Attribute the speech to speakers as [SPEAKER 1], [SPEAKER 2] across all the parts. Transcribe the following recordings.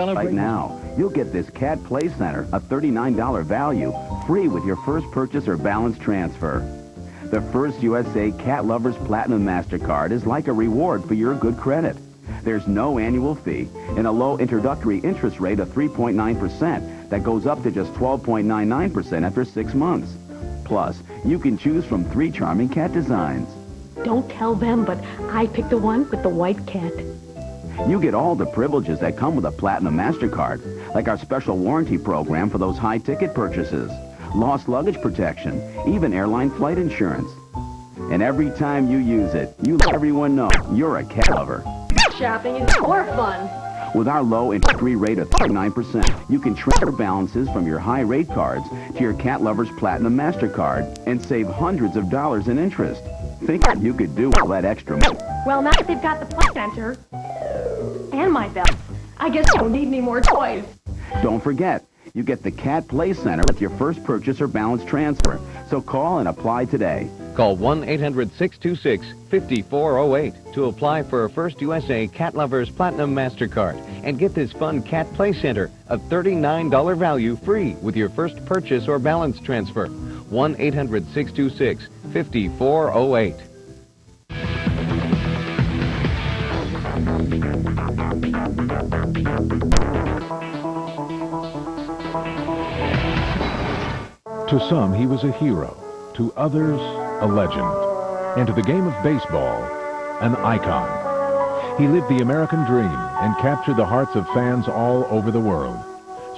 [SPEAKER 1] Right now, you'll get this Cat Play Center, a $39 value, free with your first purchase or balance transfer. The First USA Cat Lovers Platinum MasterCard is like a reward for your good credit. There's no annual fee and a low introductory interest rate of 3.9% that goes up to just 12.99% after 6 months. Plus, you can choose from 3 charming cat designs.
[SPEAKER 2] Don't tell them, but I picked the one with the white cat.
[SPEAKER 1] You get all the privileges that come with a Platinum MasterCard, like our special warranty program for those high-ticket purchases, lost luggage protection, even airline flight insurance. And every time you use it, you let everyone know you're a cat lover.
[SPEAKER 2] Shopping is more fun.
[SPEAKER 1] With our low interest-free rate of 39%, you can transfer balances from your high-rate cards to your Cat Lovers Platinum MasterCard and save hundreds of dollars in interest. Think what you could do with all that extra money.
[SPEAKER 2] Well, now that they've got the Play Center and my belt, I guess I don't need any more toys.
[SPEAKER 1] Don't forget, you get the Cat Play Center with your first purchase or balance transfer. So call and apply today.
[SPEAKER 3] Call 1-800-626-5408 to apply for a First USA Cat Lovers Platinum MasterCard and get this fun Cat Play Center, a $39 value, free with your first purchase or balance transfer. 1-800-626-5408.
[SPEAKER 4] To some, he was a hero. To others, a legend. And to the game of baseball, an icon. He lived the American dream and captured the hearts of fans all over the world.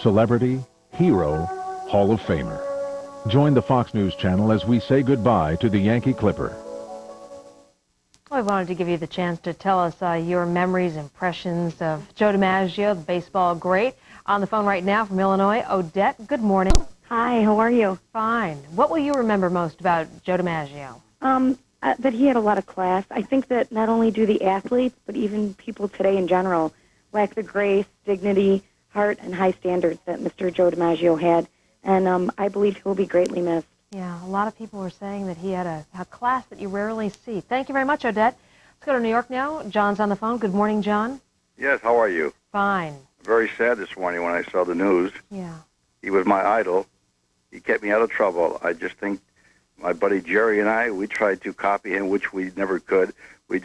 [SPEAKER 4] Celebrity, hero, Hall of Famer. Join the Fox News Channel as we say goodbye to the Yankee Clipper.
[SPEAKER 5] I wanted to give you the chance to tell us your memories, impressions of Joe DiMaggio, the baseball great. On the phone right now from Illinois, Odette, good morning.
[SPEAKER 6] Hi, how are you?
[SPEAKER 5] Fine. What will you remember most about Joe DiMaggio?
[SPEAKER 6] That he had a lot of class. I think that not only do the athletes, but even people today in general, lack the grace, dignity, heart, and high standards that Mr. Joe DiMaggio had. And I believe he will be greatly missed.
[SPEAKER 5] Yeah, a lot of people were saying that he had a class that you rarely see. Thank you very much, Odette. Let's go to New York now. John's on the phone. Good morning, John.
[SPEAKER 7] Yes, how are you?
[SPEAKER 5] Fine.
[SPEAKER 7] Very sad this morning when I saw the news.
[SPEAKER 5] Yeah.
[SPEAKER 7] He was my idol. He kept me out of trouble. I just think my buddy Jerry and I, we tried to copy him, which we never could. We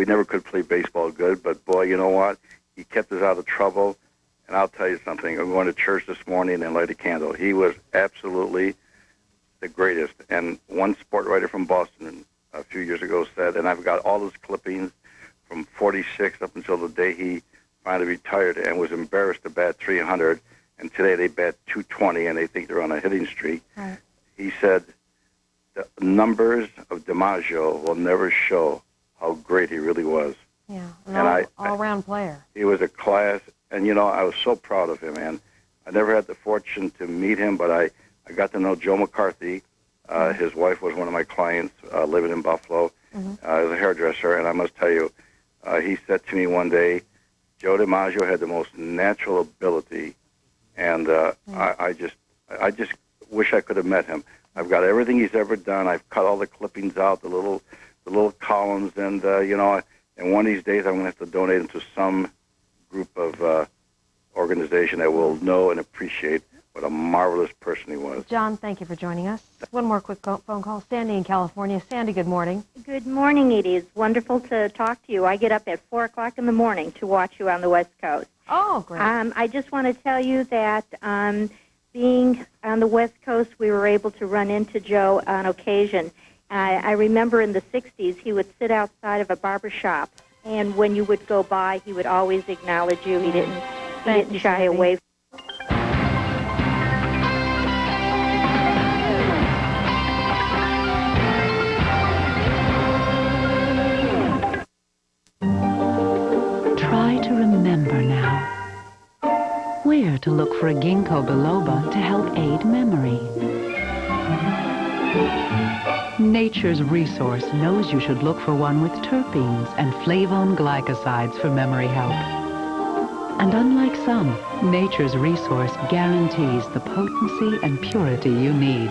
[SPEAKER 7] never could play baseball good, but boy, you know what? He kept us out of trouble. And I'll tell you something. I'm going to church this morning and light a candle. He was absolutely the greatest. And one sport writer from Boston a few years ago said, and I've got all his clippings from 46 up until the day he finally retired and was embarrassed to bat 300. And today they bat 220, and they think they're on a hitting streak.
[SPEAKER 5] Right.
[SPEAKER 7] He said, the numbers of DiMaggio will never show how great he really was.
[SPEAKER 5] Yeah,
[SPEAKER 7] And
[SPEAKER 5] all-around player.
[SPEAKER 7] He was a class, and, you know, I was so proud of him, man. I never had the fortune to meet him, but I got to know Joe McCarthy. His wife was one of my clients living in Buffalo as a hairdresser, and I must tell you, he said to me one day, Joe DiMaggio had the most natural ability. And I just wish I could have met him. I've got everything he's ever done. I've cut all the clippings out, the little columns, and you know. And one of these days, I'm going to have to donate them to some group of organization that will know and appreciate what a marvelous person he was.
[SPEAKER 5] John, thank you for joining us. One more quick phone call. Sandy in California. Sandy, good morning.
[SPEAKER 8] Good morning, Edie. It's wonderful to talk to you. I get up at 4 o'clock in the morning to watch you on the West Coast.
[SPEAKER 5] Oh, great.
[SPEAKER 8] I just want to tell you that being on the West Coast, we were able to run into Joe on occasion. I remember in the 60s, he would sit outside of a barber shop, and when you would go by, he would always acknowledge you. He didn't shy away.
[SPEAKER 9] Try to remember now. Where to look for a ginkgo biloba to help aid memory. Nature's Resource knows you should look for one with terpenes and flavone glycosides for memory help. And unlike some, Nature's Resource guarantees the potency and purity you need.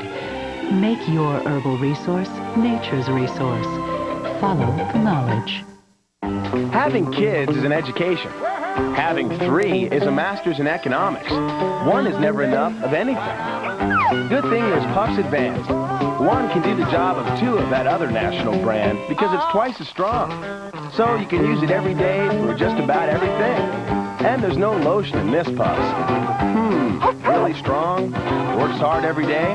[SPEAKER 9] Make your herbal resource Nature's Resource. Follow the knowledge.
[SPEAKER 10] Having kids is an education. Having 3 is a master's in economics. 1 is never enough of anything. Good thing there's Puffs Advanced. 1 can do the job of 2 of that other national brand because it's twice as strong. So you can use it every day for just about everything. And there's no lotion in this Puffs. Really strong? Works hard every day?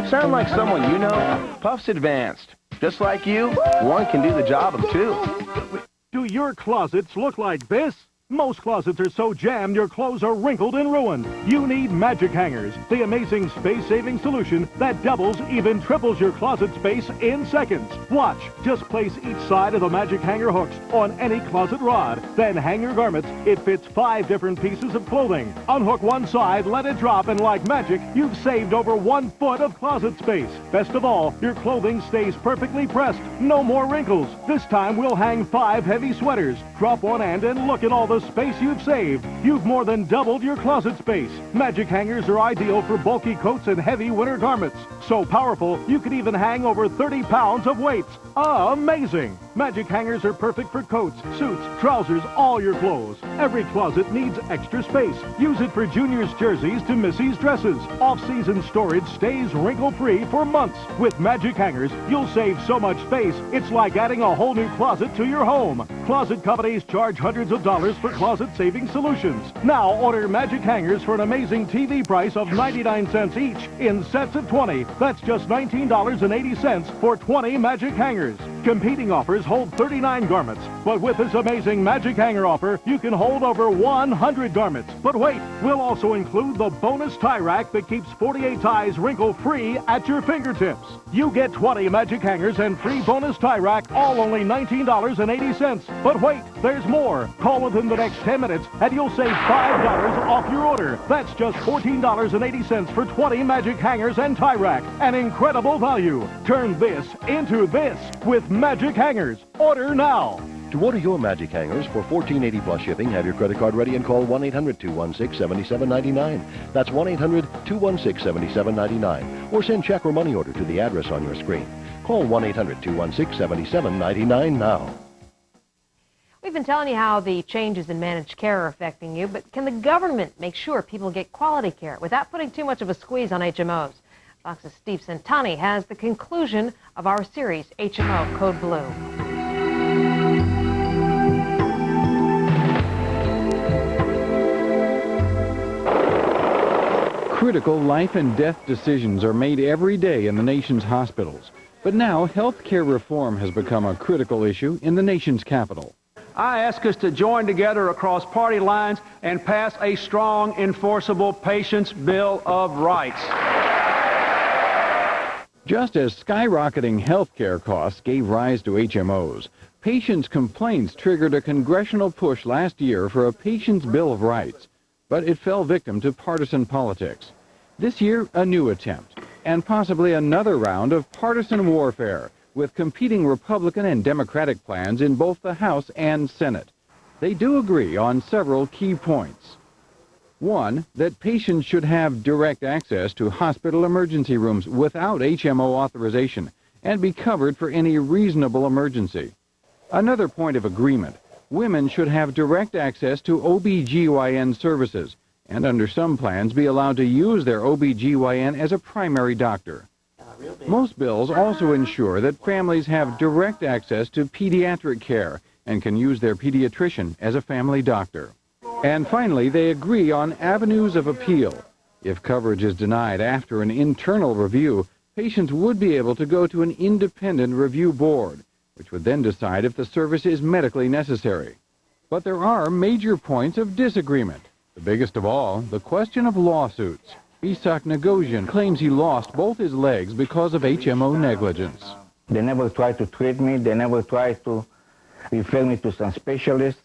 [SPEAKER 10] Sound like someone you know? Puffs Advanced. Just like you, 1 can do the job of 2.
[SPEAKER 11] Do your closets look like this? Most closets are so jammed your clothes are wrinkled and ruined. You need Magic Hangers, the amazing space-saving solution that doubles, even triples your closet space in seconds. Watch. Just place each side of the Magic Hanger hooks on any closet rod. Then hang your garments. It fits 5 different pieces of clothing. Unhook one side, let it drop, and like magic, you've saved over 1 foot of closet space. Best of all, your clothing stays perfectly pressed. No more wrinkles. This time we'll hang 5 heavy sweaters. Drop one end and look at all the space you've saved. You've more than doubled your closet space. Magic Hangers are ideal for bulky coats and heavy winter garments. So powerful, you can even hang over 30 pounds of weights. Amazing! Magic Hangers are perfect for coats, suits, trousers, all your clothes. Every closet needs extra space. Use it for juniors' jerseys to Missy's dresses. Off-season storage stays wrinkle-free for months. With Magic Hangers, you'll save so much space, it's like adding a whole new closet to your home. Closet companies charge hundreds of dollars for closet-saving solutions. Now order Magic Hangers for an amazing TV price of 99 cents each in sets of 20. That's just $19.80 for 20 Magic Hangers. Competing offers hold 39 garments, but with this amazing Magic Hanger offer, you can hold over 100 garments. But wait, we'll also include the bonus tie rack that keeps 48 ties wrinkle-free at your fingertips. You get 20 Magic Hangers and free bonus tie rack, all only $19.80. But wait, there's more. Call within the next 10 minutes and you'll save $5 off your order. That's just $14.80 for 20 Magic Hangers and tie rack. An incredible value. Turn this into this with Magic Hangers. Order now.
[SPEAKER 12] To order your Magic Hangers for $14.80 plus shipping, have your credit card ready and call 1-800-216-7799. That's 1-800-216-7799. Or send check or money order to the address on your screen. Call 1-800-216-7799 now.
[SPEAKER 5] We've been telling you how the changes in managed care are affecting you, but can the government make sure people get quality care without putting too much of a squeeze on HMOs? Fox's Steve Centani has the conclusion of our series, HMO Code Blue.
[SPEAKER 13] Critical life and death decisions are made every day in the nation's hospitals. But now, health care reform has become a critical issue in the nation's capital.
[SPEAKER 14] I ask us to join together across party lines and pass a strong, enforceable Patients' Bill of Rights.
[SPEAKER 13] Just as skyrocketing health care costs gave rise to HMOs, patients' complaints triggered a congressional push last year for a Patients' Bill of Rights, but it fell victim to partisan politics. This year, a new attempt, and possibly another round of partisan warfare, with competing Republican and Democratic plans in both the House and Senate. They do agree on several key points. One, that patients should have direct access to hospital emergency rooms without HMO authorization and be covered for any reasonable emergency. Another point of agreement, women should have direct access to OB/GYN services and under some plans be allowed to use their OB/GYN as a primary doctor. Most bills also ensure that families have direct access to pediatric care and can use their pediatrician as a family doctor. And finally, they agree on avenues of appeal. If coverage is denied after an internal review, patients would be able to go to an independent review board, which would then decide if the service is medically necessary. But there are major points of disagreement. The biggest of all, the question of lawsuits. Isak Nagosian claims he lost both his legs because of HMO negligence.
[SPEAKER 15] They never tried to treat me. They never tried to refer me to some specialist.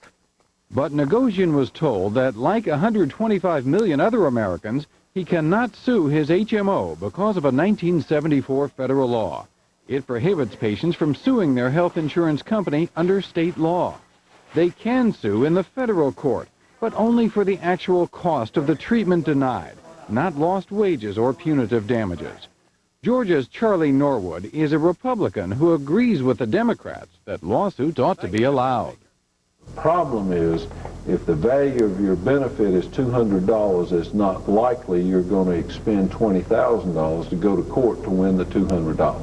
[SPEAKER 13] But Nagosian was told that, like 125 million other Americans, he cannot sue his HMO because of a 1974 federal law. It prohibits patients from suing their health insurance company under state law. They can sue in the federal court, but only for the actual cost of the treatment denied, not lost wages or punitive damages. Georgia's Charlie Norwood is a Republican who agrees with the Democrats that lawsuits ought to be allowed.
[SPEAKER 16] Problem is, if the value of your benefit is $200, it's not likely you're going to expend $20,000 to go to court to win the $200.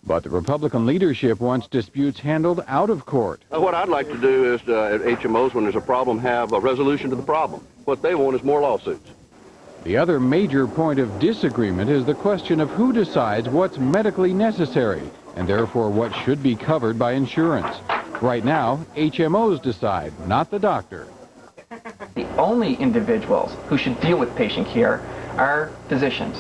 [SPEAKER 13] But the Republican leadership wants disputes handled out of court.
[SPEAKER 17] What I'd like to do is, at HMOs, when there's a problem, have a resolution to the problem. What they want is more lawsuits.
[SPEAKER 13] The other major point of disagreement is the question of who decides what's medically necessary, and therefore what should be covered by insurance. Right now, HMOs decide, not the doctor.
[SPEAKER 18] The only individuals who should deal with patient care are physicians.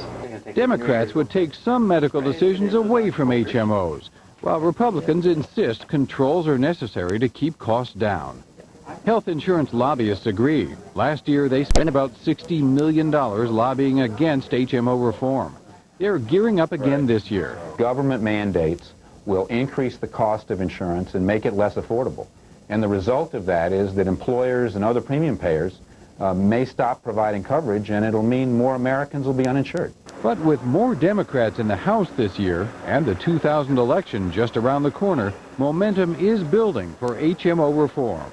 [SPEAKER 13] Democrats would take some medical decisions away from HMOs, while Republicans insist controls are necessary to keep costs down. Health insurance lobbyists agree. Last year, they spent about $60 million lobbying against HMO reform. They're gearing up again this year.
[SPEAKER 19] Government mandates will increase the cost of insurance and make it less affordable. And the result of that is that employers and other premium payers may stop providing coverage, and it'll mean more Americans will be uninsured.
[SPEAKER 13] But with more Democrats in the House this year and the 2000 election just around the corner, momentum is building for HMO reform.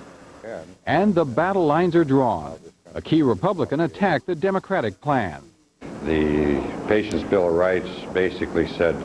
[SPEAKER 13] And the battle lines are drawn. A key Republican attacked the Democratic plan.
[SPEAKER 20] The Patients' Bill of Rights basically said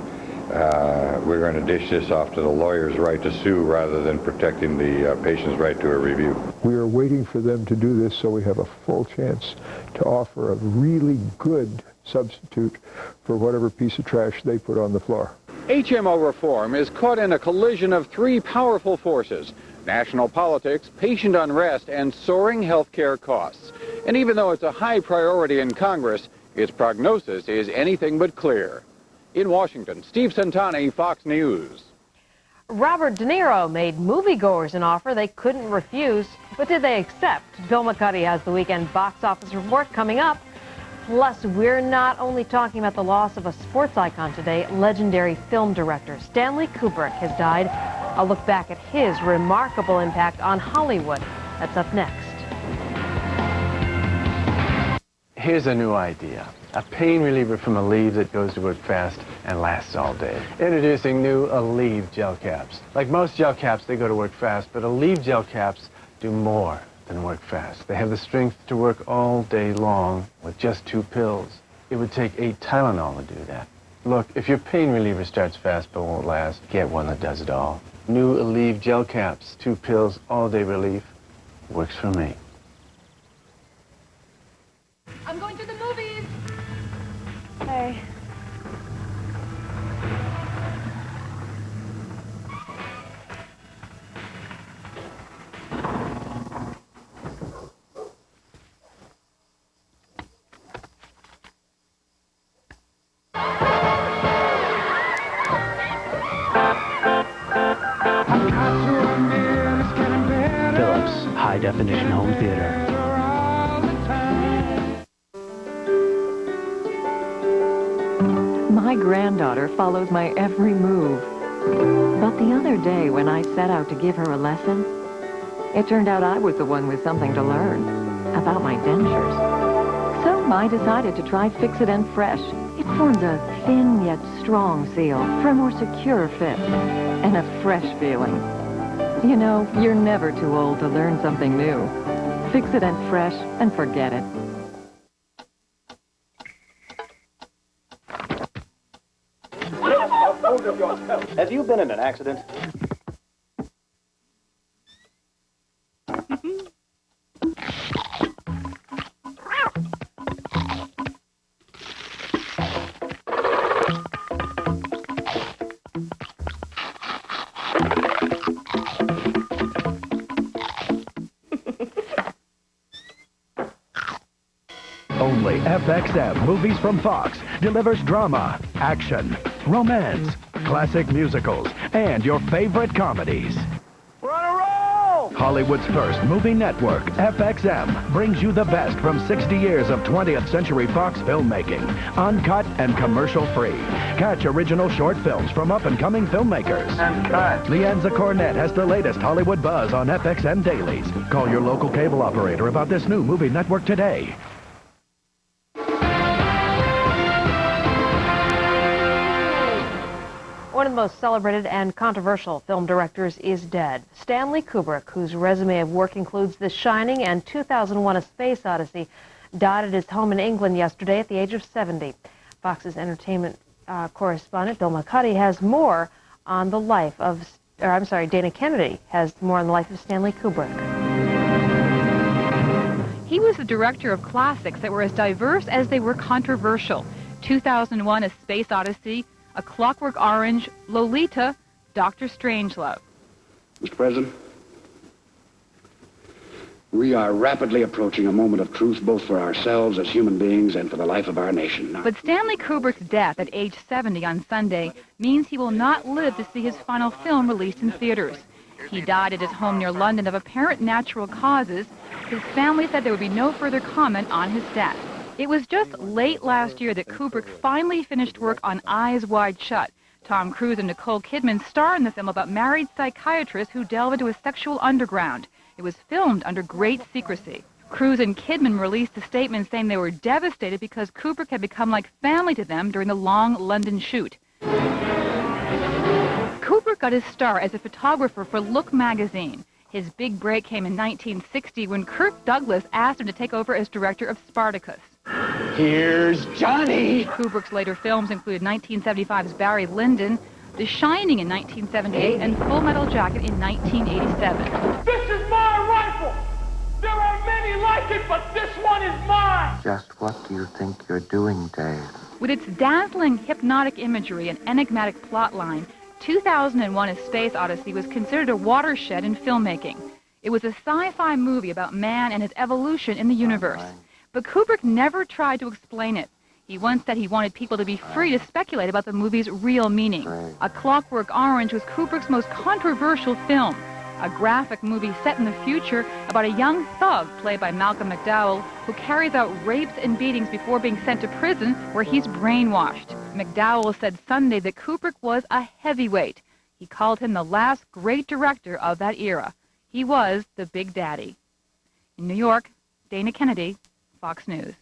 [SPEAKER 20] we're going to dish this off to the lawyer's right to sue rather than protecting the patient's right to a review.
[SPEAKER 21] We are waiting for them to do this so we have a full chance to offer a really good substitute for whatever piece of trash they put on the floor.
[SPEAKER 13] HMO reform is caught in a collision of three powerful forces: national politics, patient unrest, and soaring health care costs. And even though it's a high priority in Congress, its prognosis is anything but clear. In Washington, Steve Centani, Fox News.
[SPEAKER 5] Robert De Niro made moviegoers an offer they couldn't refuse, but did they accept? Bill McCuddy has the weekend box office report coming up. Plus, we're not only talking about the loss of a sports icon today, legendary film director Stanley Kubrick has died. I'll look back at his remarkable impact on Hollywood. That's up next.
[SPEAKER 10] Here's a new idea. A pain reliever from Aleve that goes to work fast and lasts all day. Introducing new Aleve gel caps. Like most gel caps, they go to work fast, but Aleve gel caps do more than work fast. They have the strength to work all day long with just 2 pills. It would take 8 Tylenol to do that. Look, if your pain reliever starts fast but won't last, get one that does it all. New Aleve gel caps, 2 pills, all-day relief. Works for me.
[SPEAKER 2] I'm going to the movies.
[SPEAKER 6] Hey.
[SPEAKER 22] Philips High Definition Home Theater.
[SPEAKER 23] My granddaughter follows my every move. But the other day when I set out to give her a lesson, it turned out I was the one with something to learn about my dentures. So I decided to try Fix-It Fresh. It forms a thin yet strong seal for a more secure fit and a fresh feeling. You know, you're never too old to learn something new. Fix-It Fresh and forget it.
[SPEAKER 22] Have you been in an accident?
[SPEAKER 24] Only FXM Movies from Fox delivers drama, action, romance, classic musicals, and your favorite comedies. We're on a roll! Hollywood's first movie network, FXM, brings you the best from 60 years of 20th Century Fox filmmaking, uncut and commercial-free. Catch original short films from up-and-coming filmmakers. Leanza Cornett has the latest Hollywood buzz on FXM dailies. Call your local cable operator about this new movie network today.
[SPEAKER 5] One of the most celebrated and controversial film directors is dead. Stanley Kubrick, whose resume of work includes The Shining and 2001: A Space Odyssey, died at his home in England yesterday at the age of 70. Fox's entertainment correspondent Bill McCuddy has more on the life of, Dana Kennedy has more on the life of Stanley Kubrick.
[SPEAKER 1] He was the director of classics that were as diverse as they were controversial. 2001: A Space Odyssey, A Clockwork Orange, Lolita, Dr. Strangelove.
[SPEAKER 3] Mr. President, we are rapidly approaching a moment of truth both for ourselves as human beings and for the life of our nation.
[SPEAKER 1] But Stanley Kubrick's death at age 70 on Sunday means he will not live to see his final film released in theaters. He died at his home near London of apparent natural causes. His family said there would be no further comment on his death. It was just late last year that Kubrick finally finished work on Eyes Wide Shut. Tom Cruise and Nicole Kidman star in the film about married psychiatrists who delve into a sexual underground. It was filmed under great secrecy. Cruise and Kidman released a statement saying they were devastated because Kubrick had become like family to them during the long London shoot. Kubrick got his start as a photographer for Look magazine. His big break came in 1960 when Kirk Douglas asked him to take over as director of Spartacus.
[SPEAKER 3] Here's Johnny!
[SPEAKER 1] Kubrick's later films included 1975's Barry Lyndon, The Shining in 1978, and Full Metal Jacket in 1987.
[SPEAKER 4] This is my rifle! There are many like it, but this one is mine!
[SPEAKER 7] Just what do you think you're doing, Dave?
[SPEAKER 1] With its dazzling hypnotic imagery and enigmatic plotline, 2001: A Space Odyssey was considered a watershed in filmmaking. It was a sci-fi movie about man and his evolution in the universe. But Kubrick never tried to explain it. He once said he wanted people to be free to speculate about the movie's real meaning. A Clockwork Orange was Kubrick's most controversial film, a graphic movie set in the future about a young thug played by Malcolm McDowell who carries out rapes and beatings before being sent to prison where he's brainwashed. McDowell said Sunday that Kubrick was a heavyweight. He called him the last great director of that era. He was the Big Daddy. In New York, Dana Kennedy, Fox News.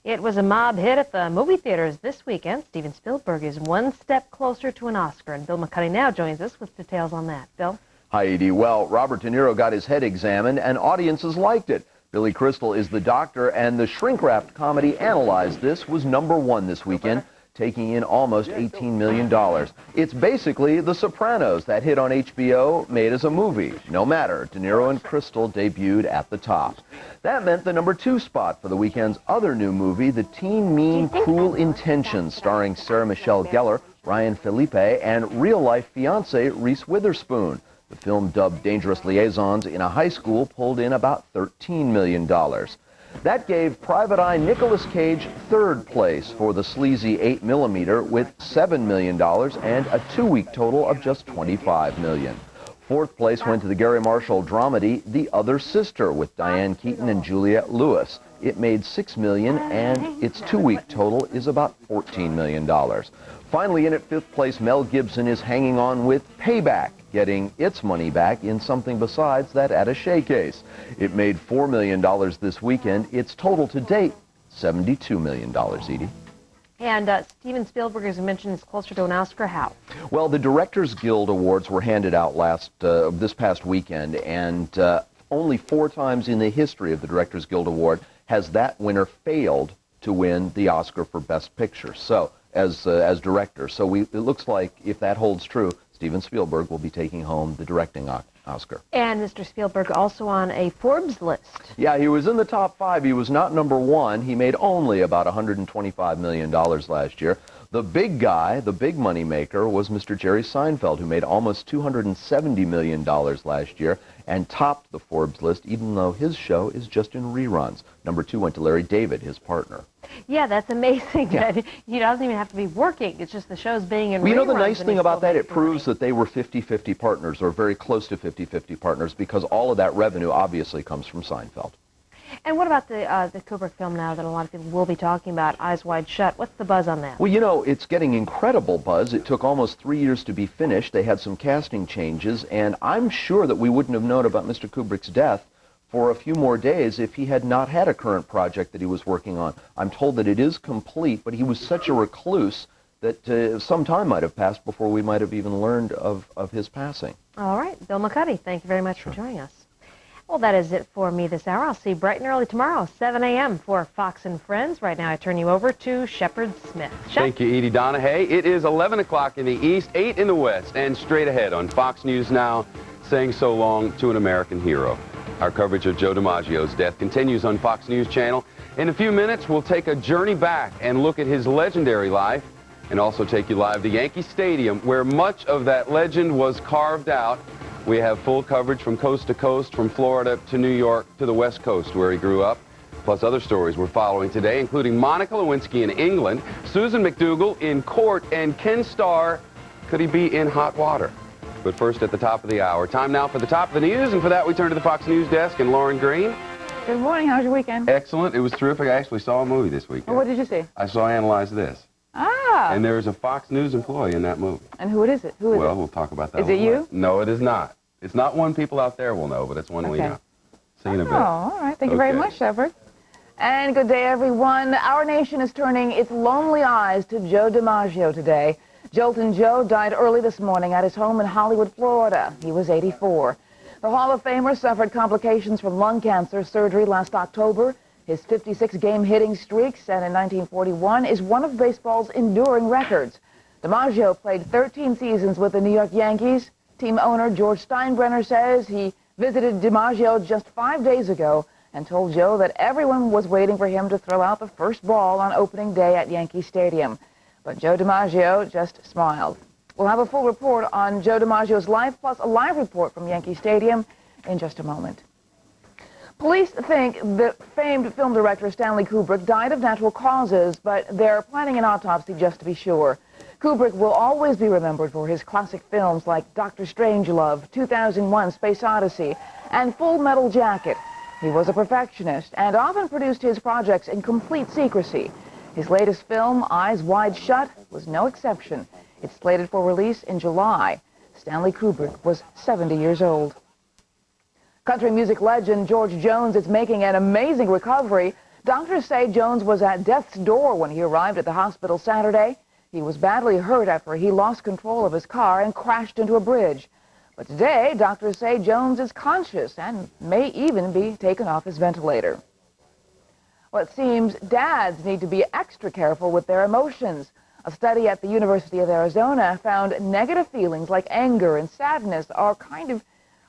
[SPEAKER 5] It was a mob hit at the movie theaters this weekend. Steven Spielberg is one step closer to an Oscar, and Bill McCuddy now joins us with details on that. Bill?
[SPEAKER 10] Hi, Edie. Well, Robert De Niro got his head examined, and audiences liked it. Billy Crystal is the doctor, and the shrink-wrapped comedy Analyze This was #1 this weekend, taking in almost $18 million. It's basically The Sopranos, that hit on HBO, made as a movie. No matter, De Niro and Crystal debuted at the top. That meant the #2 spot for the weekend's other new movie, The Teen Mean Cruel Intentions, starring Sarah Michelle Gellar, Ryan Felipe, and real-life fiancé Reese Witherspoon. The film, dubbed Dangerous Liaisons in a High School, pulled in about $13 million. That gave Private Eye Nicolas Cage third place for the sleazy 8mm with $7 million and a 2-week total of just $25 million. Fourth place went to the Gary Marshall dramedy The Other Sister with Diane Keaton and Juliette Lewis. It made $6 million and its 2-week total is about $14 million. Finally, in at 5th place, Mel Gibson is hanging on with Payback, getting its money back in something besides that attaché case. It made $4 million this weekend. Its total to date, $72 million, Edie.
[SPEAKER 5] And Steven Spielberg, as you mentioned, is closer to an Oscar. How?
[SPEAKER 10] Well, the Directors Guild Awards were handed out this past weekend, and only 4 times in the history of the Directors Guild Award has that winner failed to win the Oscar for Best Picture. So, as director. So it looks like if that holds true, Steven Spielberg will be taking home the directing Oscar.
[SPEAKER 5] And Mr. Spielberg also on a Forbes list.
[SPEAKER 10] Yeah, he was in the top 5. He was not #1. He made only about $125 million last year. The big guy, the big money maker, was Mr. Jerry Seinfeld, who made almost $270 million last year and topped the Forbes list, even though his show is just in reruns. #2 went to Larry David, his partner.
[SPEAKER 5] Yeah, that's amazing. Yeah. That he doesn't even have to be working. It's just the show's being in reruns.
[SPEAKER 10] You know, the nice thing about that, it proves that they were 50-50 partners, or very close to 50-50 partners, because all of that revenue obviously comes from Seinfeld.
[SPEAKER 5] And what about the Kubrick film now that a lot of people will be talking about, Eyes Wide Shut? What's the buzz on that?
[SPEAKER 10] Well, you know, it's getting incredible buzz. It took almost 3 years to be finished. They had some casting changes, and I'm sure that we wouldn't have known about Mr. Kubrick's death for a few more days if he had not had a current project that he was working on. I'm told that it is complete, but he was such a recluse
[SPEAKER 8] that some time might have passed before we might have even learned of his passing.
[SPEAKER 5] All right, Bill McCuddy, thank you very much for joining us. Well, that is it for me this hour. I'll see you bright and early tomorrow, 7 a.m. for Fox and Friends. Right now, I turn you over to Shepard Smith.
[SPEAKER 9] Thank you, Edie Donna. Hey, it is 11 o'clock in the East, 8 in the West, and straight ahead on Fox News Now, saying so long to an American hero. Our coverage of Joe DiMaggio's death continues on Fox News Channel. In a few minutes, we'll take a journey back and look at his legendary life, and also take you live to Yankee Stadium, where much of that legend was carved out. We have full coverage from coast to coast, from Florida to New York to the West Coast where he grew up, plus other stories we're following today, including Monica Lewinsky in England, Susan McDougal in court, and Ken Starr, could he be in hot water? But first, at the top of the hour, time now for the top of the news, and for that we turn to the Fox News desk and Lauren Green.
[SPEAKER 1] Good morning. How was your weekend?
[SPEAKER 9] Excellent. It was terrific. I actually saw a movie this weekend.
[SPEAKER 1] Oh, what did you see?
[SPEAKER 9] I saw Analyze This.
[SPEAKER 1] Ah.
[SPEAKER 9] And there's a Fox News employee in that movie.
[SPEAKER 1] And who is it? Who is it?
[SPEAKER 9] Well, we'll talk about that.
[SPEAKER 1] Is it you?
[SPEAKER 9] No, it is not. It's not one people out there will know, but it's one we know. See you in a bit.
[SPEAKER 1] Oh, all right. Thank you very much, Shepard. And good day, everyone. Our nation is turning its lonely eyes to Joe DiMaggio today. Joltin' Joe died early this morning at his home in Hollywood, Florida. He was 84. The Hall of Famer suffered complications from lung cancer surgery last October. His 56-game hitting streak, set in 1941, is one of baseball's enduring records. DiMaggio played 13 seasons with the New York Yankees. Team owner George Steinbrenner says he visited DiMaggio just 5 days ago and told Joe that everyone was waiting for him to throw out the first ball on opening day at Yankee Stadium. But Joe DiMaggio just smiled. We'll have a full report on Joe DiMaggio's life, plus a live report from Yankee Stadium in just a moment. Police think the famed film director Stanley Kubrick died of natural causes, but they're planning an autopsy just to be sure. Kubrick will always be remembered for his classic films like Dr. Strangelove, 2001: Space Odyssey, and Full Metal Jacket. He was a perfectionist and often produced his projects in complete secrecy. His latest film, Eyes Wide Shut, was no exception. It's slated for release in July. Stanley Kubrick was 70 years old. Country music legend George Jones is making an amazing recovery. Doctors say Jones was at death's door when he arrived at the hospital Saturday. He was badly hurt after he lost control of his car and crashed into a bridge. But today, doctors say Jones is conscious and may even be taken off his ventilator. Well, it seems dads need to be extra careful with their emotions. A study at the University of Arizona found negative feelings like anger and sadness are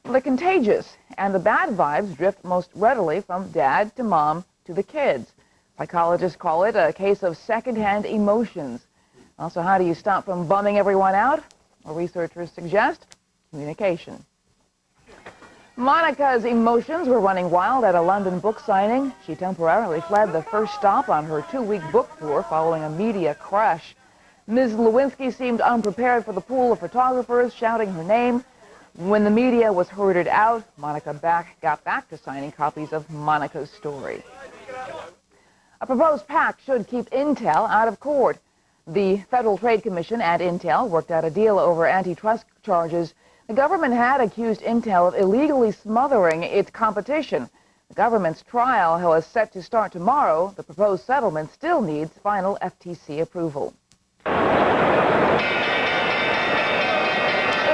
[SPEAKER 1] they're contagious, and the bad vibes drift most readily from dad to mom to the kids. Psychologists call it a case of secondhand emotions. Also, how do you stop from bumming everyone out? Well, researchers suggest communication. Monica's emotions were running wild at a London book signing. She temporarily fled the first stop on her 2-week book tour following a media crush. Ms. Lewinsky seemed unprepared for the pool of photographers shouting her name. When the media was herded out, Monica got back to signing copies of Monica's story. A proposed pact should keep Intel out of court. The Federal Trade Commission and Intel worked out a deal over antitrust charges. The government had accused Intel of illegally smothering its competition. The government's trial is set to start tomorrow. The proposed settlement still needs final FTC approval.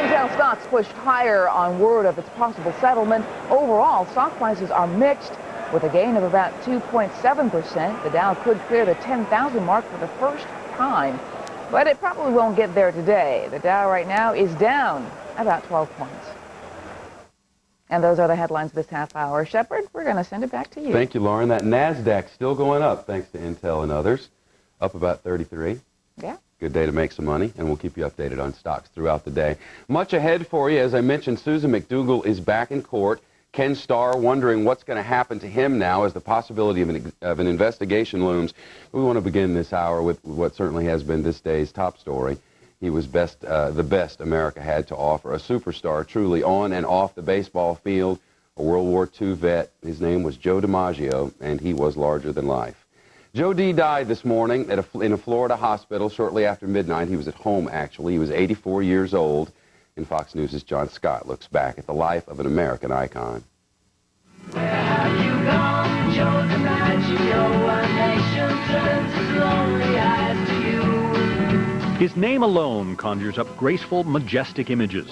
[SPEAKER 1] Intel stocks pushed higher on word of its possible settlement. Overall, stock prices are mixed. With a gain of about 2.7%, the Dow could clear the 10,000 mark for the first time. But it probably won't get there today. The Dow right now is down about 12 points. And those are the headlines this half hour. Shepard, we're going to send it back to you.
[SPEAKER 9] Thank you, Lauren. That NASDAQ still going up thanks to Intel and others. Up about 33.
[SPEAKER 1] Yeah.
[SPEAKER 9] Good day to make some money, and we'll keep you updated on stocks throughout the day. Much ahead for you. As I mentioned, Susan McDougal is back in court. Ken Starr wondering what's going to happen to him now as the possibility of an investigation looms. We want to begin this hour with what certainly has been this day's top story. He was the best America had to offer, a superstar truly on and off the baseball field, a World War II vet. His name was Joe DiMaggio, and he was larger than life. Joe D. died this morning in a Florida hospital shortly after midnight. He was at home, actually. He was 84 years old. And Fox News' John Scott looks back at the life of an American icon.
[SPEAKER 11] Where have you gone, Joe DiMaggio? Our nation turns its lonely eyes to you.
[SPEAKER 13] His name alone conjures up graceful, majestic images,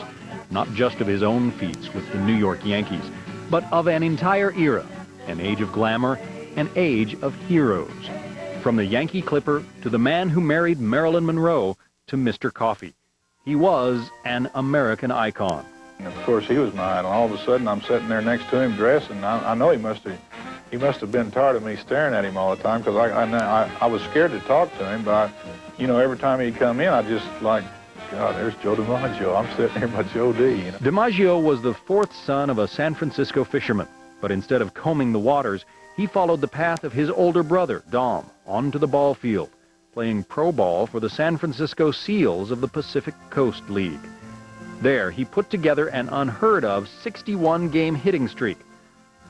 [SPEAKER 13] not just of his own feats with the New York Yankees, but of an entire era, an age of glamour, an age of heroes. From the Yankee Clipper to the man who married Marilyn Monroe to Mr. Coffee. He was an American icon.
[SPEAKER 12] Of course, he was mine, and all of a sudden I'm sitting there next to him dressing. I know he must have been tired of me staring at him all the time, because I was scared to talk to him, but every time he'd come in, I just like, God, there's Joe DiMaggio. I'm sitting here by Joe D.
[SPEAKER 13] DiMaggio was the fourth son of a San Francisco fisherman, but instead of combing the waters, he followed the path of his older brother, Dom, onto the ball field, playing pro ball for the San Francisco Seals of the Pacific Coast League. There, he put together an unheard-of 61-game hitting streak.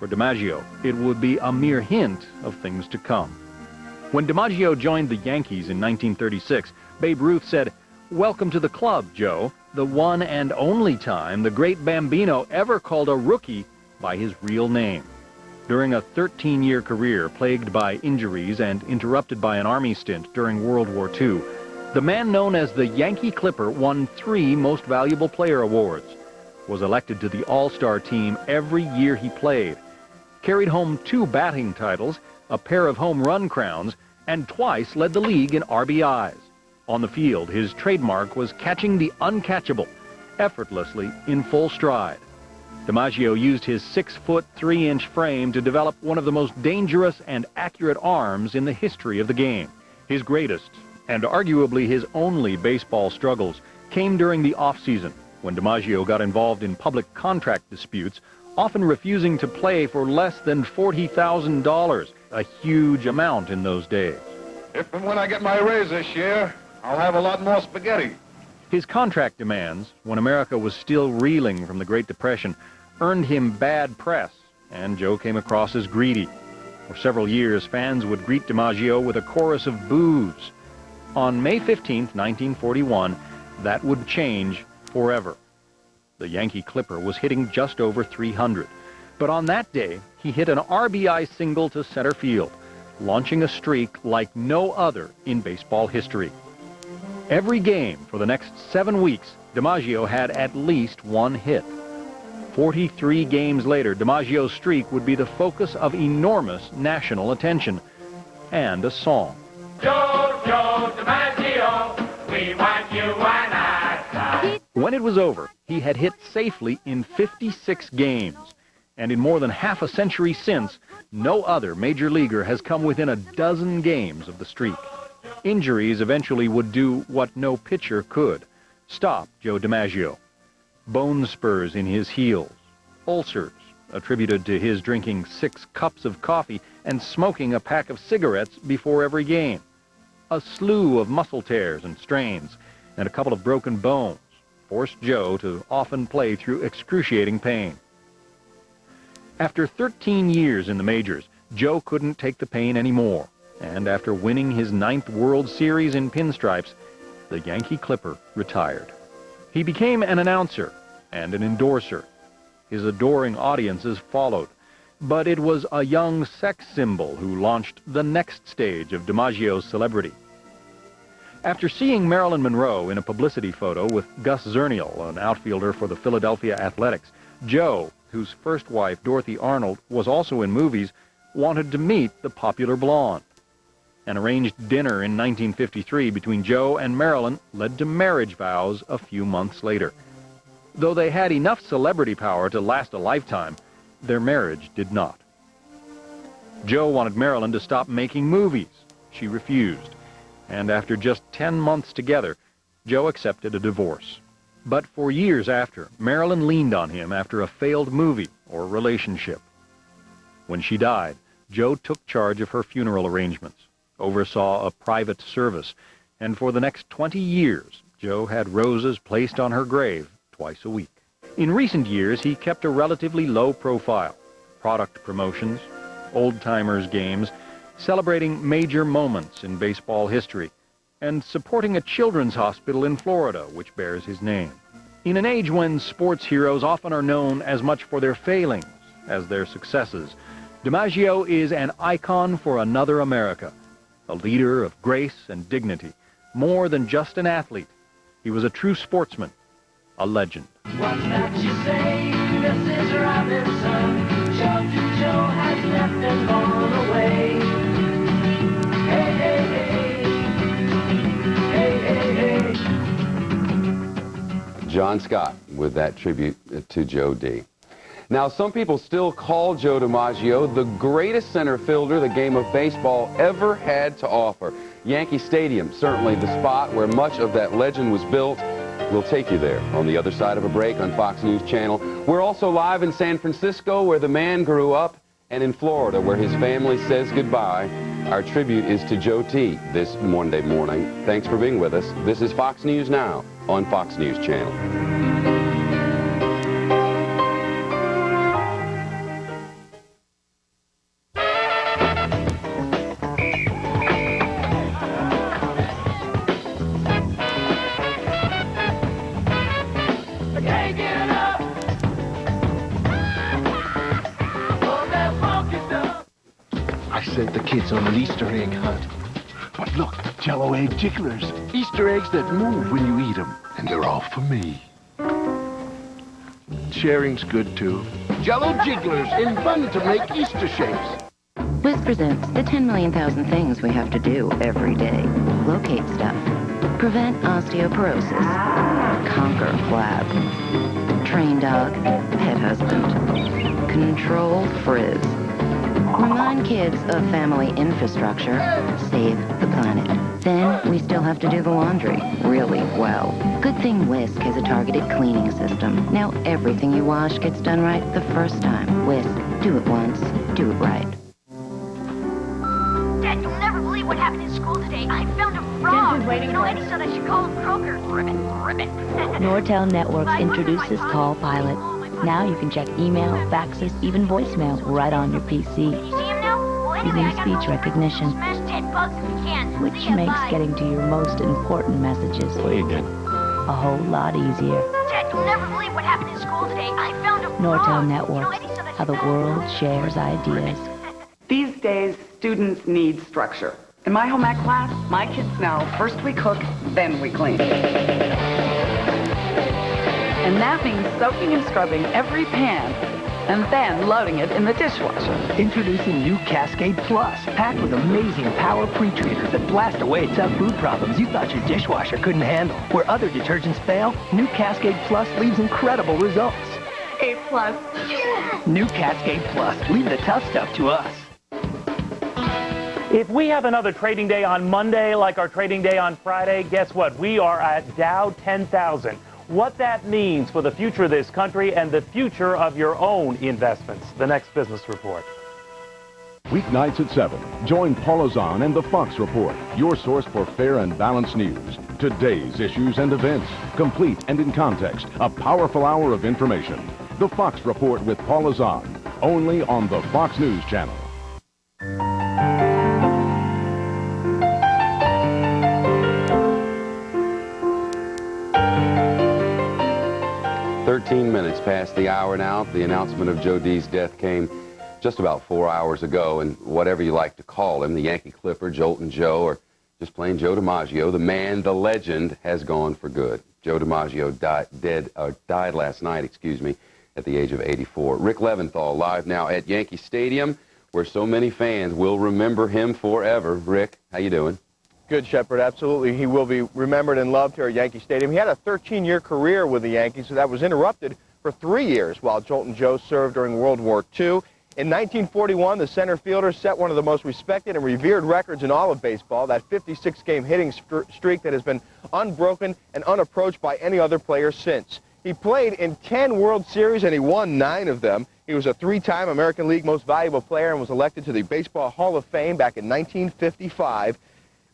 [SPEAKER 13] For DiMaggio, it would be a mere hint of things to come. When DiMaggio joined the Yankees in 1936, Babe Ruth said, "Welcome to the club, Joe," the one and only time the great Bambino ever called a rookie by his real name. During a 13-year career plagued by injuries and interrupted by an Army stint during World War II, the man known as the Yankee Clipper won 3 Most Valuable Player awards, was elected to the All-Star team every year he played, carried home 2 batting titles, a pair of home run crowns, and twice led the league in RBIs. On the field, his trademark was catching the uncatchable, effortlessly in full stride. DiMaggio used his 6-foot 3-inch frame to develop one of the most dangerous and accurate arms in the history of the game. His greatest, and arguably his only baseball struggles, came during the off-season, when DiMaggio got involved in public contract disputes, often refusing to play for less than $40,000, a huge amount in those days.
[SPEAKER 14] If and when I get my raise this year, I'll have a lot more spaghetti.
[SPEAKER 13] His contract demands, when America was still reeling from the Great Depression, earned him bad press, and Joe came across as greedy. For several years, fans would greet DiMaggio with a chorus of boos. On May 15, 1941, that would change forever. The Yankee Clipper was hitting just over 300. But on that day, he hit an RBI single to center field, launching a streak like no other in baseball history. Every game for the next 7 weeks, DiMaggio had at least 1 hit. 43 games later, DiMaggio's streak would be the focus of enormous national attention and a song.
[SPEAKER 11] Joe DiMaggio, we want you and I.
[SPEAKER 13] When it was over, he had hit safely in 56 games. And in more than half a century since, no other major leaguer has come within a dozen games of the streak. Injuries eventually would do what no pitcher could, stop Joe DiMaggio. Bone spurs in his heels, ulcers attributed to his drinking 6 cups of coffee and smoking a pack of cigarettes before every game, a slew of muscle tears and strains, and a couple of broken bones forced Joe to often play through excruciating pain. After 13 years in the majors, Joe couldn't take the pain anymore, and after winning his 9th World Series in pinstripes, the Yankee Clipper retired. He became an announcer and an endorser. His adoring audiences followed, but it was a young sex symbol who launched the next stage of DiMaggio's celebrity. After seeing Marilyn Monroe in a publicity photo with Gus Zernial, an outfielder for the Philadelphia Athletics, Joe, whose first wife, Dorothy Arnold, was also in movies, wanted to meet the popular blonde. An arranged dinner in 1953 between Joe and Marilyn led to marriage vows a few months later. Though they had enough celebrity power to last a lifetime, their marriage did not. Joe wanted Marilyn to stop making movies. She refused. And after just 10 months together, Joe accepted a divorce. But for years after, Marilyn leaned on him after a failed movie or relationship. When she died, Joe took charge of her funeral arrangements, oversaw a private service, and for the next 20 years, Joe had roses placed on her grave twice a week. In recent years, he kept a relatively low profile. Product promotions, old-timers games, celebrating major moments in baseball history, and supporting a children's hospital in Florida, which bears his name. In an age when sports heroes often are known as much for their failings as their successes, DiMaggio is an icon for another America, a leader of grace and dignity, More than just an athlete, he was a true sportsman, a legend.
[SPEAKER 11] What's that you say, Mrs. Robinson? Joe has left and gone away. Hey, hey, hey. Hey, hey, hey.
[SPEAKER 9] John Scott with that tribute to Joe D. Now, some people still call Joe DiMaggio the greatest center fielder the game of baseball ever had to offer. Yankee Stadium, certainly the spot where much of that legend was built. We'll take you there on the other side of a break on Fox News Channel. We're also live in San Francisco, where the man grew up, and in Florida, where his family says goodbye. Our tribute is to Joe T. this Monday morning. Thanks for being with us. This is Fox News Now on Fox News Channel.
[SPEAKER 24] I sent the kids on an Easter egg hunt. But look, Jell-O egg jigglers. Easter eggs that move when you eat them. And they're all for me. Sharing's good, too. Jell-O jigglers in fun to make Easter shapes.
[SPEAKER 15] Whiz presents the 10 million thousand things we have to do every day. Locate stuff. Prevent osteoporosis. Conquer flab. Train dog. Pet husband. Control frizz. Remind kids of family infrastructure. Save the planet. Then we still have to do the laundry really well. Good thing Whisk has a targeted cleaning system. Now everything you wash gets done right the first time. Whisk. Do it once. Do it right.
[SPEAKER 2] Dad, you'll never believe what happened in school today. I found a frog. Eddie said I should call him Croaker. Ribbit.
[SPEAKER 16] Nortel Networks introduces Call Pilot. Now you can check email, faxes, even voicemail right on your PC. Using speech recognition, which makes getting to your most important messages a whole lot easier.
[SPEAKER 2] Dad, you'll never believe what happened in school today. I found a frog.
[SPEAKER 16] Nortel Networks, how the world shares ideas.
[SPEAKER 17] These days, students need structure. In my home ec class, my kids know first we cook, then we clean. And that means soaking and scrubbing every pan and then loading it in the dishwasher.
[SPEAKER 18] Introducing new Cascade Plus, packed with amazing power pre-treaters that blast away tough food problems you thought your dishwasher couldn't handle. Where other detergents fail, new Cascade Plus leaves incredible results.
[SPEAKER 17] A+.
[SPEAKER 18] New Cascade Plus, leave the tough stuff to us.
[SPEAKER 22] If we have another trading day on Monday like our trading day on Friday, guess what? We are at Dow 10,000. What that means for the future of this country and the future of your own investments. The next business report.
[SPEAKER 25] Weeknights at 7. Join Paul Ozan and the Fox Report, your source for fair and balanced news. Today's issues and events, complete and in context, a powerful hour of information. The Fox Report with Paul Ozan, only on the Fox News Channel.
[SPEAKER 9] 13 minutes past the hour now. The announcement of Joe D's death came just about 4 hours ago, and whatever you like to call him, the Yankee Clipper, Joltin' Joe, or just plain Joe DiMaggio, the man, the legend, has gone for good. Joe DiMaggio died last night, at the age of 84. Rick Leventhal live now at Yankee Stadium, where so many fans will remember him forever. Rick, how you doing?
[SPEAKER 26] Good, Shepard. Absolutely. He will be remembered and loved here at Yankee Stadium. He had a 13-year career with the Yankees, so that was interrupted for 3 years while Joltin' Joe served during World War II. In 1941, the center fielder set one of the most respected and revered records in all of baseball, that 56-game hitting streak that has been unbroken and unapproached by any other player since. He played in 10 World Series, and he won 9 of them. He was a 3-time American League Most Valuable Player and was elected to the Baseball Hall of Fame back in 1955.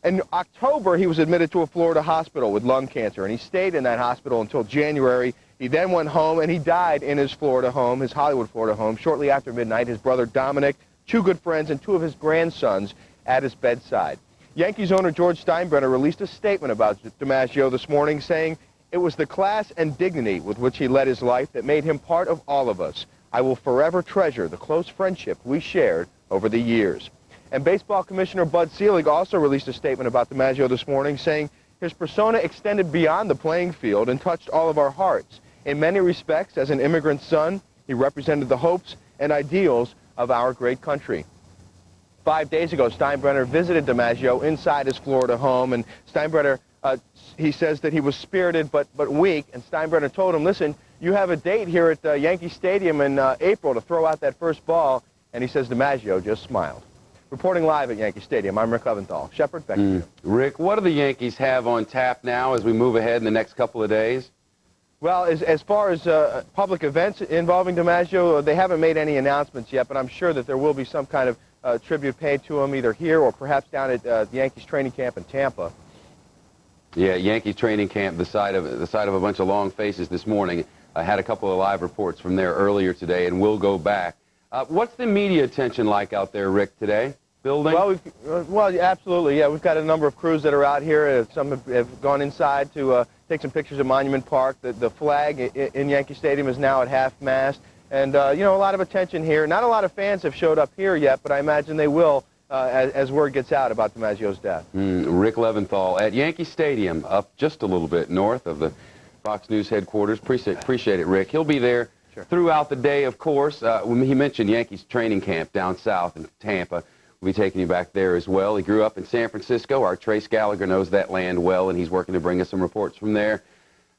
[SPEAKER 26] In October, he was admitted to a Florida hospital with lung cancer, and he stayed in that hospital until January. He then went home, and he died in his Florida home, his Hollywood, Florida home. Shortly after midnight, his brother Dominic, 2 good friends, and 2 of his grandsons at his bedside. Yankees owner George Steinbrenner released a statement about DiMaggio this morning, saying, "It was the class and dignity with which he led his life that made him part of all of us. I will forever treasure the close friendship we shared over the years." And Baseball Commissioner Bud Selig also released a statement about DiMaggio this morning, saying, his persona extended beyond the playing field and touched all of our hearts. In many respects, as an immigrant son, he represented the hopes and ideals of our great country. 5 days ago, Steinbrenner visited DiMaggio inside his Florida home, and Steinbrenner, he says that he was spirited but weak, and Steinbrenner told him, listen, you have a date here at Yankee Stadium in April to throw out that first ball, and he says DiMaggio just smiled. Reporting live at Yankee Stadium, I'm Rick Leventhal. Shepard, back to you.
[SPEAKER 9] Rick, what do the Yankees have on tap now as we move ahead in the next couple of days?
[SPEAKER 26] Well, as far as public events involving DiMaggio, they haven't made any announcements yet, but I'm sure that there will be some kind of tribute paid to him either here or perhaps down at the Yankees training camp in Tampa.
[SPEAKER 9] Yeah, Yankees training camp, the side of a bunch of long faces this morning. I had a couple of live reports from there earlier today, and we'll go back. What's the media attention like out there, Rick, today? Building?
[SPEAKER 26] Well, absolutely. Yeah, we've got a number of crews that are out here. Some have gone inside to take some pictures of Monument Park. The flag in Yankee Stadium is now at half-mast. And, you know, a lot of attention here. Not a lot of fans have showed up here yet, but I imagine they will as word gets out about DiMaggio's death.
[SPEAKER 9] Rick Leventhal at Yankee Stadium, up just a little bit north of the Fox News headquarters. Appreciate it, Rick. He'll be there throughout the day, of course. He mentioned Yankees training camp down south in Tampa. We'll be taking you back there as well. He grew up in San Francisco. Our Trace Gallagher knows that land well, and he's working to bring us some reports from there.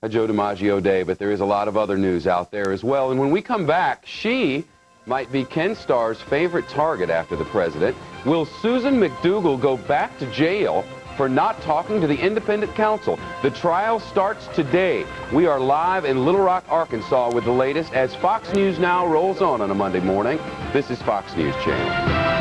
[SPEAKER 9] A Joe DiMaggio day, but there is a lot of other news out there as well. And when we come back, she might be Ken Starr's favorite target after the president. Will Susan McDougal go back to jail for not talking to the independent counsel? The trial starts today. We are live in Little Rock, Arkansas with the latest as Fox News Now rolls on a Monday morning. This is Fox News Channel.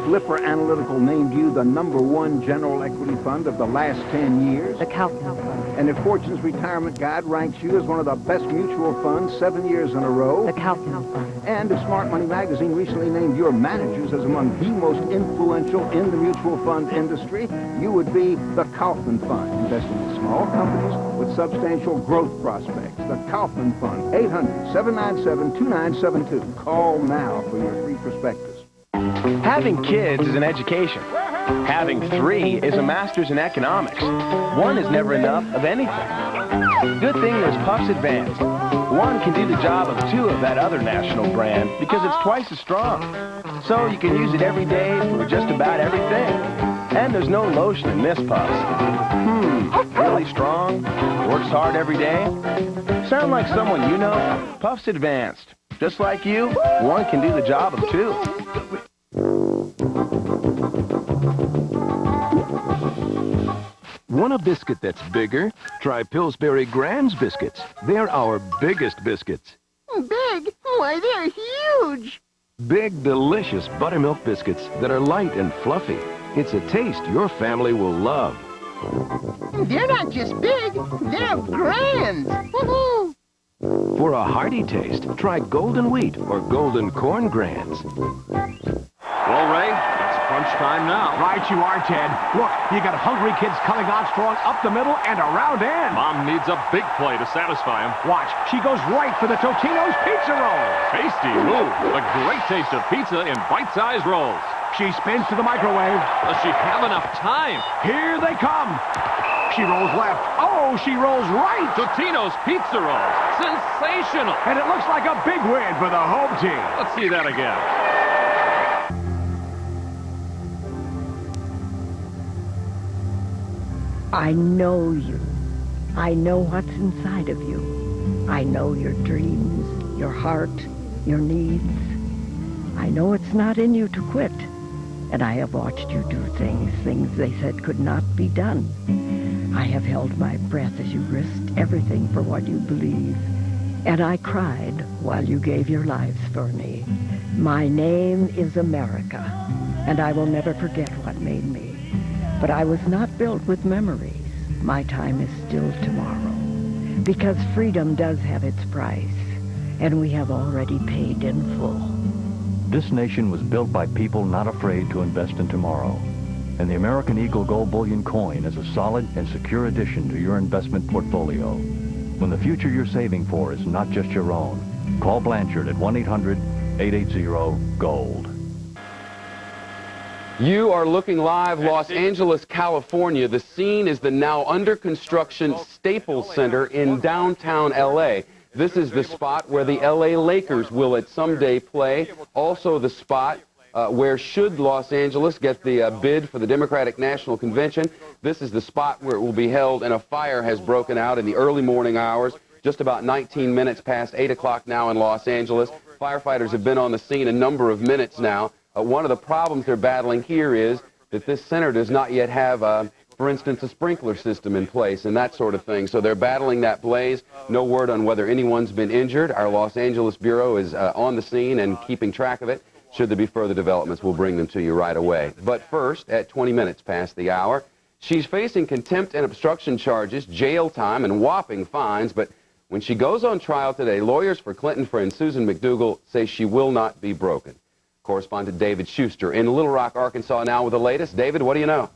[SPEAKER 3] Lipper Analytical named you the #1 general equity fund of the last 10 years.
[SPEAKER 5] The Kaufman Fund.
[SPEAKER 3] And if Fortune's Retirement Guide ranks you as one of the best mutual funds 7 years in a row.
[SPEAKER 5] The Kaufman Fund.
[SPEAKER 3] And if Smart Money Magazine recently named your managers as among the most influential in the mutual fund industry, you would be the Kaufman Fund, investing in small companies with substantial growth prospects. The Kaufman Fund, 800-797-2972. Call now for your free prospectus.
[SPEAKER 10] Having kids is an education. Having 3 is a master's in economics. 1 is never enough of anything. Good thing there's Puffs Advanced. 1 can do the job of 2 of that other national brand because it's twice as strong. So you can use it every day for just about everything. And there's no lotion in this Puffs. Really strong? Works hard every day? Sound like someone you know? Puffs Advanced. Just like you, 1 can do the job of 2.
[SPEAKER 24] Want a biscuit that's bigger? Try Pillsbury Grands biscuits. They're our biggest biscuits.
[SPEAKER 6] Big? Why, they're huge!
[SPEAKER 24] Big, delicious buttermilk biscuits that are light and fluffy. It's a taste your family will love.
[SPEAKER 6] They're not just big, they're grand! Woohoo!
[SPEAKER 24] For a hearty taste, try Golden Wheat or Golden Corn Grands.
[SPEAKER 19] Well, Ray, it's crunch time now.
[SPEAKER 24] Right you are, Ted. Look, you got hungry kids coming on strong up the middle and around in.
[SPEAKER 19] Mom needs a big play to satisfy him.
[SPEAKER 24] Watch, she goes right for the Totino's pizza roll.
[SPEAKER 19] Tasty move. The great taste of pizza in bite-sized rolls.
[SPEAKER 24] She spins to the microwave.
[SPEAKER 19] Does she have enough time?
[SPEAKER 24] Here they come. She rolls left. Oh, she rolls right.
[SPEAKER 19] Totino's pizza rolls. Sensational.
[SPEAKER 24] And it looks like a big win for the home team.
[SPEAKER 19] Let's see that again.
[SPEAKER 20] I know you. I know what's inside of you. I know your dreams, your heart, your needs. I know it's not in you to quit. And I have watched you do things they said could not be done. I have held my breath as you risked everything for what you believe. And I cried while you gave your lives for me. My name is America, and I will never forget what made me. But I was not built with memories. My time is still tomorrow. Because freedom does have its price, and we have already paid in full.
[SPEAKER 21] This nation was built by people not afraid to invest in tomorrow.
[SPEAKER 24] And the American Eagle Gold Bullion Coin is a solid and secure addition to your investment portfolio. When the future you're saving for is not just your own, call Blanchard at 1-800-880-GOLD.
[SPEAKER 9] You are looking live, Los Angeles, California. The scene is the now under construction Staples Center in downtown LA. This is the spot where the LA Lakers will at some day play. Also the spot where should Los Angeles get the bid for the Democratic National Convention. This is the spot where it will be held, and a fire has broken out in the early morning hours, just about 19 minutes past 8 o'clock now in Los Angeles. Firefighters have been on the scene a number of minutes now. One of the problems they're battling here is that this center does not yet have, for instance, a sprinkler system in place and that sort of thing. So they're battling that blaze. No word on whether anyone's been injured. Our Los Angeles Bureau is on the scene and keeping track of it. Should there be further developments, we'll bring them to you right away. But first, at 20 minutes past the hour, she's facing contempt and obstruction charges, jail time, and whopping fines. But when she goes on trial today, lawyers for Clinton friend Susan McDougal say she will not be broken. Correspondent David Schuster in Little Rock, Arkansas now with the latest. David, what do you know?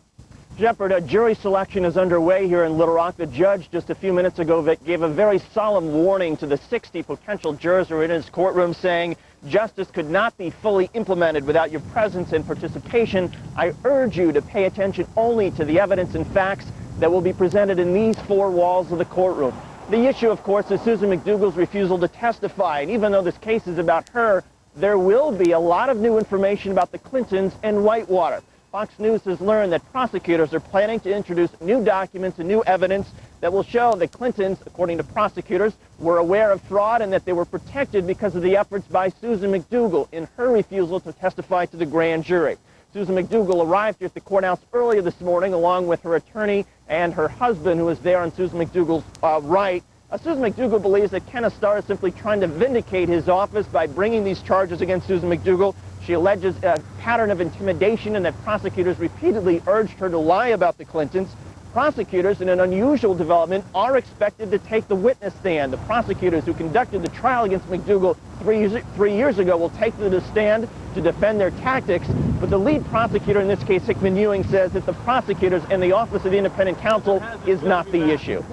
[SPEAKER 1] Shepard, a jury selection is underway here in Little Rock. The judge just a few minutes ago gave a very solemn warning to the 60 potential jurors who are in his courtroom, saying justice could not be fully implemented without your presence and participation. I urge you to pay attention only to the evidence and facts that will be presented in these four walls of the courtroom. The issue, of course, is Susan McDougal's refusal to testify. And even though this case is about her, there will be a lot of new information about the Clintons and Whitewater. Fox News has learned that prosecutors are planning to introduce new documents and new evidence that will show that Clintons, according to prosecutors, were aware of fraud and that they were protected because of the efforts by Susan McDougal in her refusal to testify to the grand jury. Susan McDougal arrived here at the courthouse earlier this morning along with her attorney and her husband, who was there on Susan McDougal's right. Susan McDougal believes that Kenneth Starr is simply trying to vindicate his office by bringing these charges against Susan McDougal. She alleges a pattern of intimidation and that prosecutors repeatedly urged her to lie about the Clintons. Prosecutors, in an unusual development, are expected to take the witness stand. The prosecutors who conducted the trial against McDougal three years ago will take the stand to defend their tactics. But the lead prosecutor in this case, Hickman Ewing, says that the prosecutors and the Office of the Independent Counsel is not the issue.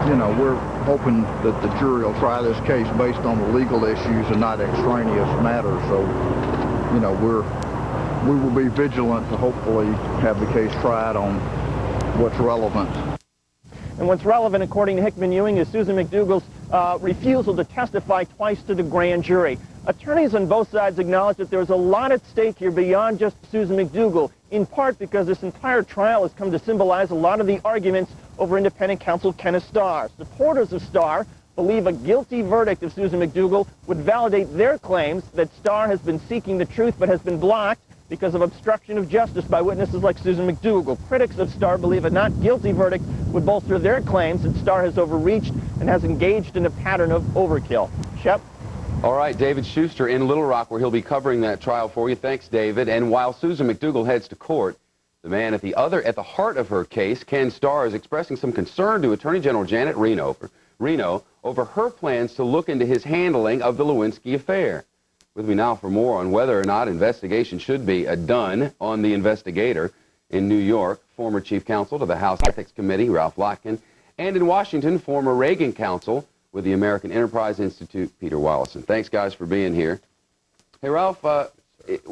[SPEAKER 4] You know, we're hoping that the jury will try this case based on the legal issues and not extraneous matters. So, you know, we will be vigilant to hopefully have the case tried on what's relevant.
[SPEAKER 1] And what's relevant, according to Hickman Ewing, is Susan McDougal's refusal to testify twice to the grand jury. Attorneys on both sides acknowledge that there's a lot at stake here beyond just Susan McDougal, in part because this entire trial has come to symbolize a lot of the arguments over independent counsel Kenneth Starr. Supporters of Starr believe a guilty verdict of Susan McDougal would validate their claims that Starr has been seeking the truth but has been blocked because of obstruction of justice by witnesses like Susan McDougal. Critics of Starr believe a not guilty verdict would bolster their claims that Starr has overreached and has engaged in a pattern of overkill. Shep?
[SPEAKER 9] All right, David Schuster in Little Rock, where he'll be covering that trial for you. Thanks, David. And while Susan McDougal heads to court, the man at the heart of her case, Ken Starr, is expressing some concern to Attorney General Janet Reno over her plans to look into his handling of the Lewinsky affair. With me now for more on whether or not investigation should be done on the investigator in New York, former chief counsel to the House Ethics Committee, Ralph Lotkin, and in Washington, former Reagan counsel with the American Enterprise Institute, Peter Wallison. Thanks, guys, for being here. Hey, Ralph,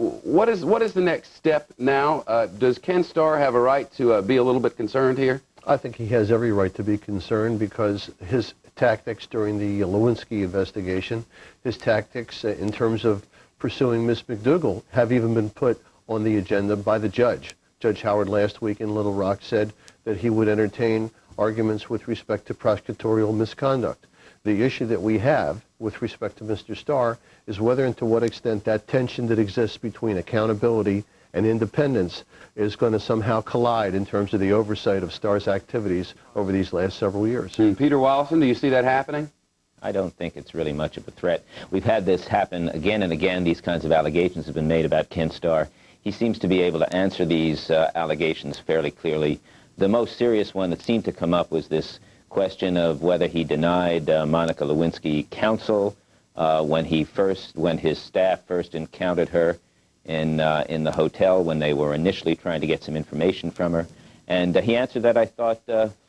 [SPEAKER 9] what is the next step now? Does Ken Starr have a right to be a little bit concerned here?
[SPEAKER 7] I think he has every right to be concerned because his tactics during the Lewinsky investigation, his tactics in terms of pursuing Ms. McDougal have even been put on the agenda by the judge. Judge Howard last week in Little Rock said that he would entertain arguments with respect to prosecutorial misconduct. The issue that we have with respect to Mr. Starr is whether and to what extent that tension that exists between accountability and independence is going to somehow collide in terms of the oversight of Starr's activities over these last several years.
[SPEAKER 9] Peter Wallison, do you see that happening?
[SPEAKER 8] I don't think it's really much of a threat. We've had this happen again and again. These kinds of allegations have been made about Ken Starr. He seems to be able to answer these allegations fairly clearly. The most serious one that seemed to come up was this question of whether he denied Monica Lewinsky counsel when his staff first encountered her in the hotel when they were initially trying to get some information from her. And he answered that, I thought,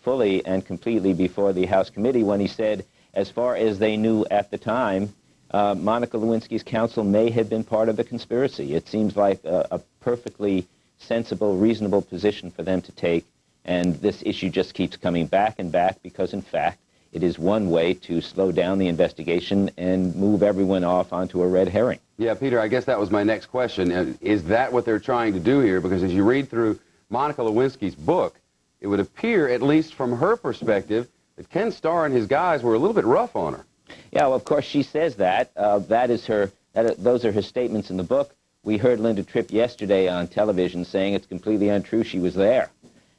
[SPEAKER 8] fully and completely before the House committee when he said, as far as they knew at the time, Monica Lewinsky's counsel may have been part of the conspiracy. It seems like a perfectly sensible, reasonable position for them to take, and this issue just keeps coming back and back because, in fact, it is one way to slow down the investigation and move everyone off onto a red herring.
[SPEAKER 9] Yeah, Peter, I guess that was my next question. Is that what they're trying to do here? Because as you read through Monica Lewinsky's book, it would appear, at least from her perspective, that Ken Starr and his guys were a little bit rough on her.
[SPEAKER 8] Yeah, well, of course, she says that. Those are her statements in the book. We heard Linda Tripp yesterday on television saying it's completely untrue. She was there.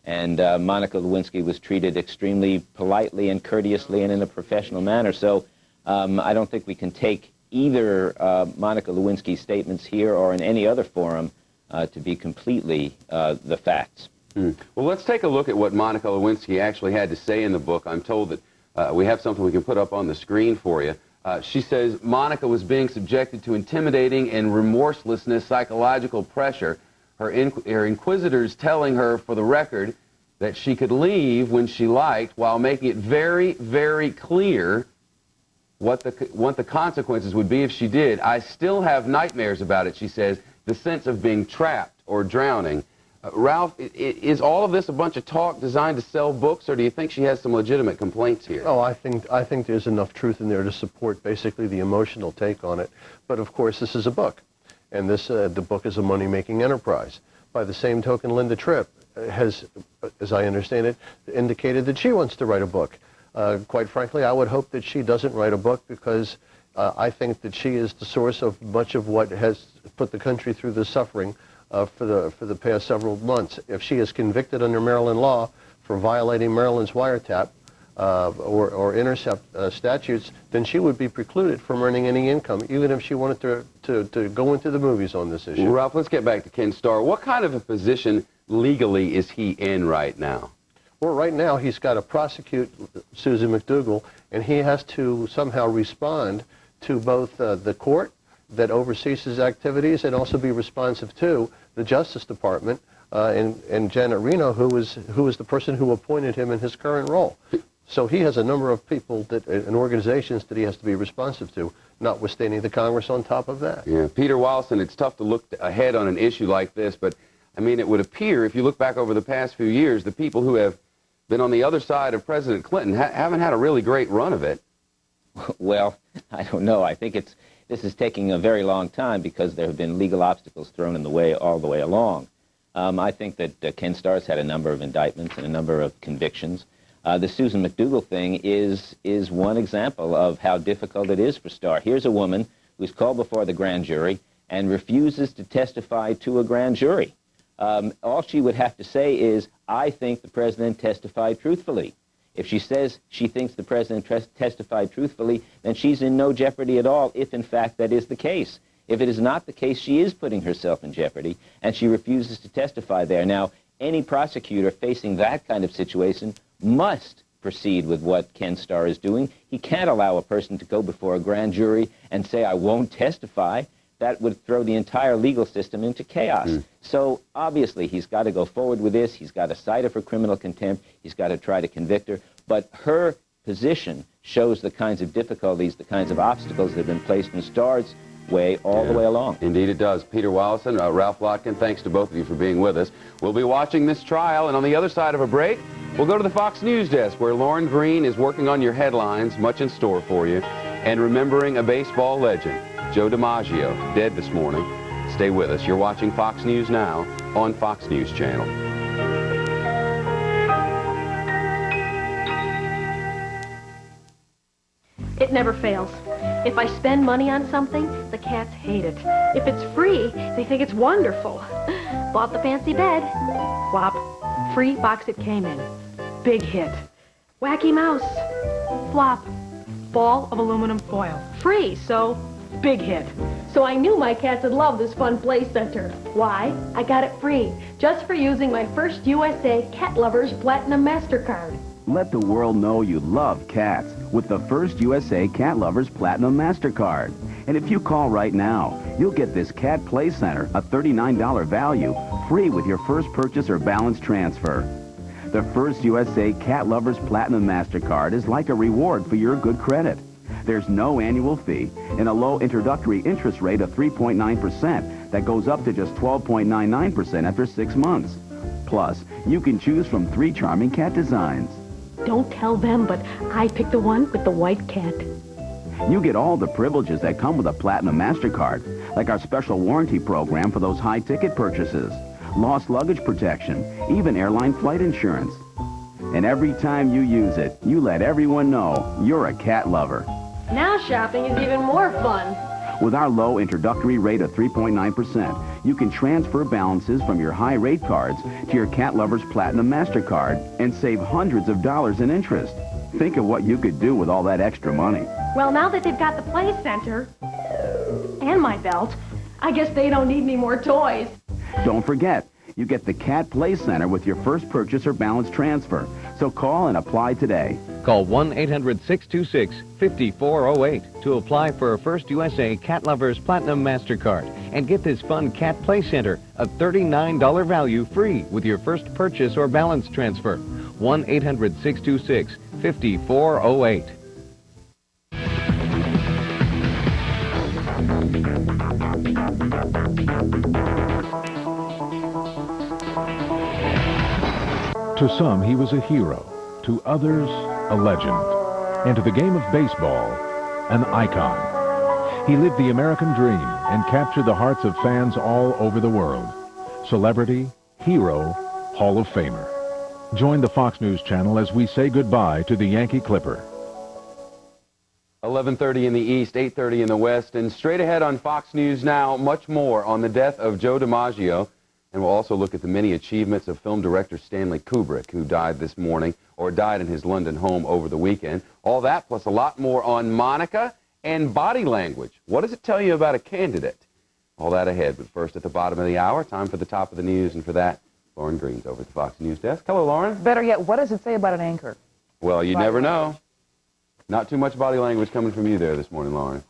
[SPEAKER 8] And Monica Lewinsky was treated extremely politely and courteously and in a professional manner. So I don't think we can take either Monica Lewinsky's statements here or in any other forum to be completely the facts.
[SPEAKER 9] Well, let's take a look at what Monica Lewinsky actually had to say in the book. I'm told that we have something we can put up on the screen for you. She says Monica was being subjected to intimidating and remorselessness psychological pressure. Her inquisitors telling her, for the record, that she could leave when she liked, while making it very, very clear what the consequences would be if she did. I still have nightmares about it, she says, the sense of being trapped or drowning. Ralph, is all of this a bunch of talk designed to sell books, or do you think she has some legitimate complaints here?
[SPEAKER 7] Oh, I think there's enough truth in there to support basically the emotional take on it. But of course, this is a book. And the book is a money-making enterprise. By the same token, Linda Tripp has, as I understand it, indicated that she wants to write a book. Quite frankly, I would hope that she doesn't write a book because I think that she is the source of much of what has put the country through the suffering for the past several months. If she is convicted under Maryland law for violating Maryland's wiretap, or intercept statutes, then she would be precluded from earning any income, even if she wanted to go into the movies on this issue.
[SPEAKER 9] Ralph, let's get back to Ken Starr. What kind of a position legally is he in right now?
[SPEAKER 7] Well, right now he's got to prosecute Susan McDougal, and he has to somehow respond to both the court that oversees his activities and also be responsive to the Justice Department and Janet Reno, who is the person who appointed him in his current role. So he has a number of people and organizations that he has to be responsive to, notwithstanding the Congress on top of that.
[SPEAKER 9] Yeah, Peter Wallison, it's tough to look ahead on an issue like this, but I mean, it would appear, if you look back over the past few years, the people who have been on the other side of President Clinton haven't had a really great run of it.
[SPEAKER 8] Well, I don't know. I think this is taking a very long time because there have been legal obstacles thrown in the way all the way along. I think that Ken Starr's had a number of indictments and a number of convictions. The Susan McDougal thing is one example of how difficult it is for Starr. Here's a woman who's called before the grand jury and refuses to testify to a grand jury. All she would have to say is, I think the president testified truthfully. If she says she thinks the president testified truthfully, then she's in no jeopardy at all if, in fact, that is the case. If it is not the case, she is putting herself in jeopardy, and she refuses to testify there. Now, any prosecutor facing that kind of situation must proceed with what Ken Starr is doing. He can't allow a person to go before a grand jury and say, I won't testify. That would throw the entire legal system into chaos. So obviously he's got to go forward with this. He's got to cite her for criminal contempt. He's got to try to convict her. But her position shows the kinds of difficulties, the kinds of obstacles that have been placed in Starr's way all the way along.
[SPEAKER 9] Indeed it does. Peter Wallison, Ralph Plotkin, thanks to both of you for being with us. We'll be watching this trial, and on the other side of a break, we'll go to the Fox News desk where Lauren Green is working on your headlines, much in store for you, and remembering a baseball legend, Joe DiMaggio, dead this morning. Stay with us. You're watching Fox News Now on Fox News Channel.
[SPEAKER 2] It never fails. If I spend money on something, the cats hate it. If it's free, they think it's wonderful. Bought the fancy bed. Whop. Free box it came in. Big hit. Wacky mouse. Flop. Ball of aluminum foil. Free, so big hit. So I knew my cats would love this fun play center. Why? I got it free, just for using my First USA Cat Lovers Platinum MasterCard.
[SPEAKER 11] Let the world know you love cats. with the First USA Cat Lovers Platinum MasterCard. And if you call right now, you'll get this Cat Play Center, a $39 value, free with your first purchase or balance transfer. The First USA Cat Lovers Platinum MasterCard is like a reward for your good credit. There's no annual fee and a low introductory interest rate of 3.9% that goes up to just 12.99% after 6 months. Plus, you can choose from 3 charming cat designs.
[SPEAKER 2] Don't tell them, but I picked the one with the white cat.
[SPEAKER 11] You get all the privileges that come with a Platinum MasterCard, like our special warranty program for those high-ticket purchases, lost luggage protection, even airline flight insurance. And every time you use it, you let everyone know you're a cat lover.
[SPEAKER 2] Now shopping is even more fun.
[SPEAKER 11] With our low introductory rate of 3.9%, you can transfer balances from your high-rate cards to your Cat Lovers Platinum MasterCard and save hundreds of dollars in interest. Think of what you could do with all that extra money.
[SPEAKER 2] Well, now that they've got the play center and my belt, I guess they don't need any more toys.
[SPEAKER 11] Don't forget, you get the Cat Play Center with your first purchase or balance transfer. So call and apply today.
[SPEAKER 12] Call 1-800-626-5408 to apply for a First USA Cat Lovers Platinum MasterCard and get this fun Cat Play Center, a $39 value, free with your first purchase or balance transfer. 1-800-626-5408.
[SPEAKER 25] To some, he was a hero. To others, a legend. And to the game of baseball, an icon. He lived the American dream and captured the hearts of fans all over the world. Celebrity, hero, Hall of Famer. Join the Fox News channel as we say goodbye to the Yankee Clipper.
[SPEAKER 9] 11:30 in the East, 8:30 in the West, and straight ahead on Fox News Now, much more on the death of Joe DiMaggio. And we'll also look at the many achievements of film director Stanley Kubrick, who died this morning, or died in his London home over the weekend. All that, plus a lot more on Monica and body language. What does it tell you about a candidate? All that ahead, but first at the bottom of the hour, time for the top of the news, and for that, Lauren Green's over at the Fox News desk. Hello, Lauren.
[SPEAKER 13] Better yet, what does it say about an anchor?
[SPEAKER 9] Well, you never know. Not too much body language coming from you there this morning, Lauren.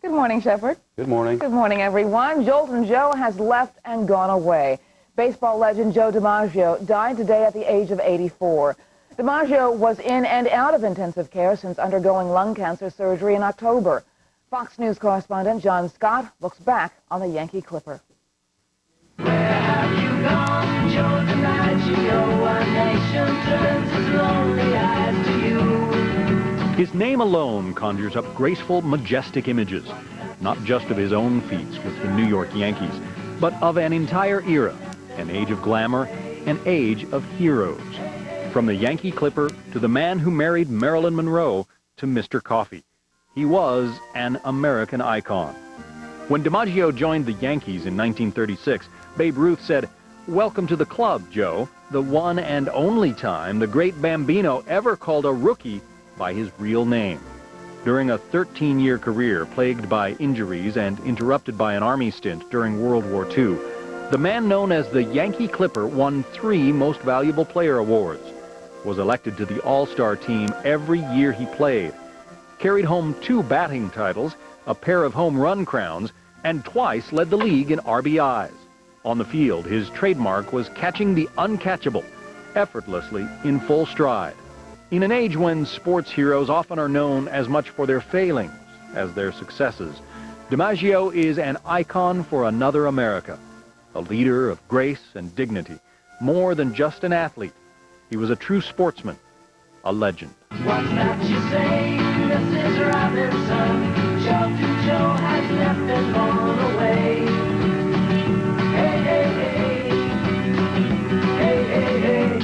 [SPEAKER 13] Good morning, Shepard.
[SPEAKER 9] Good morning.
[SPEAKER 13] Good morning, everyone. Joltin' Joe has left and gone away. Baseball legend Joe DiMaggio died today at the age of 84. DiMaggio was in and out of intensive care since undergoing lung cancer surgery in October. Fox News correspondent John Scott looks back on the Yankee Clipper.
[SPEAKER 14] Where have you gone, Joe DiMaggio? Our nation turns its lonely eyes to you.
[SPEAKER 21] His name alone conjures up graceful, majestic images, not just of his own feats with the New York Yankees, but of an entire era, an age of glamour, an age of heroes. From the Yankee Clipper to the man who married Marilyn Monroe to Mr. Coffee. He was an American icon. When DiMaggio joined the Yankees in 1936, Babe Ruth said, "Welcome to the club, Joe," the one and only time the great Bambino ever called a rookie by his real name. During a 13-year career plagued by injuries and interrupted by an Army stint during World War II, the man known as the Yankee Clipper won 3 Most Valuable Player awards, was elected to the All-Star team every year he played, carried home 2 batting titles, a pair of home run crowns, and twice led the league in RBIs. On the field, his trademark was catching the uncatchable, effortlessly in full stride. In an age when sports heroes often are known as much for their failings as their successes, DiMaggio is an icon for another America, a leader of grace and dignity, more than just an athlete. He was a true sportsman, a legend.
[SPEAKER 14] What's that you say, Mrs. Robinson? Joltin' Joe has left and gone away. Hey, hey, hey. Hey, hey, hey.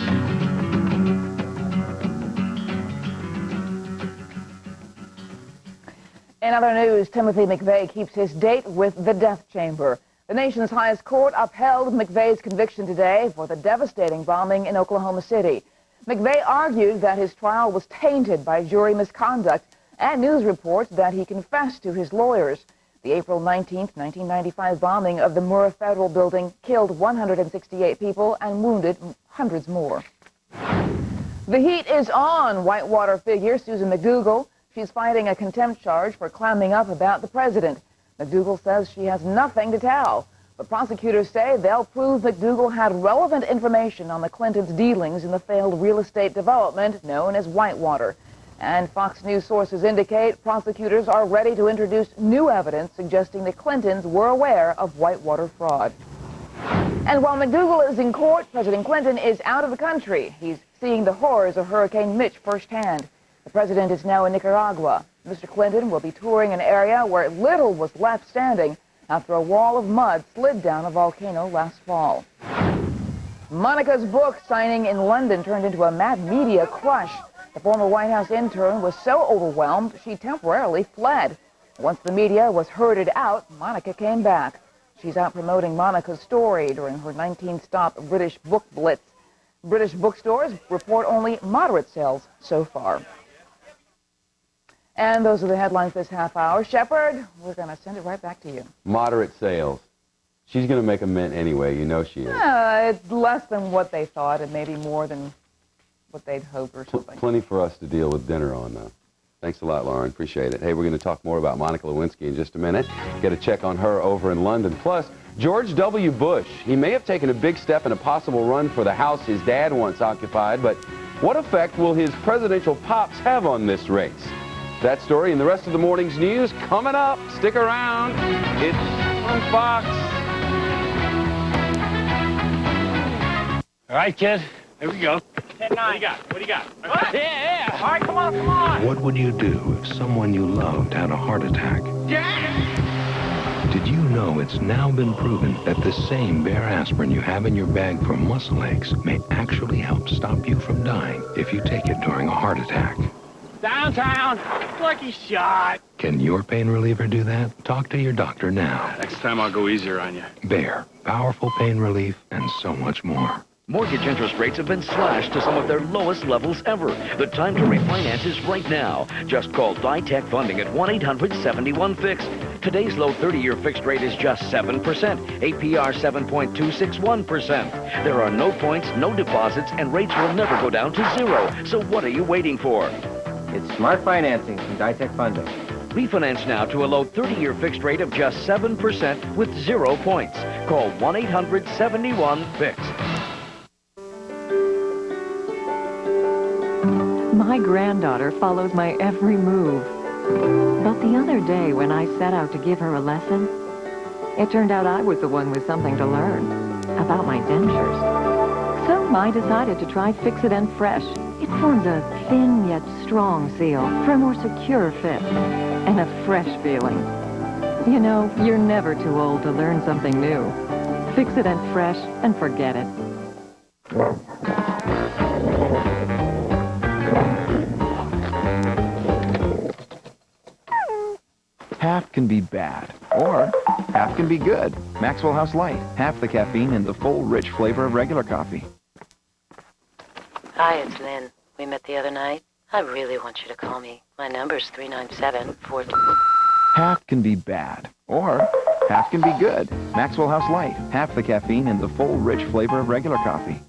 [SPEAKER 13] In other news, Timothy McVeigh keeps his date with the death chamber. The nation's highest court upheld McVeigh's conviction today for the devastating bombing in Oklahoma City. McVeigh argued that his trial was tainted by jury misconduct and news reports that he confessed to his lawyers. The April 19, 1995 bombing of the Murrah Federal Building killed 168 people and wounded hundreds more. The heat is on Whitewater figure Susan McDougal. She's fighting a contempt charge for clamming up about the president. McDougal says she has nothing to tell. But prosecutors say they'll prove McDougal had relevant information on the Clintons' dealings in the failed real estate development known as Whitewater. And Fox News sources indicate prosecutors are ready to introduce new evidence suggesting the Clintons were aware of Whitewater fraud. And while McDougal is in court, President Clinton is out of the country. He's seeing the horrors of Hurricane Mitch firsthand. The president is now in Nicaragua. Mr. Clinton will be touring an area where little was left standing after a wall of mud slid down a volcano last fall. Monica's book signing in London turned into a mad media crush. The former White House intern was so overwhelmed she temporarily fled. Once the media was herded out, Monica came back. She's out promoting Monica's story during her 19-stop British book blitz. British bookstores report only moderate sales so far. And those are the headlines this half hour. Shepard, we're going to send it right back to you.
[SPEAKER 9] Moderate sales. She's going to make a mint anyway. You know she is.
[SPEAKER 13] It's less than what they thought and maybe more than what they'd hoped or something.
[SPEAKER 9] Plenty for us to deal with dinner on, though. Thanks a lot, Lauren. Appreciate it. Hey, we're going to talk more about Monica Lewinsky in just a minute. Get a check on her over in London. Plus, George W. Bush. He may have taken a big step in a possible run for the house his dad once occupied, but what effect will his presidential pops have on this race? That story and the rest of the morning's news coming up. Stick around. It's from Fox.
[SPEAKER 15] All right, kid. Here we go. 10-9. What do you got? What do you got? Yeah. All right, come on, come on.
[SPEAKER 16] What would you do if someone you loved had a heart attack?
[SPEAKER 15] Yeah.
[SPEAKER 16] Did you know it's now been proven that the same Bayer aspirin you have in your bag for muscle aches may actually help stop you from dying if you take it during a heart attack?
[SPEAKER 15] Downtown. Lucky shot.
[SPEAKER 16] Can your pain reliever do that? Talk to your doctor now.
[SPEAKER 15] Next time I'll go easier on you.
[SPEAKER 16] Bayer, powerful pain relief and so much more.
[SPEAKER 17] Mortgage interest rates have been slashed to some of their lowest levels ever. The time to refinance is right now. Just call DiTech Funding at 1-800-71-FIX. Today's low 30-year fixed rate is just 7%, APR 7.261%. There are no points, no deposits, and rates will never go down to zero. So what are you waiting for?
[SPEAKER 1] It's smart financing from DiTech Funding.
[SPEAKER 17] Refinance now to a low 30-year fixed rate of just 7% with 0 points. Call 1-800-71-FIX.
[SPEAKER 18] My granddaughter follows my every move. But the other day when I set out to give her a lesson, it turned out I was the one with something to learn about my dentures. So I decided to try Fix-It and Fresh. It forms a thin yet strong seal for a more secure fit and a fresh feeling. You know, you're never too old to learn something new. Fix-It and Fresh and forget it.
[SPEAKER 22] Half can be bad, or half can be good. Maxwell House Light, half the caffeine and the full, rich flavor of regular coffee.
[SPEAKER 23] Hi, it's Lynn. We met the other night. I really want you to call me. My number's 397-42.
[SPEAKER 22] Half can be bad, or half can be good. Maxwell House Light, half the caffeine and the full, rich flavor of regular coffee.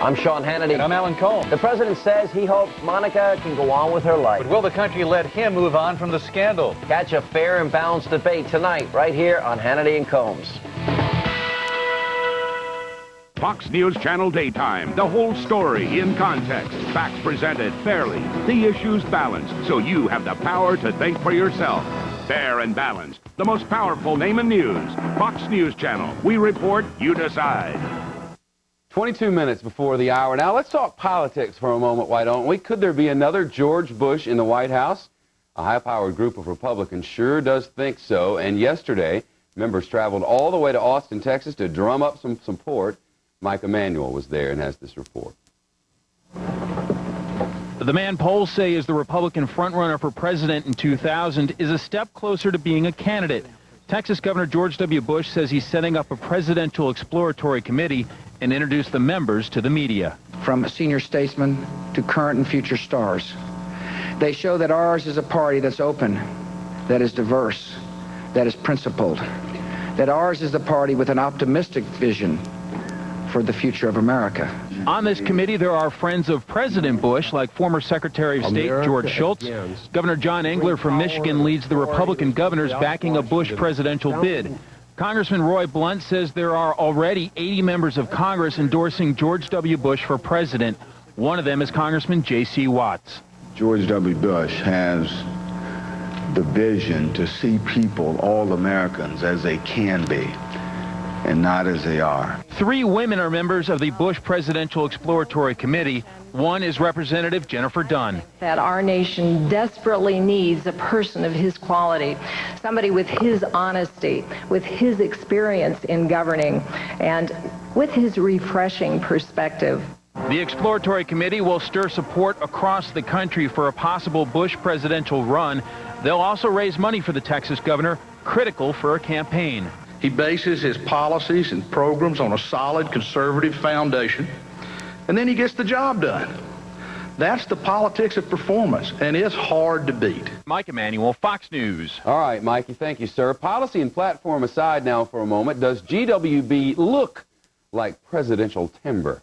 [SPEAKER 27] I'm Sean Hannity.
[SPEAKER 28] And I'm Alan Cole.
[SPEAKER 27] The president says he hopes Monica can go on with her life.
[SPEAKER 28] But will the country let him move on from the scandal?
[SPEAKER 27] Catch a fair and balanced debate tonight, right here on Hannity and Combs.
[SPEAKER 29] Fox News Channel Daytime. The whole story in context. Facts presented fairly. The issues balanced, so you have the power to think for yourself. Fair and balanced. The most powerful name in news. Fox News Channel. We report, you decide.
[SPEAKER 9] 22 minutes before the hour. Now, let's talk politics for a moment, why don't we? Could there be another George Bush in the White House? A high-powered group of Republicans sure does think so. And yesterday, members traveled all the way to Austin, Texas to drum up some support. Mike Emanuel was there and has this report.
[SPEAKER 21] The man polls say is the Republican frontrunner for president in 2000 is a step closer to being a candidate. Texas Governor George W. Bush says he's setting up a presidential exploratory committee and introduced the members to the media.
[SPEAKER 30] From senior statesmen to current and future stars. They show that ours is a party that's open, that is diverse, that is principled, that ours is the party with an optimistic vision for the future of America.
[SPEAKER 3] On this committee, there are friends of President Bush, like former Secretary of State George Shultz. Governor John Engler from Michigan leads the Republican governors backing a Bush presidential bid. Congressman Roy Blunt says there are already 80 members of Congress endorsing George W. Bush for president. One of them is Congressman J.C. Watts.
[SPEAKER 4] George W. Bush has the vision to see people, all Americans, as they can be and not as they are.
[SPEAKER 3] 3 women are members of the Bush Presidential Exploratory Committee. One is Representative Jennifer Dunn.
[SPEAKER 5] That our nation desperately needs a person of his quality, somebody with his honesty, with his experience in governing, and with his refreshing perspective.
[SPEAKER 3] The Exploratory Committee will stir support across the country for a possible Bush presidential run. They'll also raise money for the Texas governor, critical for a campaign.
[SPEAKER 6] He bases his policies and programs on a solid conservative foundation, and then he gets the job done. That's the politics of performance, and it's hard to beat.
[SPEAKER 3] Mike Emanuel, Fox News.
[SPEAKER 9] All right, Mikey, thank you, sir. Policy and platform aside now for a moment, does GWB look like presidential timber?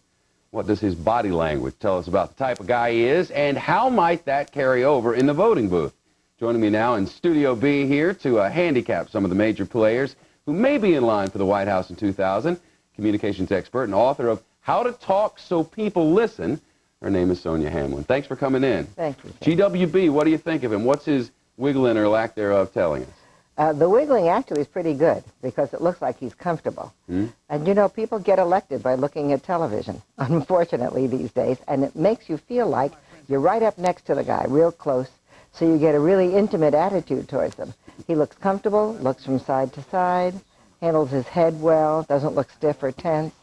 [SPEAKER 9] What does his body language tell us about the type of guy he is, and how might that carry over in the voting booth? Joining me now in Studio B here to handicap some of the major players who may be in line for the White House in 2000, communications expert and author of How to Talk So People Listen. Her name is Sonia Hamlin. Thanks for coming in.
[SPEAKER 7] Thank you.
[SPEAKER 9] GWB, what do you think of him? What's his wiggling or lack thereof telling us?
[SPEAKER 7] The wiggling actually is pretty good because it looks like he's comfortable. And, you know, people get elected by looking at television, unfortunately, these days, and it makes you feel like you're right up next to the guy, real close, so you get a really intimate attitude towards him. He looks comfortable, looks from side to side, handles his head well, doesn't look stiff or tense.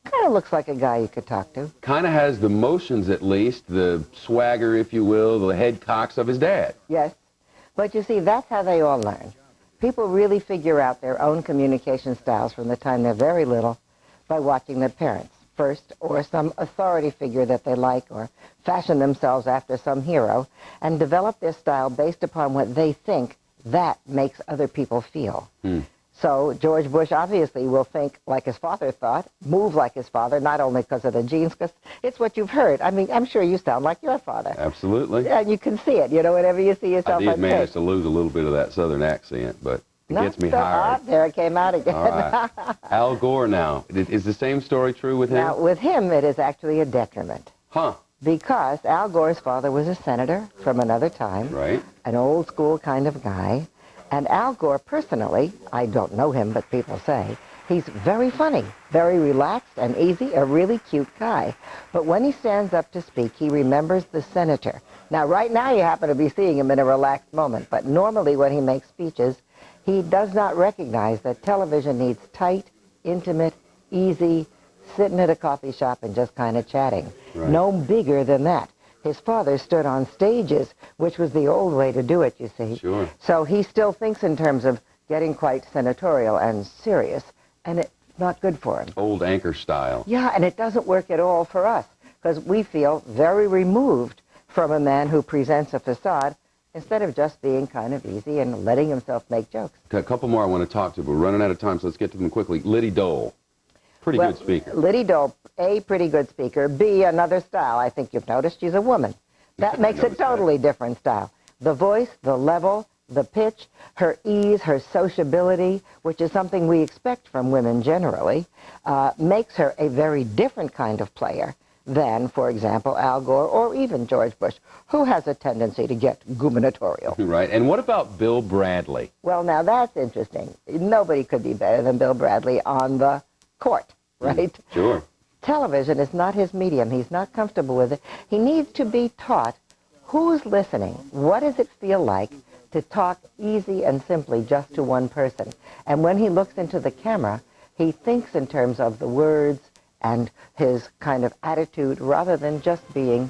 [SPEAKER 7] Kind of looks like a guy you could talk to.
[SPEAKER 9] Kind of has the motions, at least, the swagger, if you will, the head cocks of his dad.
[SPEAKER 7] Yes. But you see, that's how they all learn. People really figure out their own communication styles from the time they're very little by watching their parents first, or some authority figure that they like, or fashion themselves after some hero, and develop their style based upon what they think that makes other people feel. So George Bush obviously will think like his father thought, move like his father, not only because of the genes, because it's what you've heard. I mean, I'm sure you sound like your father.
[SPEAKER 9] Absolutely.
[SPEAKER 7] And you can see it, you know, whenever you see yourself on
[SPEAKER 9] I
[SPEAKER 7] stage.
[SPEAKER 9] did manage to lose a little bit of that southern accent, but it gets me higher.
[SPEAKER 7] There it came out again.
[SPEAKER 9] All right. Al Gore now. Is the same story true with him?
[SPEAKER 7] Now, with him, it is actually a detriment.
[SPEAKER 9] Huh.
[SPEAKER 7] Because Al Gore's father was a senator from another time.
[SPEAKER 9] Right.
[SPEAKER 7] An old school kind of guy. And Al Gore, personally, I don't know him, but people say, he's very funny, very relaxed and easy, a really cute guy. But when he stands up to speak, he remembers the senator. Now, right now, you happen to be seeing him in a relaxed moment, but normally when he makes speeches, he does not recognize that television needs tight, intimate, easy, sitting at a coffee shop and just kind of chatting.
[SPEAKER 9] Right.
[SPEAKER 7] No bigger than that. His father stood on stages, which was the old way to do it, you see.
[SPEAKER 9] Sure.
[SPEAKER 7] So he still thinks in terms of getting quite senatorial and serious, and it's not good for him.
[SPEAKER 9] Old anchor style.
[SPEAKER 7] Yeah, and it doesn't work at all for us, because we feel very removed from a man who presents a facade instead of just being kind of easy and letting himself make jokes.
[SPEAKER 9] A couple more I want to talk to, but we're running out of time, so let's get to them quickly. Liddy Dole. Pretty good speaker.
[SPEAKER 7] Liddy Dole, A, pretty good speaker. B, another style. I think you've noticed she's a woman. That makes a totally different style. The voice, the level, the pitch, her ease, her sociability, which is something we expect from women generally, makes her a very different kind of player than, for example, Al Gore or even George Bush, who has a tendency to get gubernatorial.
[SPEAKER 9] Right. And what about Bill Bradley?
[SPEAKER 7] Well, now that's interesting. Nobody could be better than Bill Bradley on the court, right?
[SPEAKER 9] Sure.
[SPEAKER 7] Television is not his medium. He's not comfortable with it. He needs to be taught who's listening. What does it feel like to talk easy and simply just to one person? And when he looks into the camera, he thinks in terms of the words and his kind of attitude rather than just being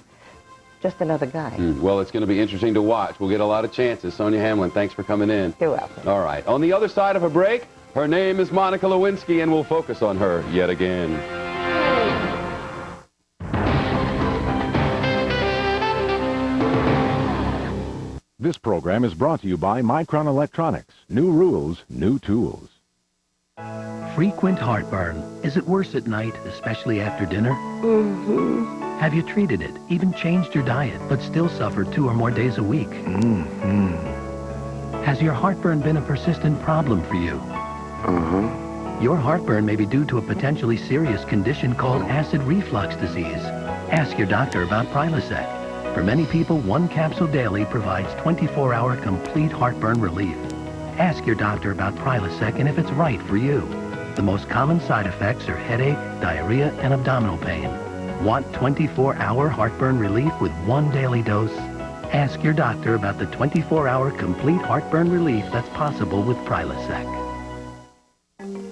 [SPEAKER 7] just another guy.
[SPEAKER 9] Well, it's going to be interesting to watch. We'll get a lot of chances. Sonia Hamlin, thanks for coming in.
[SPEAKER 7] You're welcome.
[SPEAKER 9] All right. On the other side of a break, her name is Monica Lewinsky, and we'll focus on her yet again.
[SPEAKER 25] This program is brought to you by Micron Electronics. New rules, new tools.
[SPEAKER 2] Frequent heartburn. Is it worse at night, especially after dinner?
[SPEAKER 8] Mm-hmm.
[SPEAKER 2] Have you treated it, even changed your diet, but still suffer 2 or more days a week?
[SPEAKER 8] Mm-hmm.
[SPEAKER 2] Has your heartburn been a persistent problem for you?
[SPEAKER 8] Uh-huh.
[SPEAKER 2] Your heartburn may be due to a potentially serious condition called acid reflux disease. Ask your doctor about Prilosec. For many people, 1 capsule daily provides 24-hour complete heartburn relief. Ask your doctor about Prilosec and if it's right for you. The most common side effects are headache, diarrhea, and abdominal pain. Want 24-hour heartburn relief with 1 daily dose? Ask your doctor about the 24-hour complete heartburn relief that's possible with Prilosec.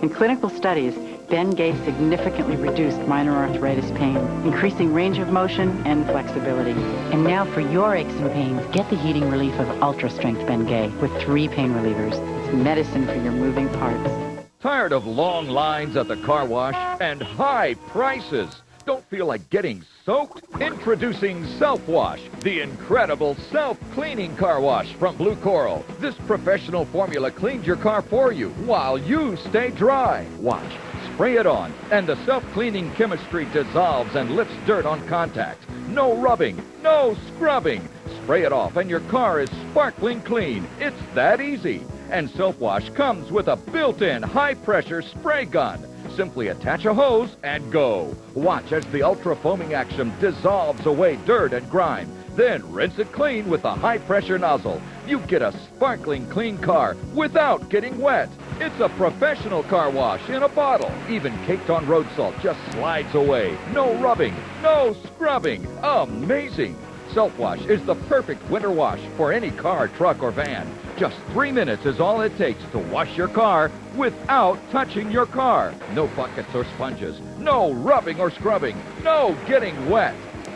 [SPEAKER 10] In clinical studies, Bengay significantly reduced minor arthritis pain, increasing range of motion and flexibility. And now for your aches and pains, get the heating relief of Ultra Strength Bengay with 3 pain relievers. It's medicine for your moving parts.
[SPEAKER 11] Tired of long lines at the car wash and high prices? Don't feel like getting soaked? Introducing Self-Wash, the incredible self-cleaning car wash from Blue Coral. This professional formula cleans your car for you while you stay dry. Watch, spray it on, and the self-cleaning chemistry dissolves and lifts dirt on contact. No rubbing, no scrubbing. Spray it off and your car is sparkling clean. It's that easy. And Self-Wash comes with a built-in high-pressure spray gun. Simply attach a hose and go. Watch as the ultra-foaming action dissolves away dirt and grime. Then rinse it clean with a high-pressure nozzle. You get a sparkling clean car without getting wet. It's a professional car wash in a bottle. Even caked on road salt just slides away. No rubbing, no scrubbing. Amazing! Self-Wash is the perfect winter wash for any car, truck, or van. Just 3 minutes is all it takes to wash your car without touching your car. No buckets or sponges. No rubbing or scrubbing. No getting wet.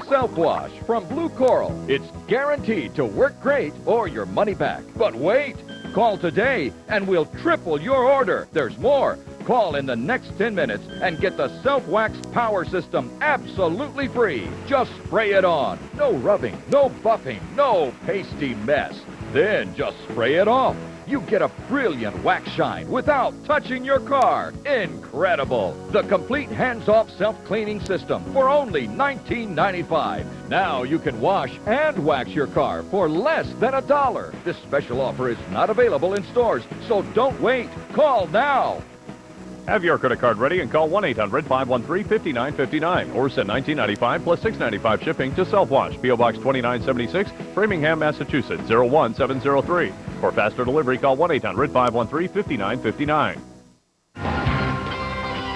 [SPEAKER 11] Self-Wash from Blue Coral. It's guaranteed to work great or your money back. But wait! Call today and we'll triple your order. There's more. Call in the next 10 minutes and get the Self-Wax Power System absolutely free. Just spray it on. No rubbing, no buffing, no pasty mess. Then just spray it off. You get a brilliant wax shine without touching your car. Incredible! The complete hands-off self-cleaning system for only $19.95. Now you can wash and wax your car for less than $1. This special offer is not available in stores, so don't wait. Call now.
[SPEAKER 12] Have your credit card ready and call 1-800-513-5959 or send $19.95 plus $6.95 shipping to Self-Wash, P.O. Box 2976, Framingham, Massachusetts, 01703. For faster delivery, call 1-800-513-5959.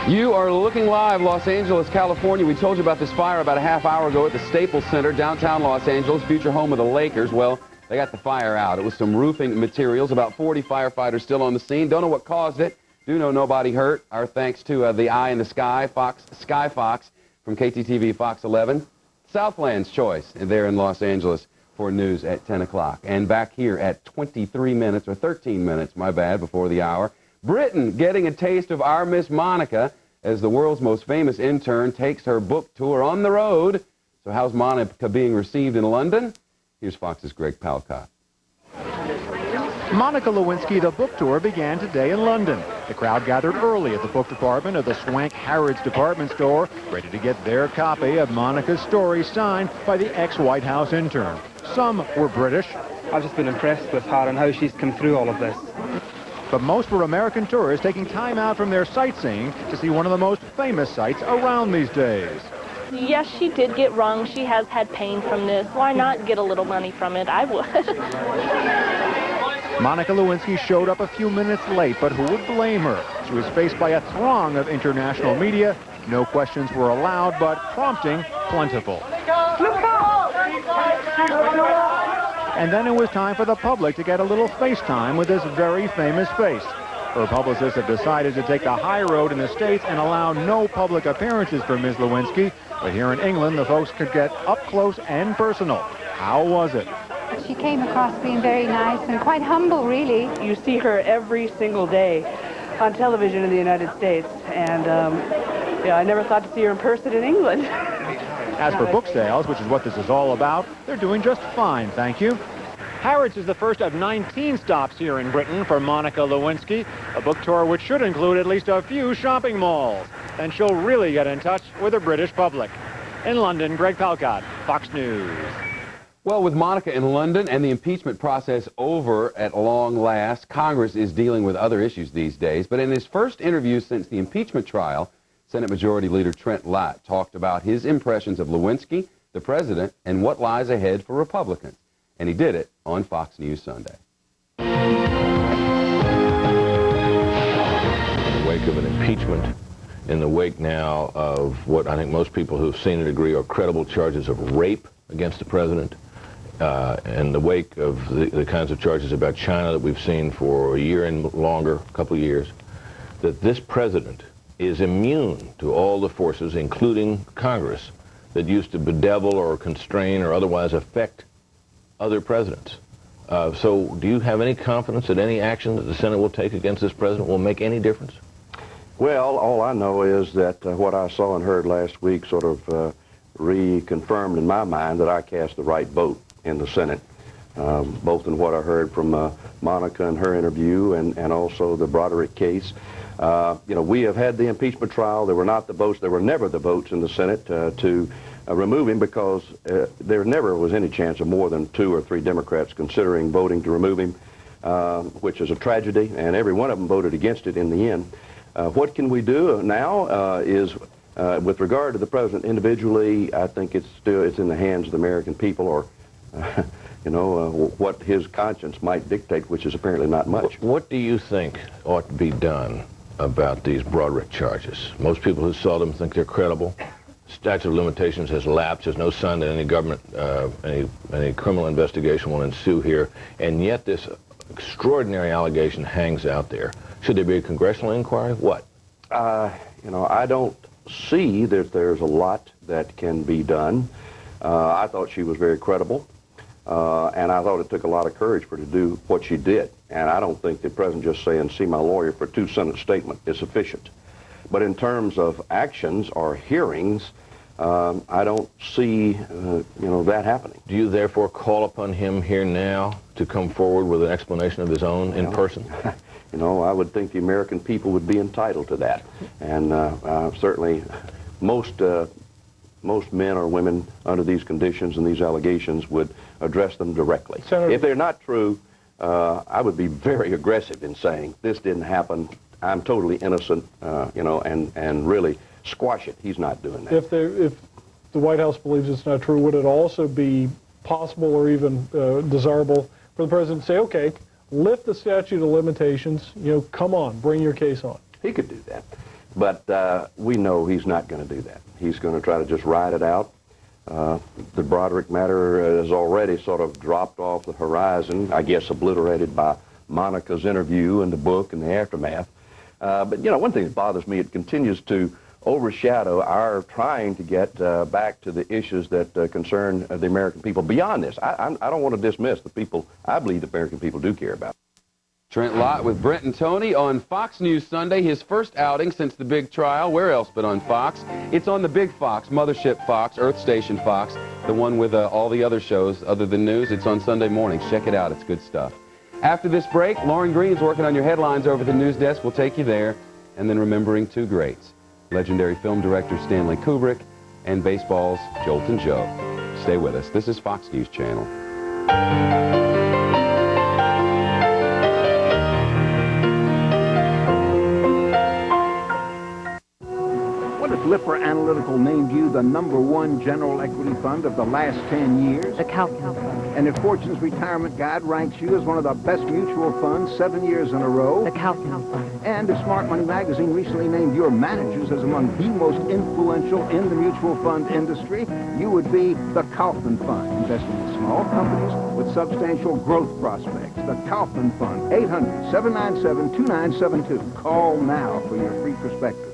[SPEAKER 9] You are looking live, Los Angeles, California. We told you about this fire about a half hour ago at the Staples Center, downtown Los Angeles, future home of the Lakers. Well, they got the fire out. It was some roofing materials. About 40 firefighters still on the scene. Don't know what caused it. Do know nobody hurt. Our thanks to the Eye in the Sky, Sky Fox from KTTV Fox 11. Southland's Choice there in Los Angeles for news at 10 o'clock. And back here at 23 minutes, or 13 minutes, my bad, before the hour, Britain getting a taste of our Miss Monica as the world's most famous intern takes her book tour on the road. So how's Monica being received in London? Here's Fox's Greg Palcott.
[SPEAKER 21] Monica Lewinsky, the book tour began today in London. The crowd gathered early at the book department of the Swank Harrods department store, ready to get their copy of Monica's story signed by the ex-White House intern. Some were British.
[SPEAKER 14] I've just been impressed with her and how she's come through all of this.
[SPEAKER 21] But most were American tourists taking time out from their sightseeing to see one of the most famous sights around these days.
[SPEAKER 19] Yes, she did get wrong. She has had pain from this. Why not get a little money from it? I would.
[SPEAKER 21] Monica Lewinsky showed up a few minutes late, but who would blame her? She was faced by a throng of international media. No questions were allowed, but prompting plentiful. And then it was time for the public to get a little FaceTime with this very famous face. Her publicists have decided to take the high road in the States and allow no public appearances for Ms. Lewinsky. But here in England, the folks could get up close and personal. How was it?
[SPEAKER 20] She came across being very nice and quite humble, really.
[SPEAKER 24] You see her every single day on television in the United States, and I never thought to see her in person in England.
[SPEAKER 21] As for book sales, which is what this is all about, they're doing just fine, thank you. Harrods is the first of 19 stops here in Britain for Monica Lewinsky, a book tour which should include at least a few shopping malls. And she'll really get in touch with the British public. In London, Greg Palcott, Fox News.
[SPEAKER 9] Well, with Monica in London and the impeachment process over at long last, Congress is dealing with other issues these days. But in his first interview since the impeachment trial, Senate Majority Leader Trent Lott talked about his impressions of Lewinsky, the president, and what lies ahead for Republicans. And he did it on Fox News Sunday.
[SPEAKER 1] In the wake of an impeachment, in the wake now of what I think most people who have seen it agree are credible charges of rape against the president, in the wake of the kinds of charges about China that we've seen for a year and longer, a couple of years, that this president is immune to all the forces, including Congress, that used to bedevil or constrain or otherwise affect other presidents. So do you have any confidence that any action that the Senate will take against this president will make any difference?
[SPEAKER 13] Well, all I know is that what I saw and heard last week sort of reconfirmed in my mind that I cast the right vote in the Senate, both in what I heard from Monica in her interview and also the Broderick case. We have had the impeachment trial. There were not the votes. There were never the votes in the Senate to remove him because there never was any chance of more than 2 or 3 Democrats considering voting to remove him, which is a tragedy, and every one of them voted against it in the end. What can we do now is, with regard to the president individually, I think it's in the hands of the American people, or what his conscience might dictate, which is apparently not much.
[SPEAKER 1] What do you think ought to be done about these Broderick charges? Most people who saw them think they're credible. Statute of limitations has lapsed. There's no sign that any government, any criminal investigation will ensue here, and yet this extraordinary allegation hangs out there. Should there be a congressional inquiry? What?
[SPEAKER 13] I don't see that there's a lot that can be done. I thought she was very credible, and I thought it took a lot of courage for her to do what she did. And I don't think the president just saying, see my lawyer for a 2-sentence statement is sufficient. But in terms of actions or hearings, I don't see, that happening.
[SPEAKER 1] Do you therefore call upon him here now to come forward with an explanation of his own in person?
[SPEAKER 13] I would think the American people would be entitled to that. And certainly most men or women under these conditions and these allegations would address them directly. Senator, if they're not true, I would be very aggressive in saying this didn't happen. I'm totally innocent, and really squash it. He's not doing that.
[SPEAKER 15] If the White House believes it's not true, would it also be possible or even desirable for the president to say, okay, lift the statute of limitations, come on, bring your case on?
[SPEAKER 13] He could do that. But we know he's not going to do that. He's going to try to just ride it out. The Broderick matter has already sort of dropped off the horizon, I guess obliterated by Monica's interview and the book and the aftermath. But, one thing that bothers me, it continues to overshadow our trying to get back to the issues that concern the American people beyond this. I don't want to dismiss the people I believe the American people do care about.
[SPEAKER 9] Trent Lott with Brent and Tony on Fox News Sunday, his first outing since the big trial. Where else but on Fox? It's on the big Fox, Mothership Fox, Earth Station Fox, the one with all the other shows other than news. It's on Sunday mornings. Check it out. It's good stuff. After this break, Lauren Green's working on your headlines over the news desk. We'll take you there. And then remembering 2 greats, legendary film director Stanley Kubrick and baseball's Joltin' Joe. Stay with us. This is Fox News Channel.
[SPEAKER 16] What if Lipper Analytical named you the #1 general equity fund of the last 10 years?
[SPEAKER 10] The Kaufman Fund.
[SPEAKER 16] And if Fortune's Retirement Guide ranks you as one of the best mutual funds 7 years in a row?
[SPEAKER 10] The Kaufman Fund.
[SPEAKER 16] And if Smart Money Magazine recently named your managers as among the most influential in the mutual fund industry, you would be the Kaufman Fund, investing in small companies with substantial growth prospects. The Kaufman Fund, 800-797-2972. Call now for your free prospectus.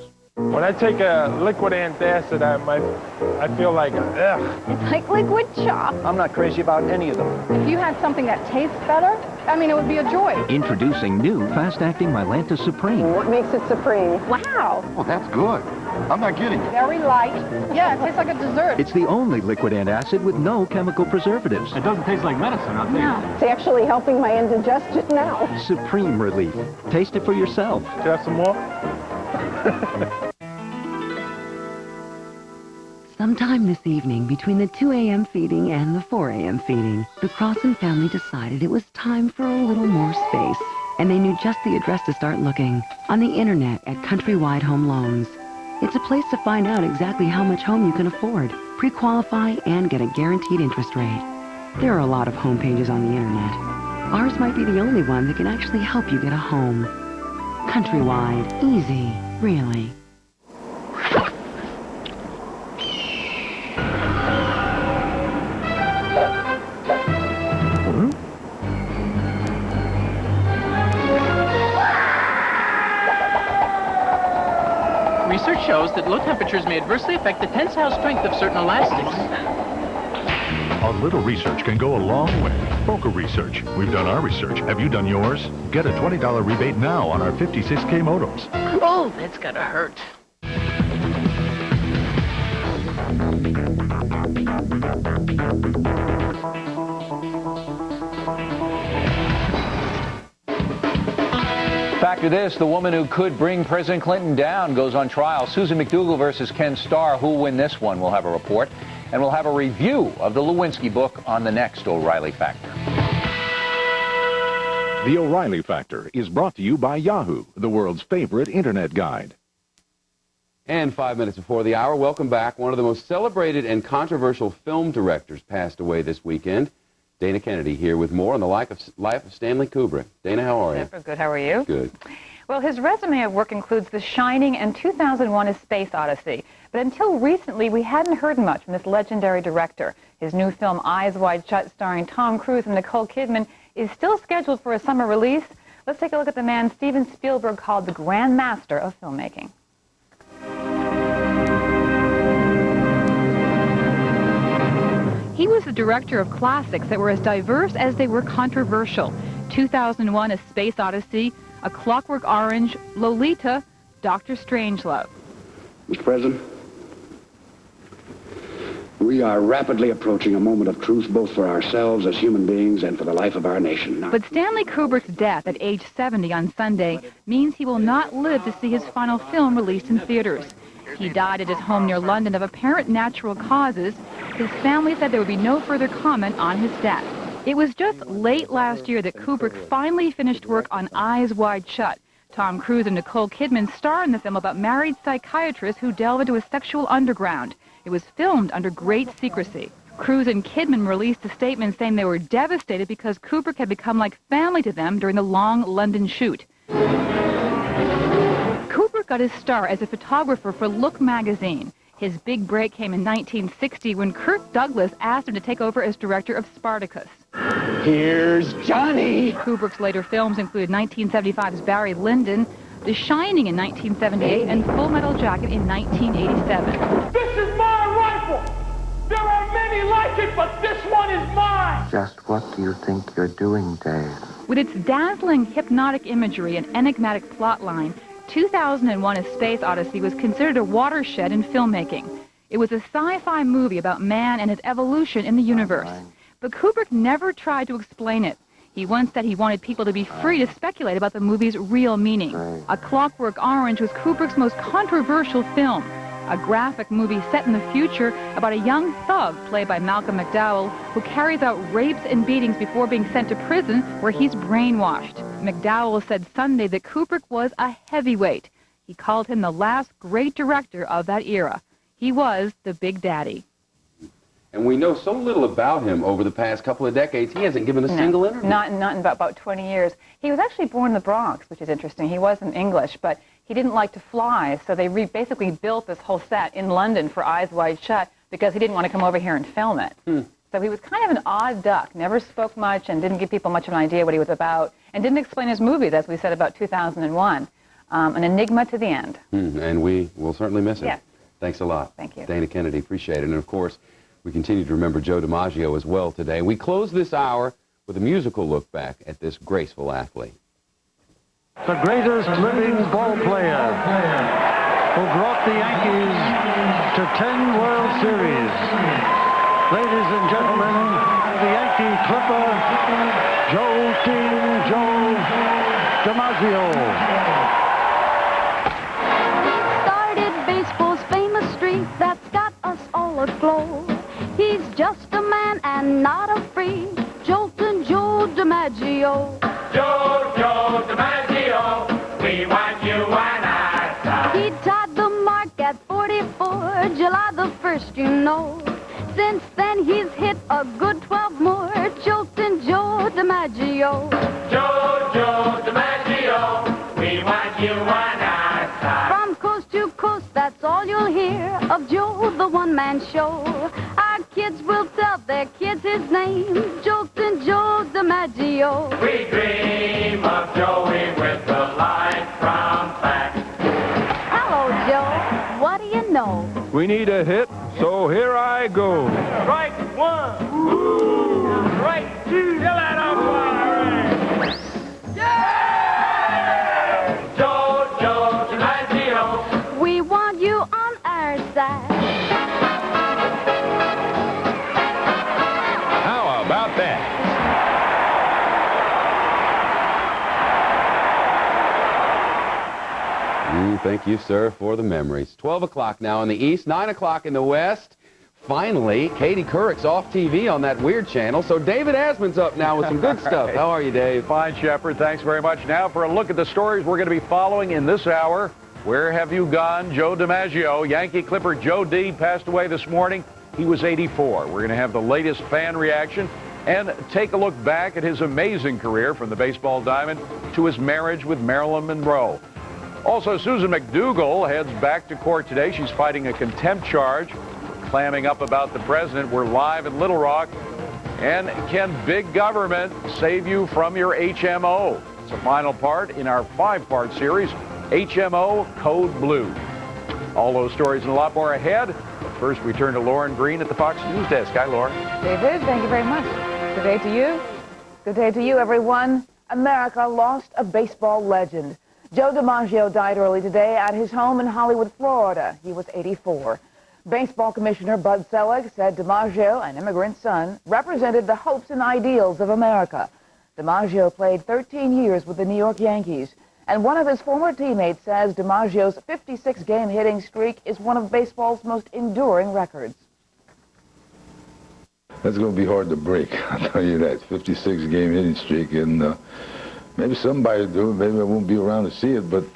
[SPEAKER 4] When I take a liquid antacid, I feel like, ugh.
[SPEAKER 17] It's like liquid chalk.
[SPEAKER 18] I'm not crazy about any of them.
[SPEAKER 17] If you had something that tastes better, I mean, it would be a joy.
[SPEAKER 21] Introducing new fast-acting Mylanta Supreme.
[SPEAKER 17] What makes it supreme? Wow.
[SPEAKER 8] Oh, that's good. I'm not kidding.
[SPEAKER 17] Very light. Yeah, it tastes like a dessert.
[SPEAKER 21] It's the only liquid antacid with no chemical preservatives.
[SPEAKER 18] It doesn't taste like medicine, I'll tell you.
[SPEAKER 17] No. It's actually helping my indigestion now.
[SPEAKER 21] Supreme relief. Taste it for yourself.
[SPEAKER 4] Can I have some more?
[SPEAKER 22] Sometime this evening, between the 2 a.m. feeding and the 4 a.m. feeding, the Crossan family decided it was time for a little more space. And they knew just the address to start looking, on the internet at Countrywide Home Loans. It's a place to find out exactly how much home you can afford, pre-qualify, and get a guaranteed interest rate. There are a lot of home pages on the internet. Ours might be the only one that can actually help you get a home. Countrywide. Easy. Really.
[SPEAKER 23] Research shows that low temperatures may adversely affect the tensile strength of certain elastics.
[SPEAKER 26] A little research can go a long way. Boca Research. We've done our research. Have you done yours? Get a $20 rebate now on our 56K modems.
[SPEAKER 23] Oh, that's gotta hurt.
[SPEAKER 27] Back to this, the woman who could bring President Clinton down goes on trial. Susan McDougal versus Ken Starr. Who'll win this one? We'll have a report. And we'll have a review of the Lewinsky book on the next O'Reilly Factor.
[SPEAKER 25] The O'Reilly Factor is brought to you by Yahoo, the world's favorite internet guide.
[SPEAKER 9] And 5 minutes before the hour, welcome back. One of the most celebrated and controversial film directors passed away this weekend. Dana Kennedy here with more on the life of Stanley Kubrick. Dana, how are you?
[SPEAKER 28] Good. How are you?
[SPEAKER 9] Good.
[SPEAKER 28] Well, his resume of work includes The Shining and 2001: A Space Odyssey. But until recently, we hadn't heard much from this legendary director. His new film, Eyes Wide Shut, starring Tom Cruise and Nicole Kidman, is still scheduled for a summer release. Let's take a look at the man Steven Spielberg called the Grand Master of filmmaking. He was the director of classics that were as diverse as they were controversial. 2001: A Space Odyssey, A Clockwork Orange, Lolita, Dr. Strangelove.
[SPEAKER 29] Mr. President, we are rapidly approaching a moment of truth both for ourselves as human beings and for the life of our nation.
[SPEAKER 28] But Stanley Kubrick's death at age 70 on Sunday means he will not live to see his final film released in theaters. He died at his home near London of apparent natural causes. His family said there would be no further comment on his death. It was just late last year that Kubrick finally finished work on Eyes Wide Shut. Tom Cruise and Nicole Kidman star in the film about married psychiatrists who delve into a sexual underground. It was filmed under great secrecy. Cruise and Kidman released a statement saying they were devastated because Kubrick had become like family to them during the long London shoot. Kubrick got his start as a photographer for Look magazine. His big break came in 1960 when Kirk Douglas asked him to take over as director of Spartacus.
[SPEAKER 29] Here's Johnny!
[SPEAKER 28] Kubrick's later films included 1975's Barry Lyndon, The Shining in 1978, and Full Metal Jacket in 1987.
[SPEAKER 30] This is my rifle! There are many like it, but this one is mine!
[SPEAKER 8] Just what do you think you're doing, Dave?
[SPEAKER 28] With its dazzling hypnotic imagery and enigmatic plotline, 2001: A Space Odyssey was considered a watershed in filmmaking. It was a sci-fi movie about man and his evolution in the universe. But Kubrick never tried to explain it. He once said he wanted people to be free to speculate about the movie's real meaning. A Clockwork Orange was Kubrick's most controversial film, a graphic movie set in the future about a young thug played by Malcolm McDowell who carries out rapes and beatings before being sent to prison where he's brainwashed. McDowell said Sunday that Kubrick was a heavyweight. He called him the last great director of that era. He was the Big Daddy.
[SPEAKER 9] And we know so little about him over the past couple of decades. He hasn't given a single interview.
[SPEAKER 28] Not in about 20 years. He was actually born in the Bronx, which is interesting. He wasn't English, but he didn't like to fly, so they basically built this whole set in London for Eyes Wide Shut because he didn't want to come over here and film it. So he was kind of an odd duck, never spoke much and didn't give people much of an idea what he was about, and didn't explain his movies, as we said about 2001.
[SPEAKER 2] an enigma to the end.
[SPEAKER 9] And we will certainly miss him.
[SPEAKER 2] Yes.
[SPEAKER 9] Thanks a lot.
[SPEAKER 2] Thank you.
[SPEAKER 9] Dana Kennedy, appreciate it. And of course, we continue to remember Joe DiMaggio as well today. We close this hour with a musical look back at this graceful athlete.
[SPEAKER 3] The greatest living ball player who brought the Yankees to 10 World Series. Ladies and gentlemen, the Yankee Clipper, Joe DiMaggio.
[SPEAKER 5] Started baseball's famous streak that's got us all aglow. He's just a man and not a freak, Joltin' Joe DiMaggio.
[SPEAKER 30] Joe DiMaggio, we want you and I.
[SPEAKER 5] He tied the mark at 44, July the 1st, you know. Since then he's hit a good 12 more, Joltin' Joe DiMaggio.
[SPEAKER 30] Joe DiMaggio, we want you and I.
[SPEAKER 5] From coast to coast, that's all you'll hear of Joe, the one-man show. Our kids will tell their kids his name, Joltin' Joe DiMaggio.
[SPEAKER 30] We dream of Joey with the light from back.
[SPEAKER 5] Hello, Joe. What do you know?
[SPEAKER 4] We need a hit, so here I go.
[SPEAKER 30] Strike one. Ooh. Strike two. Fill that up, Larry. Yeah! Joe DiMaggio.
[SPEAKER 5] We want you on our side.
[SPEAKER 1] How about that?
[SPEAKER 9] Thank you, sir, for the memories. 12 o'clock now in the East, 9 o'clock in the West. Finally, Katie Couric's off TV on that weird channel, so David Asman's up now with some good stuff. How are you, Dave?
[SPEAKER 27] Fine, Shepard. Thanks very much. Now for a look at the stories we're going to be following in this hour. Where have you gone? Joe DiMaggio, Yankee Clipper Joe D, passed away this morning. He was 84. We're going to have the latest fan reaction and take a look back at his amazing career from the baseball diamond to his marriage with Marilyn Monroe. Also, Susan McDougal heads back to court today. She's fighting a contempt charge for clamming up about the president. We're live in Little Rock. And can big government save you from your HMO? It's a final part in our 5-part series, HMO Code Blue. All those stories and a lot more ahead. But first, we turn to Lauren Green at the Fox News Desk. Hi, Lauren.
[SPEAKER 6] David, thank you very much. Good day to you. Good day to you, everyone. America lost a baseball legend. Joe DiMaggio died early today at his home in Hollywood, Florida. He was 84. Baseball Commissioner Bud Selig said DiMaggio, an immigrant son, represented the hopes and ideals of America. DiMaggio played 13 years with the New York Yankees, and one of his former teammates says DiMaggio's 56-game hitting streak is one of baseball's most enduring records.
[SPEAKER 7] That's going to be hard to break, I'll tell you that. 56-game hitting streak, and maybe somebody will do it. Maybe I won't be around to see it, but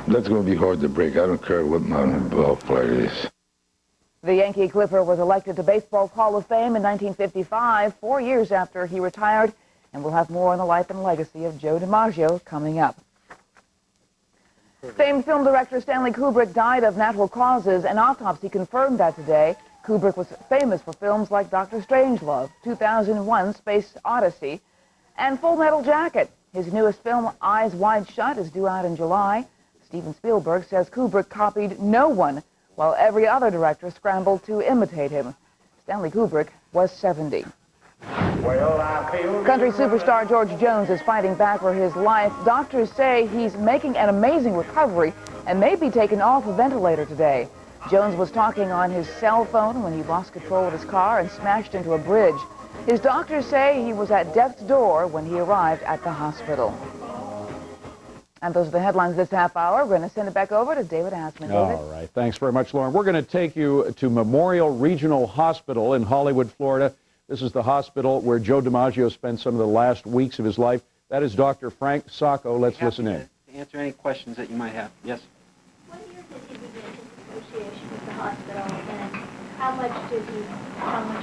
[SPEAKER 7] that's going to be hard to break. I don't care what my ball player is.
[SPEAKER 6] The Yankee Clipper was elected to Baseball's Hall of Fame in 1955, 4 years after he retired, and we'll have more on the life and legacy of Joe DiMaggio coming up. Famed film director Stanley Kubrick died of natural causes. An autopsy confirmed that today. Kubrick was famous for films like Dr. Strangelove, 2001: Space Odyssey, and Full Metal Jacket. His newest film, Eyes Wide Shut, is due out in July. Steven Spielberg says Kubrick copied no one, while every other director scrambled to imitate him. Stanley Kubrick was 70. Country superstar George Jones is fighting back for his life. Doctors say he's making an amazing recovery and may be taken off a ventilator today. Jones was talking on his cell phone when he lost control of his car and smashed into a bridge. His doctors say he was at death's door when he arrived at the hospital. And those are the headlines this half hour. We're going to send it back over to David Asman. David?
[SPEAKER 27] All right. Thanks very much, Lauren. We're going to take you to Memorial Regional Hospital in Hollywood, Florida. This is the hospital where Joe DiMaggio spent some of the last weeks of his life. That is Dr. Frank Sacco. Let's listen in.
[SPEAKER 11] To answer any questions that you might have. Yes?
[SPEAKER 12] What year did he begin his association with the hospital, and how much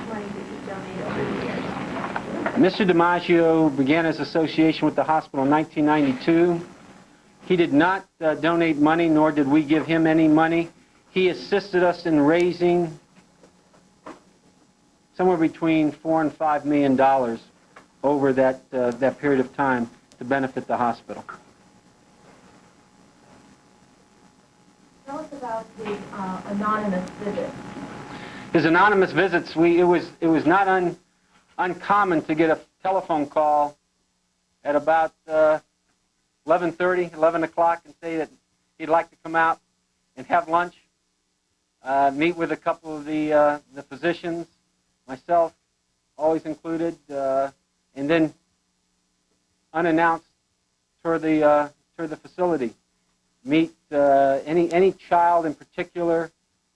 [SPEAKER 12] money did he donate over the years?
[SPEAKER 11] Mr. DiMaggio began his association with the hospital in 1992. He did not donate money, nor did we give him any money. He assisted us in raising somewhere between $4 and $5 million over that period of time to benefit the hospital.
[SPEAKER 12] Tell us about the anonymous visits.
[SPEAKER 11] His anonymous visits, it was not uncommon to get a telephone call at about 11:30, 11 o'clock, and say that he'd like to come out and have lunch, meet with a couple of the physicians, myself always included, and then unannounced tour the facility, meet any child in particular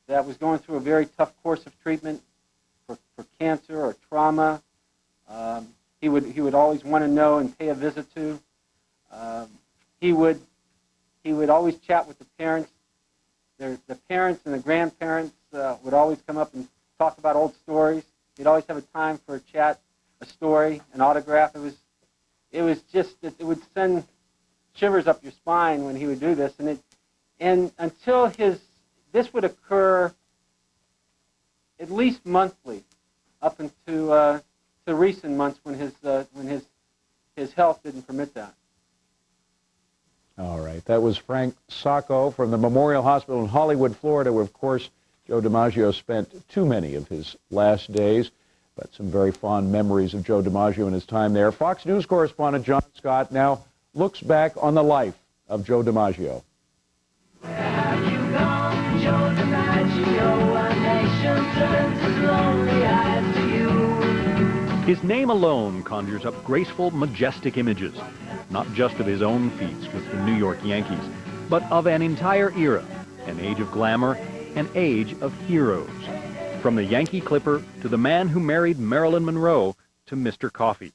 [SPEAKER 11] that was going through a very tough course of treatment for cancer or trauma. He would always want to know and pay a visit to. He would always chat with the parents. The parents and the grandparents would always come up and talk about old stories. He'd always have a time for a chat, a story, an autograph. It would send shivers up your spine when he would do this, and until this would occur at least monthly, up into the recent months when his health didn't permit that.
[SPEAKER 27] All right, that was Frank Sacco from the Memorial Hospital in Hollywood, Florida, where, of course, Joe DiMaggio spent too many of his last days, but some very fond memories of Joe DiMaggio and his time there. Fox News correspondent John Scott now looks back on the life of Joe DiMaggio.
[SPEAKER 30] Where have you gone, Joe DiMaggio? A nation turns its lonely eyes to you.
[SPEAKER 21] His name alone conjures up graceful, majestic images, not just of his own feats with the New York Yankees, but of an entire era, an age of glamour, an age of heroes. From the Yankee Clipper to the man who married Marilyn Monroe to Mr. Coffee.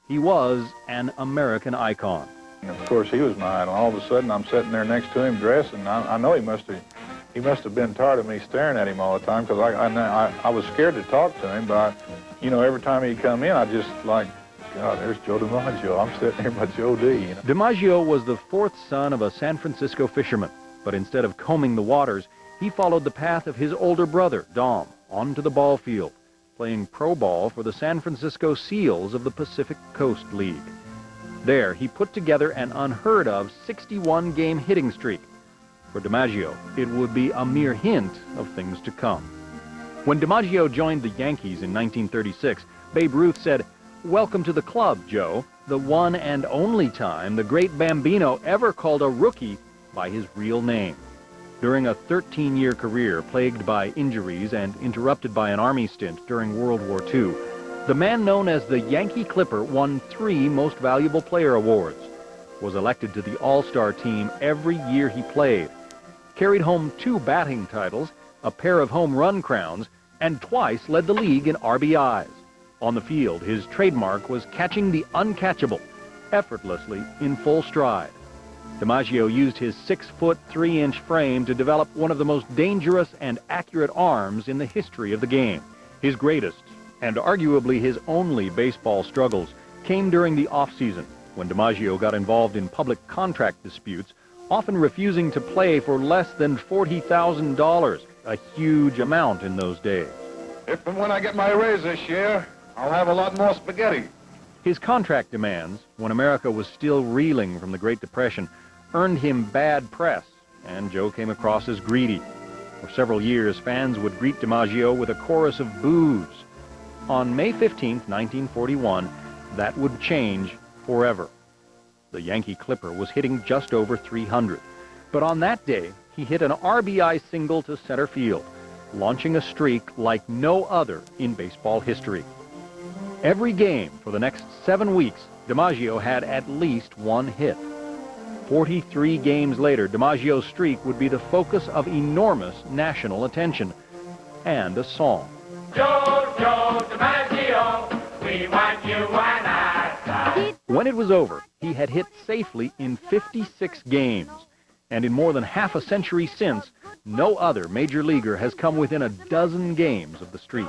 [SPEAKER 21] He was an American icon.
[SPEAKER 2] Of course, he was my idol. All of a sudden, I'm sitting there next to him dressing. I know he must have been tired of me staring at him all the time, because I was scared to talk to him. But every time he'd come in, I just like, God, there's Joe DiMaggio. I'm sitting here by Joe D.
[SPEAKER 21] DiMaggio was the fourth son of a San Francisco fisherman, but instead of combing the waters, he followed the path of his older brother, Dom, onto the ball field, playing pro ball for the San Francisco Seals of the Pacific Coast League. There, he put together an unheard-of 61-game hitting streak. For DiMaggio, it would be a mere hint of things to come. When DiMaggio joined the Yankees in 1936, Babe Ruth said, "Welcome to the club, Joe," the one and only time the great Bambino ever called a rookie by his real name. During a 13-year career plagued by injuries and interrupted by an Army stint during World War II, the man known as the Yankee Clipper won 3 Most Valuable Player awards, was elected to the All-Star team every year he played, carried home 2 batting titles, a pair of home run crowns, and twice led the league in RBIs. On the field, his trademark was catching the uncatchable, effortlessly in full stride. DiMaggio used his 6-foot 3-inch frame to develop one of the most dangerous and accurate arms in the history of the game. His greatest, and arguably his only baseball struggles, came during the off-season, when DiMaggio got involved in public contract disputes, often refusing to play for less than $40,000, a huge amount in those days.
[SPEAKER 2] If and when I get my raise this year, I'll have a lot more spaghetti.
[SPEAKER 21] His contract demands, when America was still reeling from the Great Depression, earned him bad press, and Joe came across as greedy. For several years, fans would greet DiMaggio with a chorus of boos. On May 15, 1941, that would change forever. The Yankee Clipper was hitting just over 300, but on that day, he hit an RBI single to center field, launching a streak like no other in baseball history. Every game for the next 7 weeks, DiMaggio had at least 1 hit. 43 games later, DiMaggio's streak would be the focus of enormous national attention and a song.
[SPEAKER 30] Joe DiMaggio, we want you on our side.
[SPEAKER 21] When it was over, he had hit safely in 56 games, and in more than half a century since, no other major leaguer has come within a dozen games of the streak.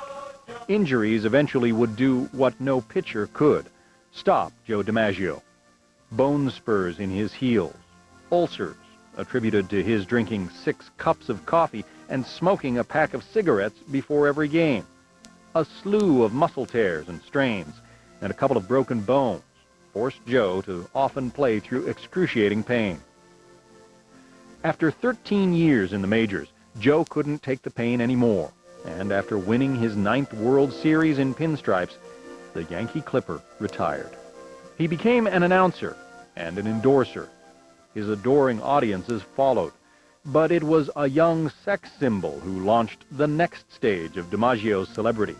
[SPEAKER 21] Injuries eventually would do what no pitcher could, stop Joe DiMaggio. Bone spurs in his heels, ulcers attributed to his drinking 6 cups of coffee and smoking a pack of cigarettes before every game, a slew of muscle tears and strains, and a couple of broken bones forced Joe to often play through excruciating pain. After 13 years in the majors, Joe couldn't take the pain anymore. And after winning his 9th World Series in pinstripes, the Yankee Clipper retired. He became an announcer and an endorser. His adoring audiences followed. But it was a young sex symbol who launched the next stage of DiMaggio's celebrity.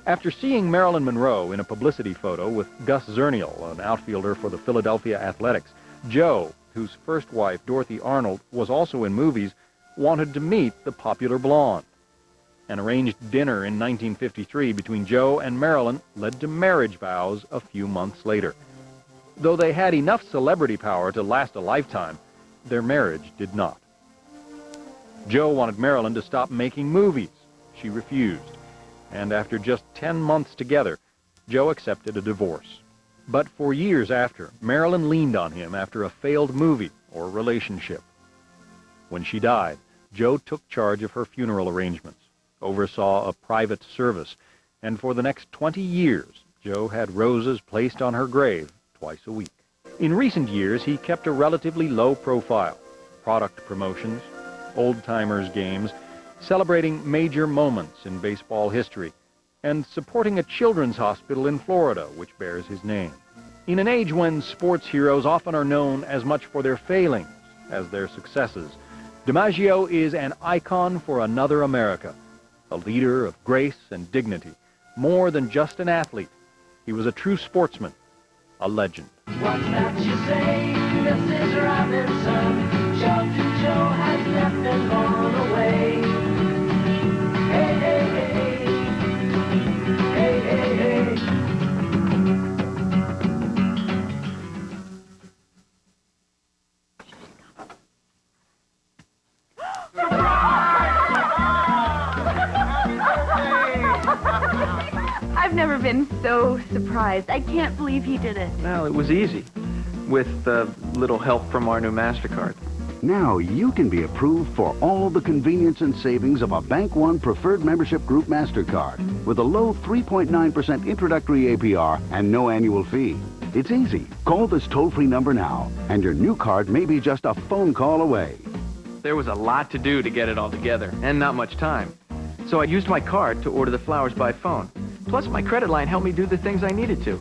[SPEAKER 21] After seeing Marilyn Monroe in a publicity photo with Gus Zernial, an outfielder for the Philadelphia Athletics, Joe, whose first wife, Dorothy Arnold, was also in movies, wanted to meet the popular blonde. An arranged dinner in 1953 between Joe and Marilyn led to marriage vows a few months later. Though they had enough celebrity power to last a lifetime, their marriage did not. Joe wanted Marilyn to stop making movies. She refused. And after just 10 months together, Joe accepted a divorce. But for years after, Marilyn leaned on him after a failed movie or relationship. When she died, Joe took charge of her funeral arrangements, oversaw a private service, and for the next 20 years, Joe had roses placed on her grave twice a week. In recent years, he kept a relatively low profile. Product promotions, old-timers games, celebrating major moments in baseball history, and supporting a children's hospital in Florida, which bears his name. In an age when sports heroes often are known as much for their failings as their successes, DiMaggio is an icon for another America, a leader of grace and dignity. More than just an athlete, he was a true sportsman, a legend.
[SPEAKER 30] What's that you say, Mrs. Robinson? Joe has left and gone away. Hey, hey, hey. Hey, hey, hey.
[SPEAKER 10] I've never been so surprised. I can't believe he did it.
[SPEAKER 13] Well, it was easy, with a little help from our new MasterCard.
[SPEAKER 14] Now you can be approved for all the convenience and savings of a Bank One Preferred Membership Group MasterCard with a low 3.9% introductory APR and no annual fee. It's easy. Call this toll-free number now, and your new card may be just a phone call away.
[SPEAKER 13] There was a lot to do to get it all together, and not much time. So I used my card to order the flowers by phone. Plus, my credit line helped me do the things I needed to.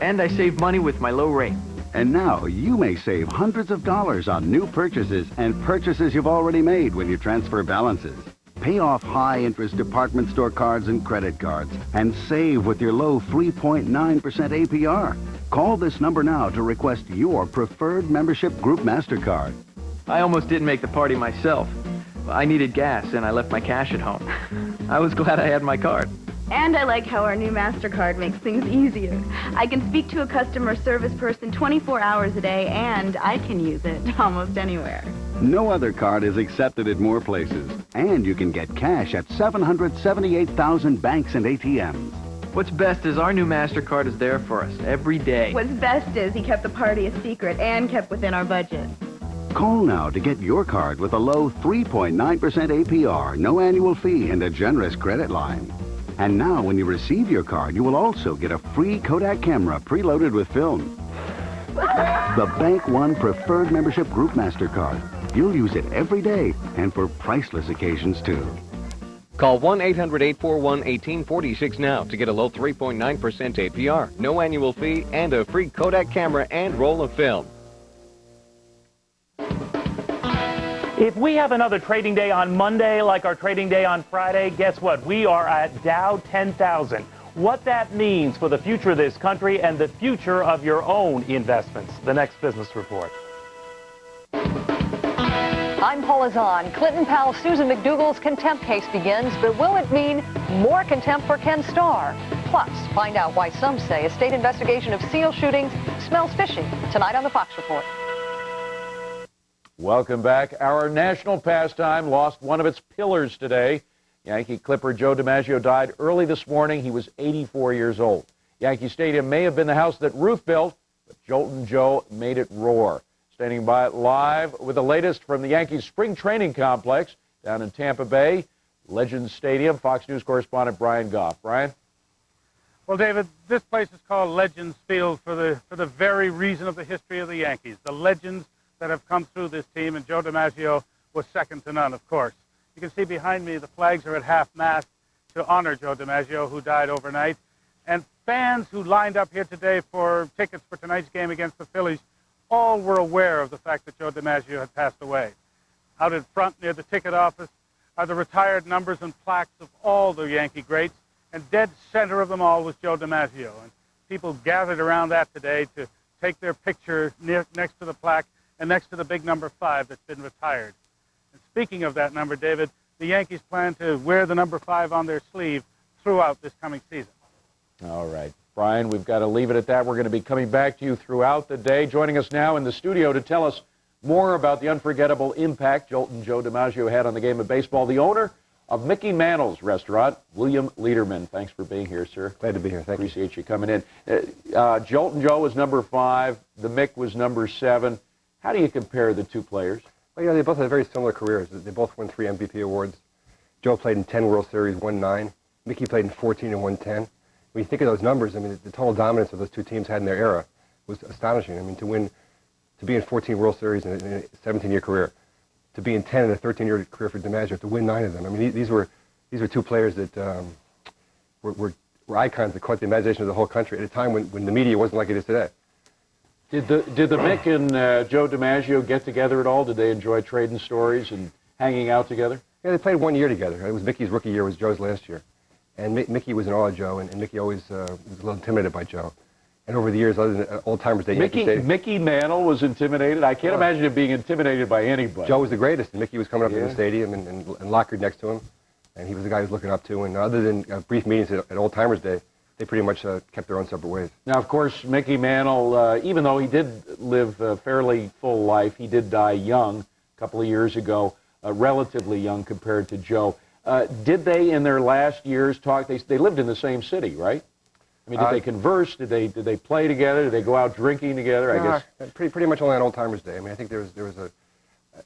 [SPEAKER 13] And I saved money with my low rate.
[SPEAKER 14] And now you may save hundreds of dollars on new purchases and purchases you've already made when you transfer balances. Pay off high-interest department store cards and credit cards and save with your low 3.9% APR. Call this number now to request your Preferred Membership Group MasterCard.
[SPEAKER 13] I almost didn't make the party myself. I needed gas, and I left my cash at home. I was glad I had my card.
[SPEAKER 10] And I like how our new MasterCard makes things easier. I can speak to a customer service person 24 hours a day, and I can use it almost anywhere.
[SPEAKER 14] No other card is accepted at more places. And you can get cash at 778,000 banks and ATMs.
[SPEAKER 13] What's best is our new MasterCard is there for us every day.
[SPEAKER 10] What's best is he kept the party a secret and kept within our budget.
[SPEAKER 14] Call now to get your card with a low 3.9% APR, no annual fee, and a generous credit line. And now, when you receive your card, you will also get a free Kodak camera preloaded with film. The Bank One Preferred Membership Group MasterCard. You'll use it every day and for priceless occasions, too.
[SPEAKER 15] Call 1-800-841-1846 now to get a low 3.9% APR, no annual fee, and a free Kodak camera and roll of film.
[SPEAKER 16] If we have another trading day on Monday like our trading day on Friday, guess what? We are at Dow 10,000. What that means for the future of this country and the future of your own investments. The next business report.
[SPEAKER 17] I'm Paula Zahn. Clinton pal Susan McDougal's contempt case begins, but will it mean more contempt for Ken Starr? Plus, find out why some say a state investigation of SEAL shootings smells fishy. Tonight on the Fox Report.
[SPEAKER 27] Welcome back. Our national pastime lost one of its pillars today. Yankee Clipper Joe DiMaggio died early this morning. He was 84 years old. Yankee Stadium may have been the house that Ruth built, but Joltin' Joe made it roar. Standing by it live with the latest from the Yankees spring training complex down in Tampa Bay, Legends Stadium, Fox News correspondent Brian Goff. Brian?
[SPEAKER 18] Well, David, this place is called Legends Field for the very reason of the history of the Yankees. The legends that have come through this team, and Joe DiMaggio was second to none, of course. You can see behind me the flags are at half-mast to honor Joe DiMaggio, who died overnight. And fans who lined up here today for tickets for tonight's game against the Phillies all were aware of the fact that Joe DiMaggio had passed away. Out in front near the ticket office are the retired numbers and plaques of all the Yankee greats, and dead center of them all was Joe DiMaggio. And people gathered around that today to take their picture next to the plaque and next to the big number 5 that's been retired. And speaking of that number, David, the Yankees plan to wear the number 5 on their sleeve throughout this coming season.
[SPEAKER 27] All right, Brian, we've got to leave it at that. We're going to be coming back to you throughout the day. Joining us now in the studio to tell us more about the unforgettable impact Joltin' Joe DiMaggio had on the game of baseball, the owner of Mickey Mantle's restaurant, William Lederman. Thanks for being here, sir.
[SPEAKER 8] Glad to be here. Thank you.
[SPEAKER 27] Appreciate you coming in. Joltin' Joe was number 5. The Mick was number 7. How do you compare the two players?
[SPEAKER 8] Well, they both had very similar careers. They both won 3 MVP awards. Joe played in 10 World Series, won 9. Mickey played in 14 and won 10. When you think of those numbers, I mean, the total dominance of those two teams had in their era was astonishing. I mean, to be in 14 World Series in a 17-year career, to be in 10 in a 13-year career for DiMaggio, to win 9 of them. I mean, these were two players that were icons that caught the imagination of the whole country at a time when the media wasn't like it is today.
[SPEAKER 27] Did the Mick and Joe DiMaggio get together at all? Did they enjoy trading stories and hanging out together?
[SPEAKER 8] Yeah, they played 1 year together. It was Mickey's rookie year, was Joe's last year. And Mickey was in awe of Joe, and Mickey always was a little intimidated by Joe. And over the years, other than old-timers day,
[SPEAKER 27] Mickey Mantle was intimidated? I can't imagine him being intimidated by anybody.
[SPEAKER 8] Joe was the greatest, and Mickey was coming up in the stadium and lockered next to him, and he was the guy he was looking up to. And other than brief meetings at old-timers day, they pretty much kept their own separate ways.
[SPEAKER 27] Now, of course, Mickey Mantle, even though he did live a fairly full life, he did die young a couple of years ago, relatively young compared to Joe. Did they, in their last years, talk? They lived in the same city, right? I mean, did they converse? Did they play together? Did they go out drinking together? I guess
[SPEAKER 8] pretty much only on Old Timers Day. I mean, I think there was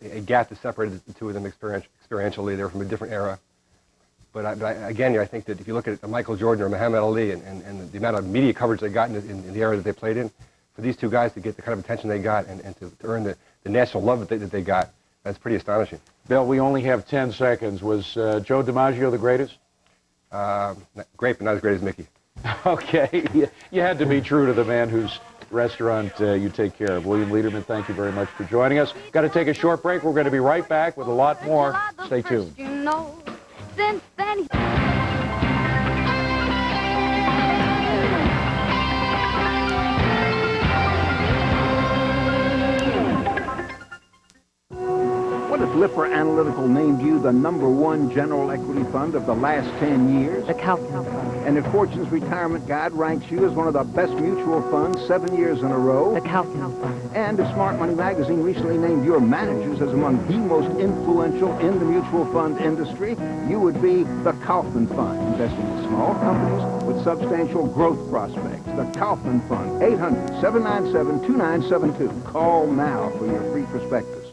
[SPEAKER 8] a gap that separated the two of them experientially. They were from a different era. But again, I think that if you look at Michael Jordan or Muhammad Ali and the amount of media coverage they got in the era that they played in, for these two guys to get the kind of attention they got and to earn the national love that they got, that's pretty astonishing.
[SPEAKER 27] Bill, we only have 10 seconds. Was Joe DiMaggio the greatest?
[SPEAKER 8] Great, but not as great as Mickey.
[SPEAKER 27] Okay. You had to be true to the man whose restaurant you take care of. William Lederman, thank you very much for joining us. Got to take a short break. We're going to be right back with a lot more. Stay tuned.
[SPEAKER 5] You know, since then...
[SPEAKER 19] What if Lipper Analytical named you the #1 general equity fund of the last 10 years?
[SPEAKER 20] The Kaufman Fund.
[SPEAKER 19] And if Fortune's Retirement Guide ranks you as one of the best mutual funds 7 years in a row?
[SPEAKER 20] The Kaufman Fund.
[SPEAKER 19] And if Smart Money Magazine recently named your managers as among the most influential in the mutual fund industry, you would be the Kaufman Fund, investing in small companies with substantial growth prospects. The Kaufman Fund, 800-797-2972. Call now for your free prospectus.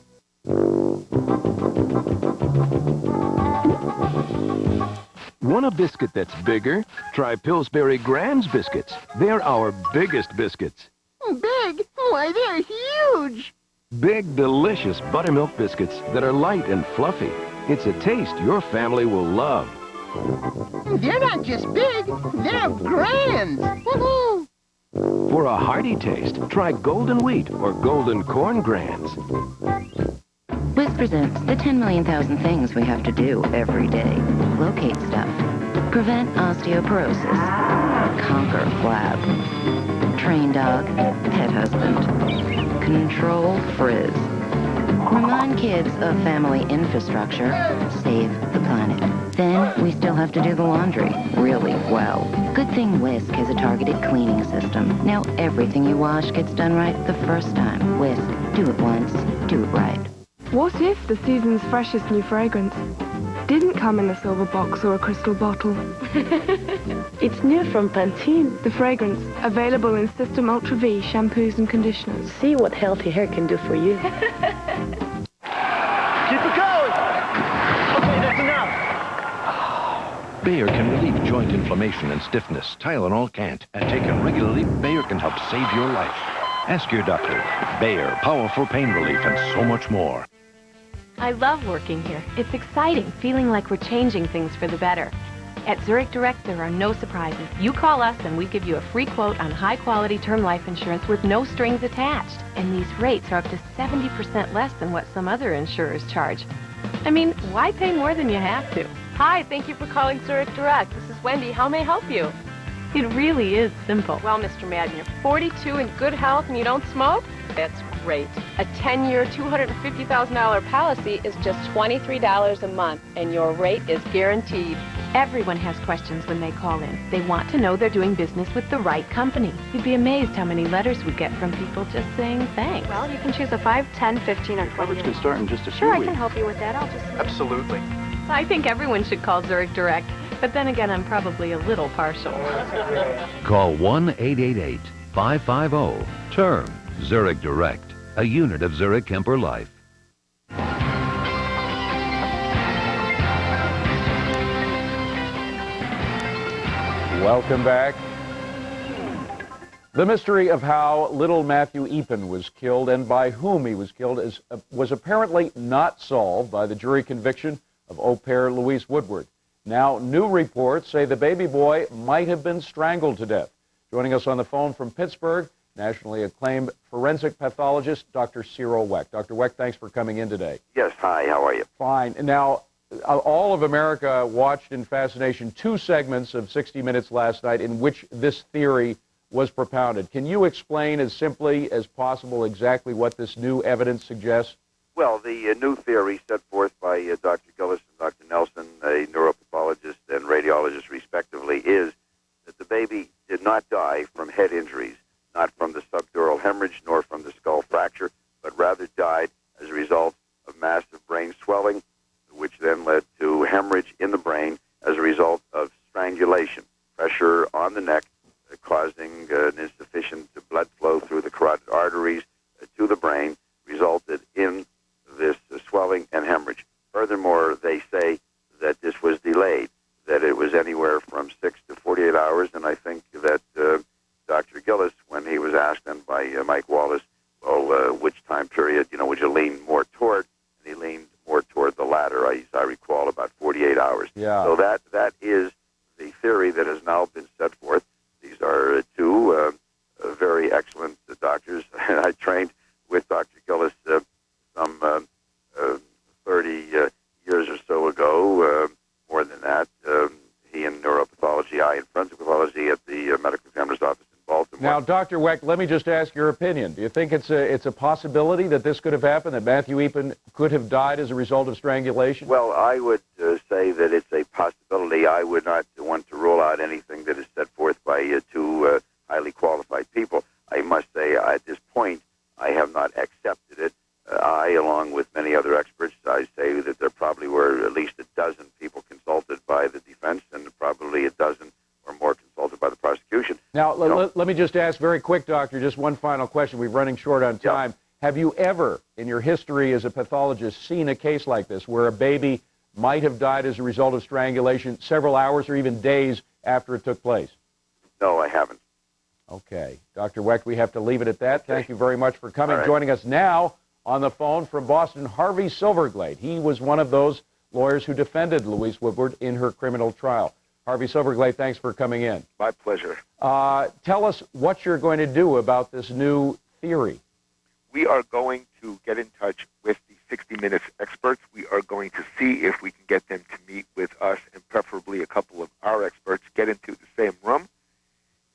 [SPEAKER 22] Want a biscuit that's bigger? Try Pillsbury Grand's biscuits. They're our biggest biscuits.
[SPEAKER 20] Big? Why, they're huge!
[SPEAKER 22] Big, delicious buttermilk biscuits that are light and fluffy. It's a taste your family will love.
[SPEAKER 20] They're not just big, they're grand! Woohoo!
[SPEAKER 22] For a hearty taste, try Golden Wheat or Golden Corn Grands.
[SPEAKER 23] Whisk presents the 10 million thousand things we have to do every day. Locate stuff. Prevent osteoporosis. Conquer flab. Train dog. Pet husband. Control frizz. Remind kids of family infrastructure. Save the planet. Then we still have to do the laundry really well. Good thing Whisk has a targeted cleaning system. Now everything you wash gets done right the first time. Whisk. Do it once. Do it right.
[SPEAKER 24] What if the season's freshest new fragrance didn't come in a silver box or a crystal bottle? It's new from Pantene. The fragrance, available in System Ultra V shampoos and conditioners.
[SPEAKER 20] See what healthy hair can do for you.
[SPEAKER 25] Keep it going! Okay, that's enough.
[SPEAKER 26] Bayer can relieve joint inflammation and stiffness. Tylenol can't. And taken regularly, Bayer can help save your life.
[SPEAKER 21] Ask your doctor. Bayer, powerful pain relief, and so much more.
[SPEAKER 1] I love working here. It's exciting, feeling like we're changing things for the better. At Zurich Direct, there are no surprises. You call us and we give you a free quote on high-quality term life insurance with no strings attached. And these rates are up to 70% less than what some other insurers charge. I mean, why pay more than you have to?
[SPEAKER 3] Hi, thank you for calling Zurich Direct. This is Wendy. How may I help you?
[SPEAKER 1] It really is simple.
[SPEAKER 3] Well, Mr. Madden, you're 42 in good health and you don't smoke? That's great. A 10-year, $250,000 policy is just $23 a month, and your rate is guaranteed.
[SPEAKER 1] Everyone has questions when they call in. They want to know they're doing business with the right company. You'd be amazed how many letters we get from people just saying thanks.
[SPEAKER 10] Well, you can choose a 5, 10, 15, or 20.
[SPEAKER 21] Coverage can start in just a few
[SPEAKER 10] Sure, I
[SPEAKER 21] weeks.
[SPEAKER 10] can help you with that. I'll just...
[SPEAKER 21] Absolutely.
[SPEAKER 1] I think everyone should call Zurich Direct, but then again, I'm probably a little partial.
[SPEAKER 22] Call 1-888-550-TERM. Zurich Direct, a unit of Zurich Kemper Life.
[SPEAKER 27] Welcome back. The mystery of how little Matthew Eapen was killed and by whom he was killed was apparently not solved by the jury conviction of au pair Louise Woodward. Now, new reports say the baby boy might have been strangled to death. Joining us on the phone from Pittsburgh, nationally acclaimed forensic pathologist, Dr. Cyril Wecht. Dr. Wecht, thanks for coming in today.
[SPEAKER 4] Yes, hi, how are you?
[SPEAKER 27] Fine. Now, all of America watched in fascination 2 segments of 60 Minutes last night in which this theory was propounded. Can you explain as simply as possible exactly what this new evidence suggests?
[SPEAKER 4] Well, the new theory set forth by Dr. Gillis and Dr. Nelson, a neuropathologist and radiologist respectively, is that the baby did not die from head injuries, not from the subdural hemorrhage nor from the skull fracture, but rather died as a result of massive brain swelling, which then led to hemorrhage in the brain as a result of strangulation, pressure on the neck, causing an insufficient blood flow through the carotid arteries to the brain, resulted in this swelling and hemorrhage. Furthermore, they say that this was delayed, that it was anywhere from 6 to 48 hours, and I think that Dr. Gillis, when he was asked then by Mike Wallace, well, which time period, would you lean more toward? And he leaned more toward the latter, as I recall, about 48 hours.
[SPEAKER 27] Yeah.
[SPEAKER 4] So that is the theory that has now been set forth. These are 2 very excellent doctors. I trained with Dr. Gillis some 30 years or so ago, more than that. He in neuropathology, I in forensic pathology at the medical examiner's office in Baltimore.
[SPEAKER 27] Now, Dr. Wecht, let me just ask your opinion. Do you think it's a possibility that this could have happened, that Matthew Eapen could have died as a result of strangulation?
[SPEAKER 4] Well, I would say that it's a possibility. I would not want to rule out anything that is set forth by 2 highly qualified people. I must say, at this point, I have not accepted it. I, along with many other experts, I say that there probably were at least a dozen people consulted by the defense and probably a dozen or more consulted by the prosecution.
[SPEAKER 27] Now, let me just ask very quick, Doctor, just one final question. We're running short on time.
[SPEAKER 4] Yeah.
[SPEAKER 27] Have you ever, in your history as a pathologist, seen a case like this where a baby might have died as a result of strangulation several hours or even days after it took place?
[SPEAKER 4] No, I haven't.
[SPEAKER 27] Okay. Dr. Wecht, we have to leave it at that. Thank you very much for coming.
[SPEAKER 4] All right.
[SPEAKER 27] Joining us now on the phone from Boston, Harvey Silverglade. He was one of those lawyers who defended Louise Woodward in her criminal trial. Harvey Silverglade, thanks for coming in.
[SPEAKER 4] My pleasure.
[SPEAKER 27] Tell us what you're going to do about this new theory.
[SPEAKER 6] We are going to get in touch with the 60 Minutes experts. We are going to see if we can get them to meet with us and preferably a couple of our experts, get into the same room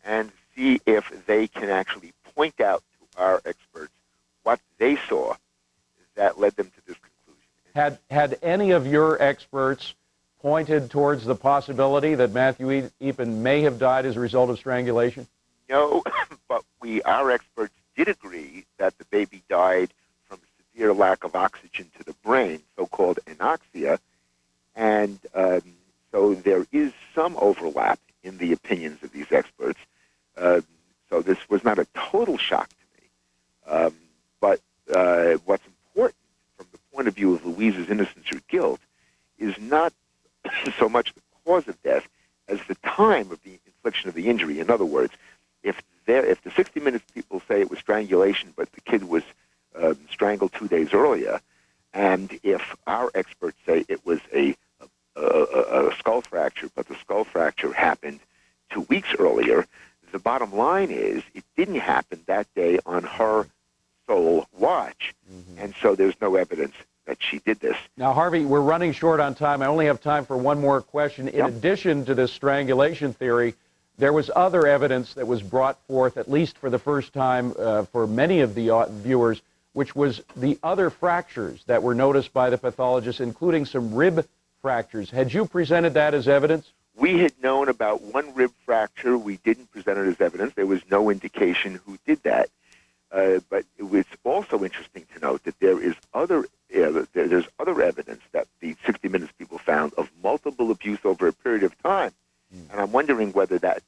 [SPEAKER 6] and see if they can actually point out to our experts what they saw that led them to this conclusion.
[SPEAKER 27] Had any of your experts pointed towards the possibility that Matthew Eapen may have died as a result of strangulation?
[SPEAKER 6] No, but our experts did agree that the baby died from severe lack of oxygen to the brain, so-called anoxia, and so there is some overlap in the opinions of these experts. So this was not a total shock to me. But what's important from the point of view of Louise's innocence or guilt is not so much the cause of death as the time of the infliction of the injury. In other words, if the 60 Minutes people say it was strangulation, strangulation, but the kid was strangled 2 days earlier. And if our experts say it was a skull fracture, but the skull fracture happened 2 weeks earlier, the bottom line is it didn't happen that day on her sole watch. And so there's no evidence that she did this.
[SPEAKER 27] Now, Harvey, we're running short on time. I only have time for one more question. In addition to this strangulation theory, there was other evidence that was brought forth, at least for the first time for many of the viewers, which was the other fractures that were noticed by the pathologist, including some rib fractures. Had you presented that as evidence?
[SPEAKER 6] We had known about one rib fracture. We didn't present it as evidence. There was no indication who did that. But it was also interesting to note that there's other evidence that the 60 Minutes people found of multiple abuse over a period of time. And I'm wondering whether that can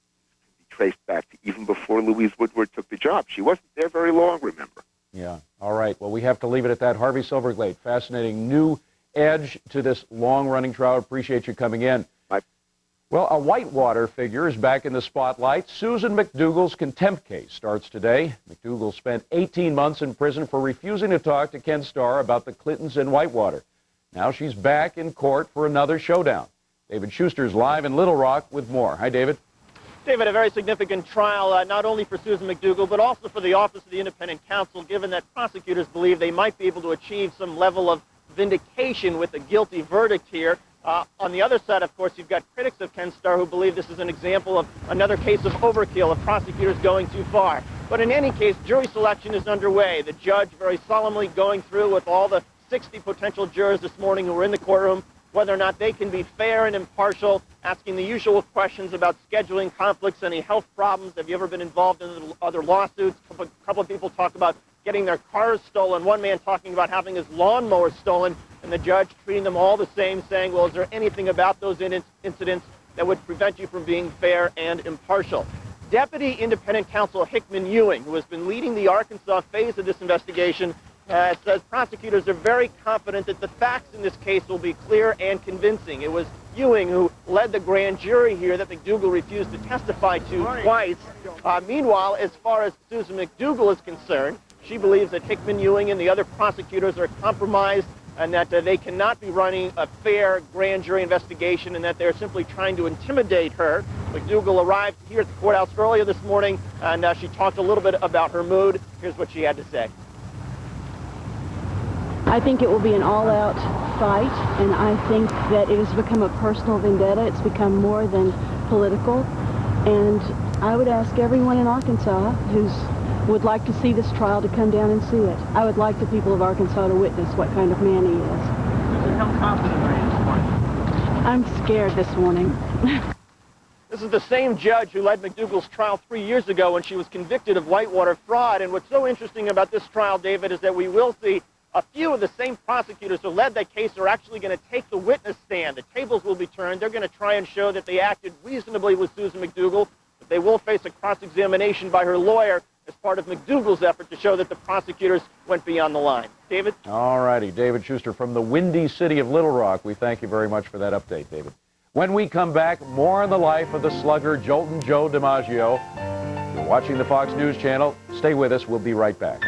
[SPEAKER 6] be traced back to even before Louise Woodward took the job. She wasn't there very long, remember?
[SPEAKER 27] Yeah. All right. Well, we have to leave it at that. Harvey Silverglade, fascinating new edge to this long-running trial. Appreciate you coming in. Well, a Whitewater figure is back in the spotlight. Susan McDougal's contempt case starts today. McDougal spent 18 months in prison for refusing to talk to Ken Starr about the Clintons and Whitewater. Now she's back in court for another showdown. David Schuster's live in Little Rock with more. Hi, David.
[SPEAKER 2] David, a very significant trial, not only for Susan McDougal, but also for the Office of the Independent Counsel, given that prosecutors believe they might be able to achieve some level of vindication with a guilty verdict here. On the other side, of course, you've got critics of Ken Starr who believe this is an example of another case of overkill, of prosecutors going too far. But in any case, jury selection is underway. The judge very solemnly going through with all the 60 potential jurors this morning who were in the courtroom whether or not they can be fair and impartial, asking the usual questions about scheduling conflicts, any health problems, have you ever been involved in other lawsuits? A couple of people talk about getting their cars stolen, one man talking about having his lawnmower stolen, and the judge treating them all the same, saying, well, is there anything about those incidents that would prevent you from being fair and impartial? Deputy Independent Counsel Hickman Ewing, who has been leading the Arkansas phase of this investigation, says prosecutors are very confident that the facts in this case will be clear and convincing. It was Ewing who led the grand jury here that McDougal refused to testify to twice. Meanwhile, as far as Susan McDougal is concerned, she believes that Hickman Ewing and the other prosecutors are compromised and that they cannot be running a fair grand jury investigation and that they're simply trying to intimidate her. McDougal arrived here at the courthouse earlier this morning and she talked a little bit about her mood. Here's what she had to say.
[SPEAKER 7] I think it will be an all-out fight, and I think that it has become a personal vendetta. It's become more than political, and I would ask everyone in Arkansas who would like to see this trial to come down and see it. I would like the people of Arkansas to witness what kind of man he is.
[SPEAKER 2] How confident are you this morning?
[SPEAKER 7] I'm scared this morning.
[SPEAKER 2] This is the same judge who led McDougal's trial 3 years ago when she was convicted of Whitewater fraud, and what's so interesting about this trial, David, is that we will see a few of the same prosecutors who led that case are actually going to take the witness stand. The tables will be turned. They're going to try and show that they acted reasonably with Susan McDougal, but they will face a cross-examination by her lawyer as part of McDougal's effort to show that the prosecutors went beyond the line. David? All righty. David Schuster from the windy city of Little Rock. We thank you very much for that update, David. When we come back, more on the life of the slugger Joltin' Joe DiMaggio. You're watching the Fox News Channel. Stay with us. We'll be right back.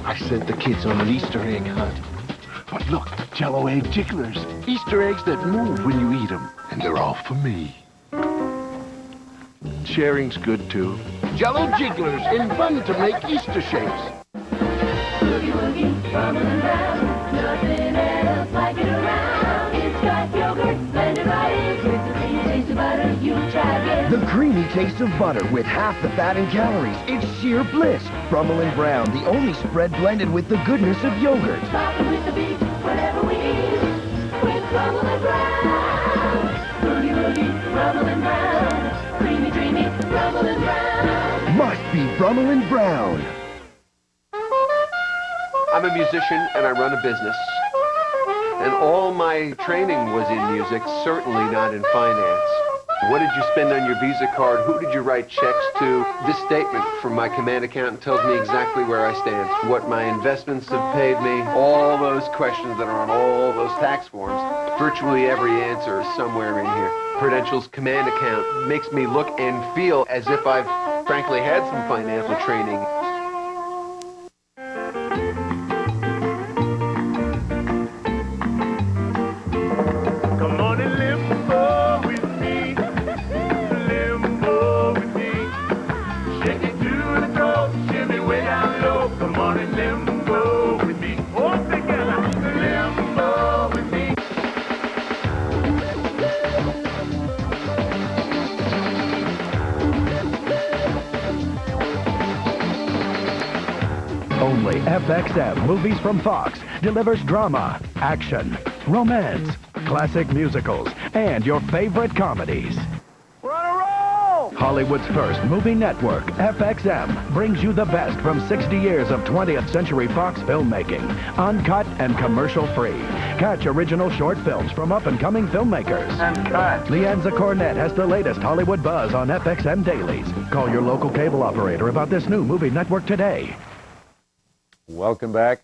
[SPEAKER 9] I sent the kids on an Easter egg hunt. But look, Jell-O egg jigglers. Easter eggs that move when you eat them. And they're all for me. Sharing's good, too. Jell-O jigglers in fun to make Easter shapes.
[SPEAKER 11] Boogie woogie, rumbling round, nothing else like it around. It's got yogurt, blended right in, with the creamy taste of butter, you try again.
[SPEAKER 12] The creamy taste of butter with half the fat and calories. It's sheer bliss. Brummel and Brown, the only spread blended with the goodness of yogurt.
[SPEAKER 11] Popping with the beat, whatever we eat, with Brummel and Brown. Boogie woogie, Brummel and Brown, creamy, dreamy, Brummel and Brown.
[SPEAKER 12] Must be Brummel and Brown.
[SPEAKER 13] I'm a musician and I run a business.
[SPEAKER 8] And all my training was in music, certainly not in finance. What did you spend on your Visa card? Who did you write checks to? This statement from my command accountant tells me exactly where I stand, what my investments have paid me, all those questions that are on all those tax forms. Virtually every answer is somewhere in here. Prudential's command account makes me look and feel as if I've frankly had some financial training.
[SPEAKER 11] Come on and limbo with me. Limbo with me. Shake it to the toe, shimmy way down low. Come on and limbo with me. All together, limbo with me.
[SPEAKER 13] Only FXM Movies from Fox delivers drama, action, romance, classic musicals, and your favorite comedies. Hollywood's first movie network, FXM, brings you the best from 60 years of 20th Century Fox filmmaking, uncut and commercial-free. Catch original short films from up-and-coming filmmakers. Leanza Cornett has the latest Hollywood buzz on FXM dailies. Call your local cable operator about this new movie network today.
[SPEAKER 27] Welcome back.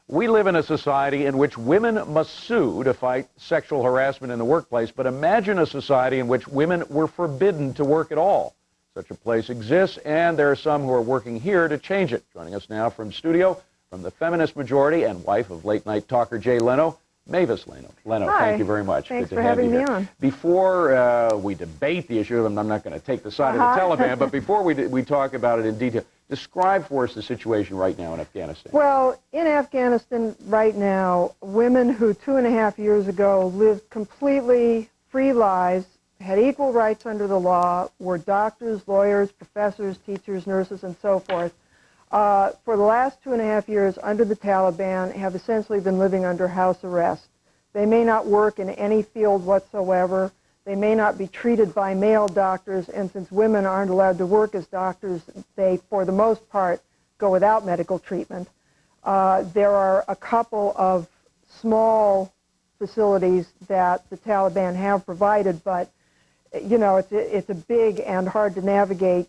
[SPEAKER 27] We live in a society in which women must sue to fight sexual harassment in the workplace, but imagine a society in which women were forbidden to work at all. Such a place exists, and there are some who are working here to change it. Joining us now from studio, from the feminist majority and wife of late-night talker Jay Leno, Mavis Leno. Leno,
[SPEAKER 14] Hi.
[SPEAKER 27] thank you very much.
[SPEAKER 14] Thanks
[SPEAKER 27] Good
[SPEAKER 14] for
[SPEAKER 27] to have
[SPEAKER 14] having
[SPEAKER 27] you
[SPEAKER 14] me
[SPEAKER 27] here.
[SPEAKER 14] on.
[SPEAKER 27] Before we debate the issue, and I'm not going to take the side of the Taliban, but before we talk about it in detail, describe for us the situation right now in Afghanistan.
[SPEAKER 14] Well, in Afghanistan right now, women who 2.5 years ago lived completely free lives, had equal rights under the law, were doctors, lawyers, professors, teachers, nurses, and so forth, for the last 2.5 years under the Taliban have essentially been living under house arrest. They may not work in any field whatsoever. They may not be treated by male doctors, and since women aren't allowed to work as doctors, they, for the most part, go without medical treatment. There are a couple of small facilities that the Taliban have provided, but, you know, it's a big and hard to navigate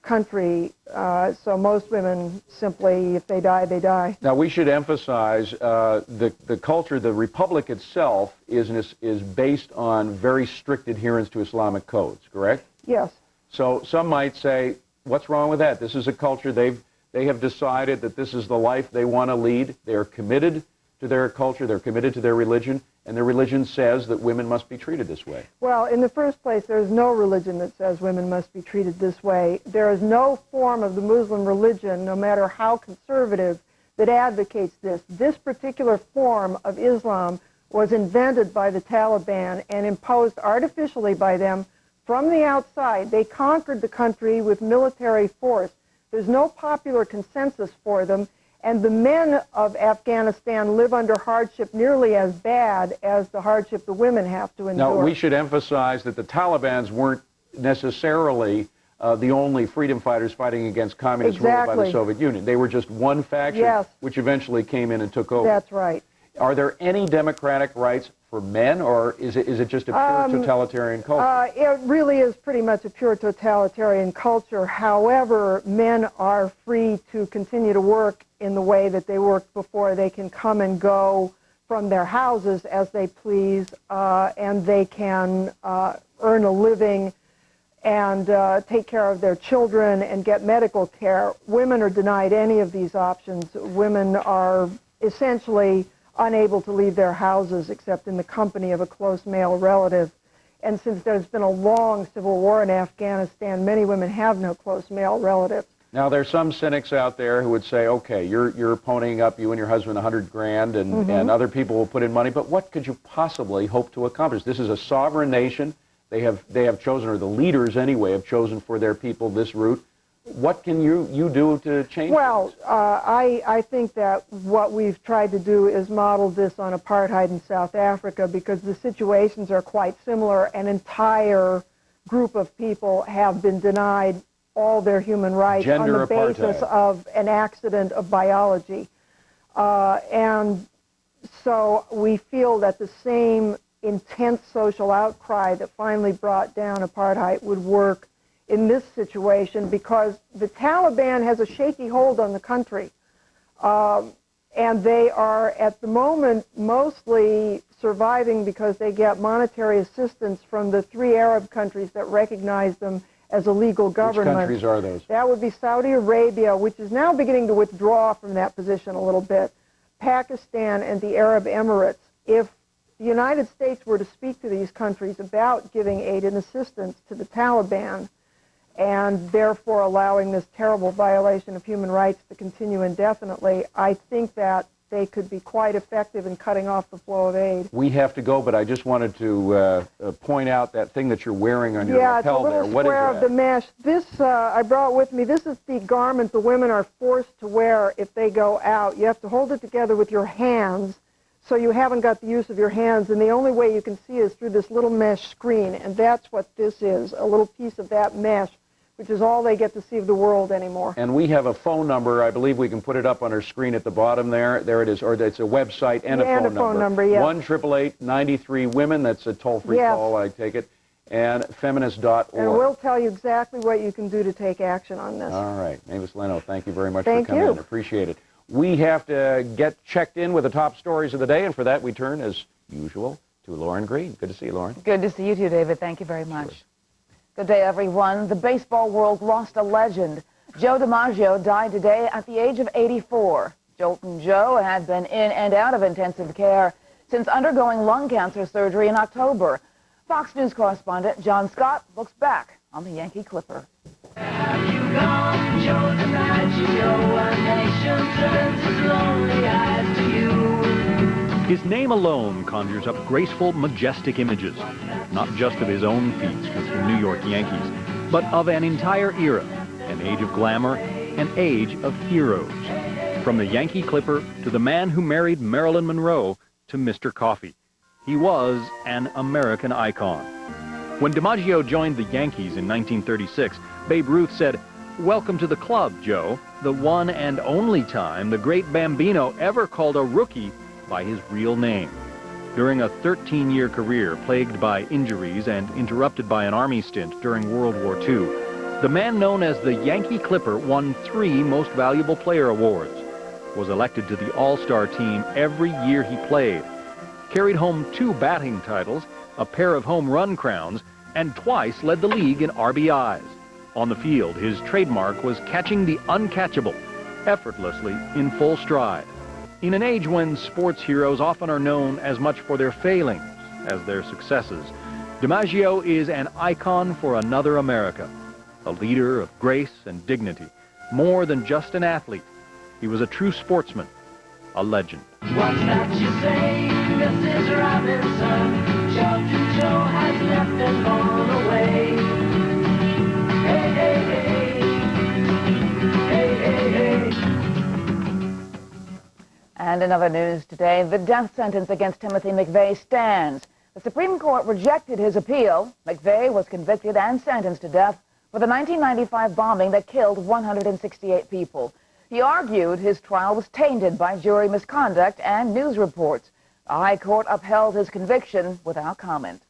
[SPEAKER 14] country, so most women simply, if they die, they die.
[SPEAKER 27] Now, we should emphasize the culture, the republic itself is based on very strict adherence to Islamic codes, correct?
[SPEAKER 14] Yes.
[SPEAKER 27] So some might say, what's wrong with that? This is a culture, they have decided that this is the life they want to lead. They are committed to their culture, they're committed to their religion, and their religion says that women must be treated this way.
[SPEAKER 14] Well, in the first place, there's no religion that says women must be treated this way. There is no form of the Muslim religion, no matter how conservative, that advocates this. This particular form of Islam was invented by the Taliban and imposed artificially by them from the outside. They conquered the country with military force. There's no popular consensus for them. And the men of Afghanistan live under hardship nearly as bad as the hardship the women have to endure.
[SPEAKER 27] Now, we should emphasize that the Talibans weren't necessarily the only freedom fighters fighting against communist rule by the Soviet Union. They were just one faction, which eventually came in and took over.
[SPEAKER 14] That's right.
[SPEAKER 27] Are there any democratic rights for men, or is it just a pure totalitarian culture?
[SPEAKER 14] It really is pretty much a pure totalitarian culture. However, men are free to continue to work in the way that they worked before. They can come and go from their houses as they please, and they can earn a living and take care of their children and get medical care. Women are denied any of these options. Women are essentially unable to leave their houses except in the company of a close male relative. And since there's been a long civil war in Afghanistan, many women have no close male relatives.
[SPEAKER 27] Now, there's some cynics out there who would say, okay, you're ponying up, you and your husband, $100,000, and other people will put in money, but what could you possibly hope to accomplish? This is a sovereign nation. They have chosen, or the leaders anyway, have chosen for their people this route. What can you do to change
[SPEAKER 14] Well, I think that what we've tried to do is model this on apartheid in South Africa, because the situations are quite similar. An entire group of people have been denied all their human rights on the basis of an accident of biology. And So we feel that the same intense social outcry that finally brought down apartheid would work in this situation, because the Taliban has a shaky hold on the country. And they are, at the moment, mostly surviving because they get monetary assistance from the 3 Arab countries that recognize them as a legal government.
[SPEAKER 27] Which countries are those?
[SPEAKER 14] That would be Saudi Arabia, which is now beginning to withdraw from that position a little bit, Pakistan, and the Arab Emirates. If the United States were to speak to these countries about giving aid and assistance to the Taliban, and therefore allowing this terrible violation of human rights to continue indefinitely, I think that they could be quite effective in cutting off the flow of aid.
[SPEAKER 27] We have to go, but I just wanted to point out that thing that you're wearing on your lapel there.
[SPEAKER 14] What is that? Yeah, it's a little square of the mesh. This, I brought with me, this is the garment the women are forced to wear if they go out. You have to hold it together with your hands, so you haven't got the use of your hands, and the only way you can see is through this little mesh screen, and that's what this is, a little piece of that mesh, which is all they get to see of the world anymore.
[SPEAKER 27] And we have a phone number. I believe we can put it up on our screen at the bottom there. There it is. Or it's a website and a phone number.
[SPEAKER 14] Yeah.
[SPEAKER 27] 1-888-93-WOMEN. That's a toll-free call, I take it. And feminist.org.
[SPEAKER 14] And we'll tell you exactly what you can do to take action on this.
[SPEAKER 27] All right. Mavis Leno, thank you very much
[SPEAKER 14] for
[SPEAKER 27] coming in. Appreciate it. We have to get checked in with the top stories of the day, and for that we turn, as usual, to Lauren Green. Good to see you, Lauren.
[SPEAKER 5] Good to see you too, David. Thank you very much. Sure. Good day, everyone. The baseball world lost a legend. Joe DiMaggio died today at the age of 84. Joltin' Joe had been in and out of intensive care since undergoing lung cancer surgery in October. Fox News correspondent John Scott looks back on the Yankee Clipper.
[SPEAKER 11] Have you gone, Joe DiMaggio? A nation turns its lonely eyes to you.
[SPEAKER 21] His name alone conjures up graceful, majestic images, not just of his own feats with the New York Yankees, but of an entire era, an age of glamour, an age of heroes. From the Yankee Clipper to the man who married Marilyn Monroe to Mr. Coffee. He was an American icon. When DiMaggio joined the Yankees in 1936, Babe Ruth said, "Welcome to the club, Joe," the one and only time the great Bambino ever called a rookie by his real name. During a 13-year career plagued by injuries and interrupted by an Army stint during World War II, the man known as the Yankee Clipper won 3 Most Valuable Player awards, was elected to the All-Star team every year he played, carried home 2 batting titles, a pair of home run crowns, and twice led the league in RBIs. On the field, his trademark was catching the uncatchable, effortlessly in full stride. In an age when sports heroes often are known as much for their failings as their successes, DiMaggio is an icon for another America, a leader of grace and dignity, more than just an athlete. He was a true sportsman, a legend.
[SPEAKER 11] What's that you say, Mrs. Robinson? Joltin' Joe has left and gone away. Hey, hey, hey. Hey, hey, hey.
[SPEAKER 5] And in other news today, the death sentence against Timothy McVeigh stands. The Supreme Court rejected his appeal. McVeigh was convicted and sentenced to death for the 1995 bombing that killed 168 people. He argued his trial was tainted by jury misconduct and news reports. The High Court upheld his conviction without comment.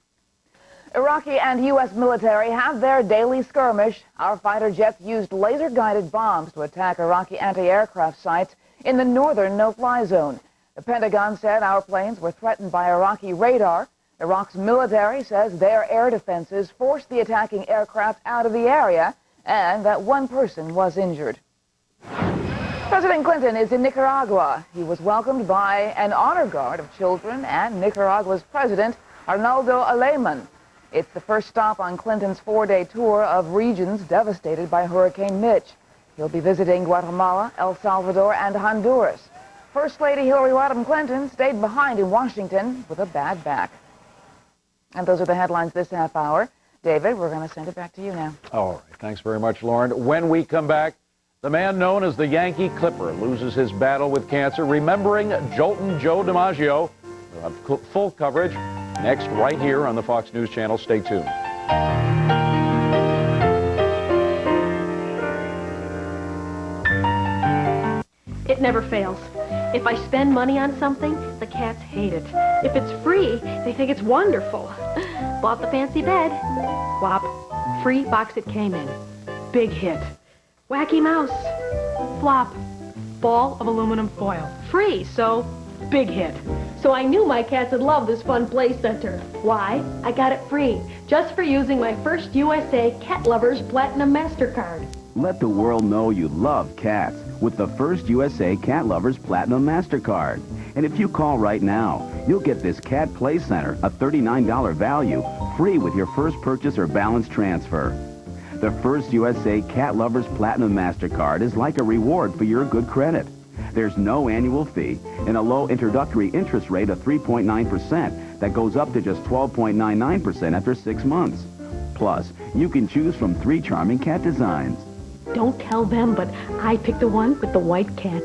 [SPEAKER 5] Iraqi and U.S. military have their daily skirmish. Our fighter jets used laser-guided bombs to attack Iraqi anti-aircraft sites in the northern no-fly zone. The Pentagon said our planes were threatened by Iraqi radar. Iraq's military says their air defenses forced the attacking aircraft out of the area and that 1 person was injured. President Clinton is in Nicaragua. He was welcomed by an honor guard of children and Nicaragua's president, Arnaldo Alemán. It's the first stop on Clinton's 4-day tour of regions devastated by Hurricane Mitch. He'll be visiting Guatemala, El Salvador, and Honduras. First Lady Hillary Rodham Clinton stayed behind in Washington with a bad back. And those are the headlines this half hour. David, we're going to send it back to you now.
[SPEAKER 27] All right. Thanks very much, Lauren. When we come back, the man known as the Yankee Clipper loses his battle with cancer, remembering Joltin' Joe DiMaggio. We'll have full coverage next right here on the Fox News Channel. Stay tuned.
[SPEAKER 15] It never fails. If I spend money on something, the cats hate it. If it's free, they think it's wonderful. Bought the fancy bed. Whop. Free box it came in. Big hit. Wacky mouse. Flop. Ball of aluminum foil. Free, so big hit. So I knew my cats would love this fun play center. Why? I got it free, just for using my First USA Cat Lovers Platinum MasterCard.
[SPEAKER 16] Let the world know you love cats with the First USA Cat Lovers Platinum MasterCard. And if you call right now, you'll get this Cat Play Center, a $39 value, free with your first purchase or balance transfer. The First USA Cat Lovers Platinum MasterCard is like a reward for your good credit. There's no annual fee and a low introductory interest rate of 3.9% that goes up to just 12.99% after 6 months. Plus, you can choose from 3 charming cat designs.
[SPEAKER 15] Don't tell them, but I picked the one with the white cat.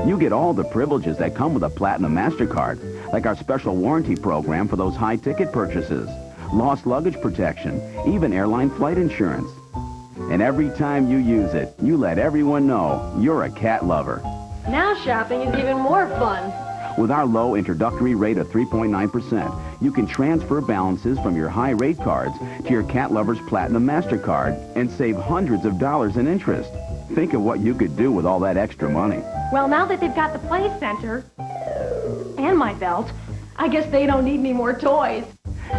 [SPEAKER 16] You get all the privileges that come with a Platinum MasterCard, like our special warranty program for those high-ticket purchases, lost luggage protection, even airline flight insurance. And every time you use it, you let everyone know you're a cat lover.
[SPEAKER 15] Now shopping is even more fun.
[SPEAKER 16] With our low introductory rate of 3.9%, you can transfer balances from your high-rate cards to your Cat Lovers Platinum MasterCard and save hundreds of dollars in interest. Think of what you could do with all that extra money.
[SPEAKER 15] Well, now that they've got the play center and my belt, I guess they don't need any more toys.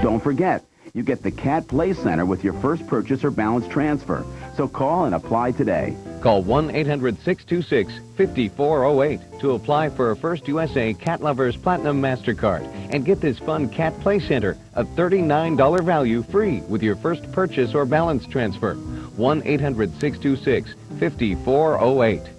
[SPEAKER 16] Don't forget, you get the Cat Play Center with your first purchase or balance transfer. So call and apply today.
[SPEAKER 17] Call 1-800-626-5408 to apply for a First USA Cat Lovers Platinum MasterCard and get this fun Cat Play Center, a $39 value, free with your first purchase or balance transfer. 1-800-626-5408.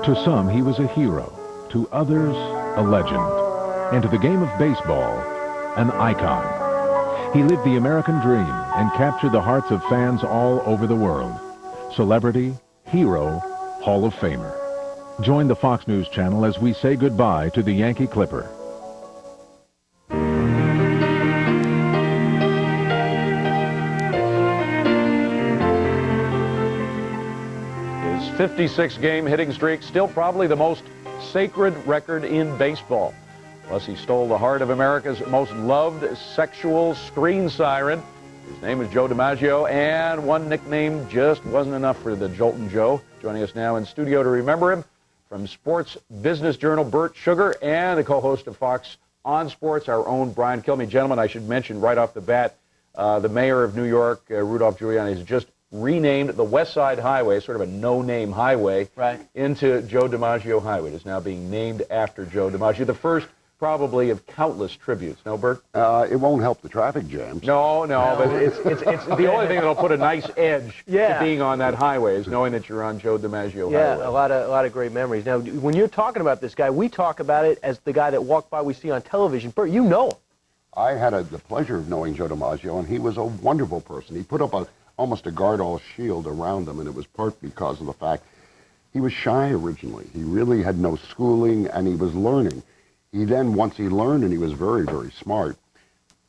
[SPEAKER 22] To some, he was a hero. To others, a legend. And to the game of baseball, an icon. He lived the American dream and captured the hearts of fans all over the world. Celebrity, hero, Hall of Famer. Join the Fox News Channel as we say goodbye to the Yankee Clipper.
[SPEAKER 27] His 56-game hitting streak, still probably the most sacred record in baseball. Plus, he stole the heart of America's most loved sexual screen siren. His name is Joe DiMaggio, and one nickname just wasn't enough for the Joltin' Joe. Joining us now in studio to remember him, from Sports Business Journal, Bert Sugar, and the co-host of Fox on Sports, our own Brian Kilmeade. Gentlemen, I should mention right off the bat, the mayor of New York, Rudolph Giuliani, has just renamed the West Side Highway, sort of a no-name highway, into Joe DiMaggio Highway. It is now being named after Joe DiMaggio, the first probably of countless tributes. No, Bert?
[SPEAKER 18] It won't help the traffic jams.
[SPEAKER 27] No, but it's the only thing that'll put a nice edge to being on that highway is knowing that you're on Joe DiMaggio Highway.
[SPEAKER 19] Yeah, a lot of great memories. Now, when you're talking about this guy, we talk about it as the guy that walked by we see on television. Bert, you know him.
[SPEAKER 18] I had the pleasure of knowing Joe DiMaggio, and he was a wonderful person. He put up almost a guard-all shield around him, and it was part because of the fact he was shy originally. He really had no schooling, and he was learning. He then, once he learned, and he was very, very smart,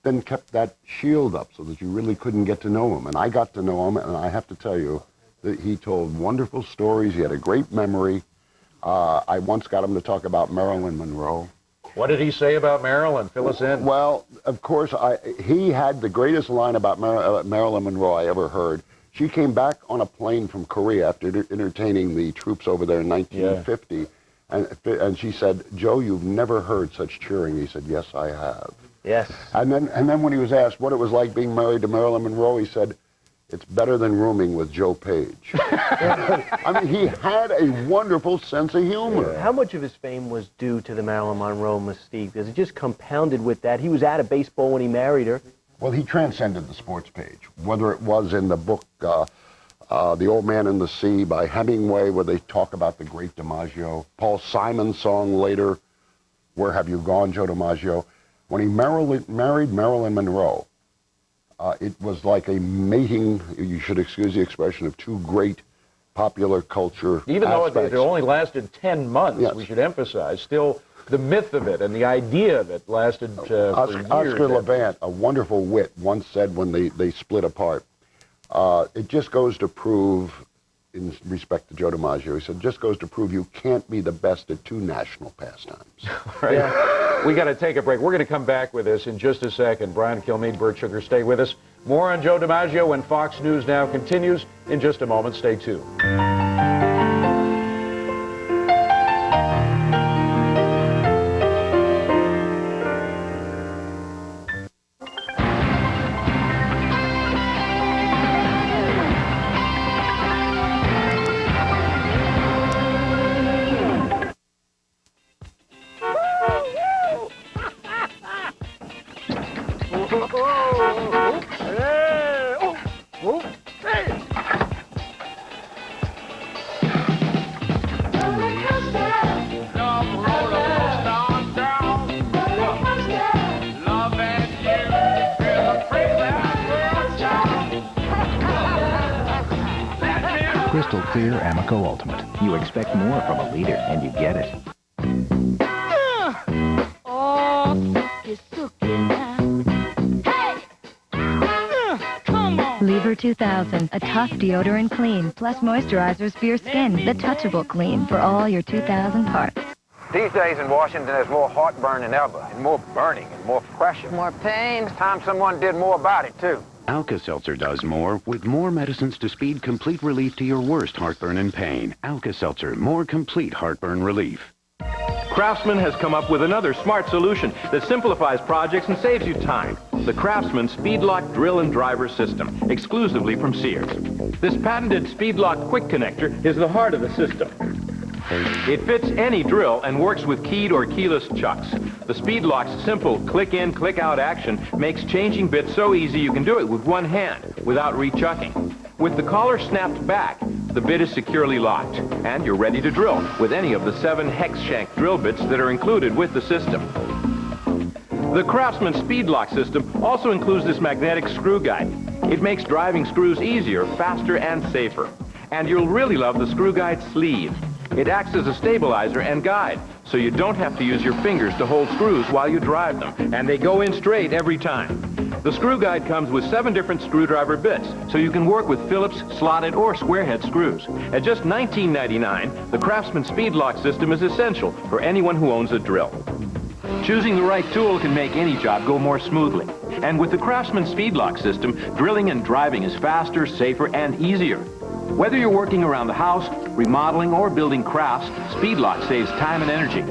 [SPEAKER 18] then kept that shield up so that you really couldn't get to know him. And I got to know him, and I have to tell you that he told wonderful stories. He had a great memory. I once got him to talk about Marilyn Monroe.
[SPEAKER 27] What did he say about Marilyn? Fill us in.
[SPEAKER 18] Well, of course, he had the greatest line about Marilyn Monroe I ever heard. She came back on a plane from Korea after entertaining the troops over there in 1950, and she said, "Joe, you've never heard such cheering." He said, "Yes, I have."
[SPEAKER 19] Yes.
[SPEAKER 18] And then when he was asked what it was like being married to Marilyn Monroe, he said, "It's better than rooming with Joe Page." I mean, he had a wonderful sense of humor.
[SPEAKER 19] How much of his fame was due to the Marilyn Monroe mystique? Because it just compounded with that. He was out of baseball when he married her.
[SPEAKER 18] Well, he transcended the sports page, whether it was in the book The Old Man and the Sea by Hemingway, where they talk about the great DiMaggio. Paul Simon's song later, Where Have You Gone, Joe DiMaggio? When he married Marilyn Monroe, it was like a mating, you should excuse the expression, of two great popular culture
[SPEAKER 27] Even
[SPEAKER 18] aspects.
[SPEAKER 27] though it only lasted 10 months, we should emphasize, still the myth of it and the idea of it lasted for years.
[SPEAKER 18] Oscar Levant, a wonderful wit, once said when they split apart, it just goes to prove, in respect to Joe DiMaggio, he said, just goes to prove you can't be the best at two national pastimes.
[SPEAKER 27] Right. Yeah. We got to take a break. We're going to come back with this in just a second. Brian Kilmeade, Bert Sugar, stay with us. More on Joe DiMaggio when Fox News Now continues in just a moment. Stay tuned.
[SPEAKER 13] Crystal Clear Amoco Ultimate. You expect more from a leader, and you get it.
[SPEAKER 3] Lever 2000, a tough deodorant clean, plus moisturizers for your skin. The touchable clean for all your 2000 parts.
[SPEAKER 10] These days in Washington, there's more heartburn than ever, and more burning, and more pressure. More pain. It's time someone did more about it, too.
[SPEAKER 20] Alka-Seltzer does more, with more medicines to speed complete relief to your worst heartburn and pain. Alka-Seltzer, more complete heartburn relief.
[SPEAKER 23] Craftsman has come up with another smart solution that simplifies projects and saves you time. The Craftsman Speedlock Drill and Driver System, exclusively from Sears. This patented Speedlock Quick Connector is the heart of the system. It fits any drill and works with keyed or keyless chucks. The Speedlock's simple click-in, click-out action makes changing bits so easy you can do it with one hand without re-chucking. With the collar snapped back, the bit is securely locked, and you're ready to drill with any of the 7 hex shank drill bits that are included with the system. The Craftsman Speedlock system also includes this magnetic screw guide. It makes driving screws easier, faster, and safer. And you'll really love the screw guide sleeve. It acts as a stabilizer and guide, so you don't have to use your fingers to hold screws while you drive them, and they go in straight every time. The screw guide comes with 7 different screwdriver bits, so you can work with Phillips, slotted, or square head screws. At just $19.99, the Craftsman Speedlock system is essential for anyone who owns a drill. Choosing the right tool can make any job go more smoothly. And with the Craftsman Speedlock system, drilling and driving is faster, safer, and easier. Whether you're working around the house, remodeling, or building crafts, Speedlock saves time and energy.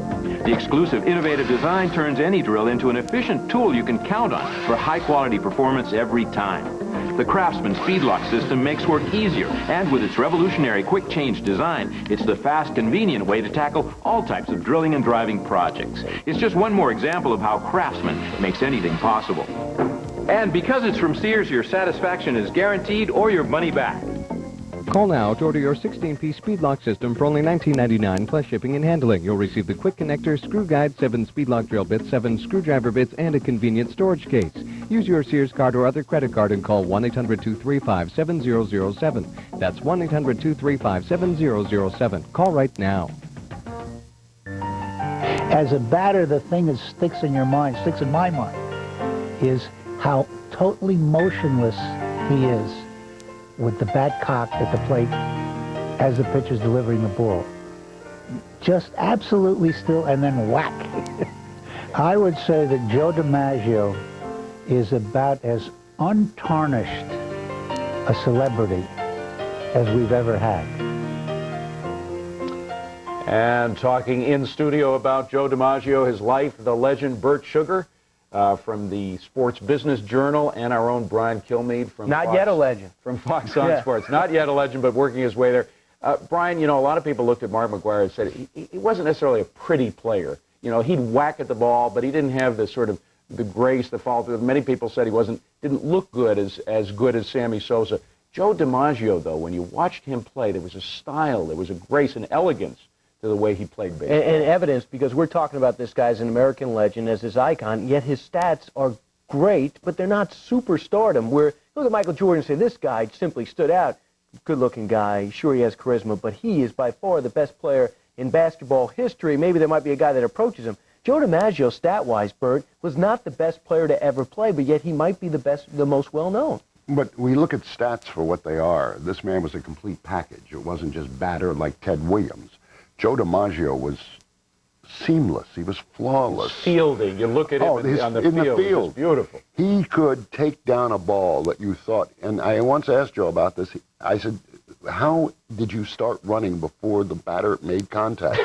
[SPEAKER 23] The exclusive innovative design turns any drill into an efficient tool you can count on for high-quality performance every time. The Craftsman Speedlock system makes work easier, and with its revolutionary quick change design, it's the fast, convenient way to tackle all types of drilling and driving projects. It's just one more example of how Craftsman makes anything possible. And because it's from Sears, your satisfaction is guaranteed or your money back.
[SPEAKER 17] Call now to order your 16-piece Speedlock system for only $19.99 plus shipping and handling. You'll receive the quick connector, screw guide, 7 Speedlock drill bits, 7 screwdriver bits, and a convenient storage case. Use your Sears card or other credit card and call 1-800-235-7007. That's 1-800-235-7007. Call right now.
[SPEAKER 24] As a batter, the thing that sticks in your mind, sticks in my mind, is how totally motionless he is with the bat cocked at the plate as the pitcher's delivering the ball. Just absolutely still, and then whack. I would say that Joe DiMaggio is about as untarnished a celebrity as we've ever had.
[SPEAKER 27] And talking in studio about Joe DiMaggio, his life, the legend Bert Sugar, from the Sports Business Journal, and our own Brian Kilmeade from
[SPEAKER 19] Not
[SPEAKER 27] Fox,
[SPEAKER 19] yet a legend.
[SPEAKER 27] From Fox on Sports. Not yet a legend, but working his way there. Brian, you know, a lot of people looked at Mark McGwire and said he wasn't necessarily a pretty player. You know, he'd whack at the ball, but he didn't have the sort of the grace, the follow through. Many people said he didn't look good as good as Sammy Sosa. Joe DiMaggio, though, when you watched him play, there was a style, there was a grace and elegance to the way he played baseball.
[SPEAKER 19] And evidence, because we're talking about this guy as an American legend, as his icon, yet his stats are great, but they're not superstardom. Where look at Michael Jordan and say, this guy simply stood out. Good-looking guy, sure he has charisma, but he is by far the best player in basketball history. Maybe there might be a guy that approaches him. Joe DiMaggio, stat-wise, Bert, was not the best player to ever play, but yet he might be the most well-known.
[SPEAKER 18] But we look at stats for what they are. This man was a complete package. It wasn't just batter like Ted Williams. Joe DiMaggio was seamless. He was flawless.
[SPEAKER 27] Fielding. You look at him on the field. It was beautiful.
[SPEAKER 18] He could take down a ball that you thought, and I once asked Joe about this. I said, how did you start running before the batter made contact?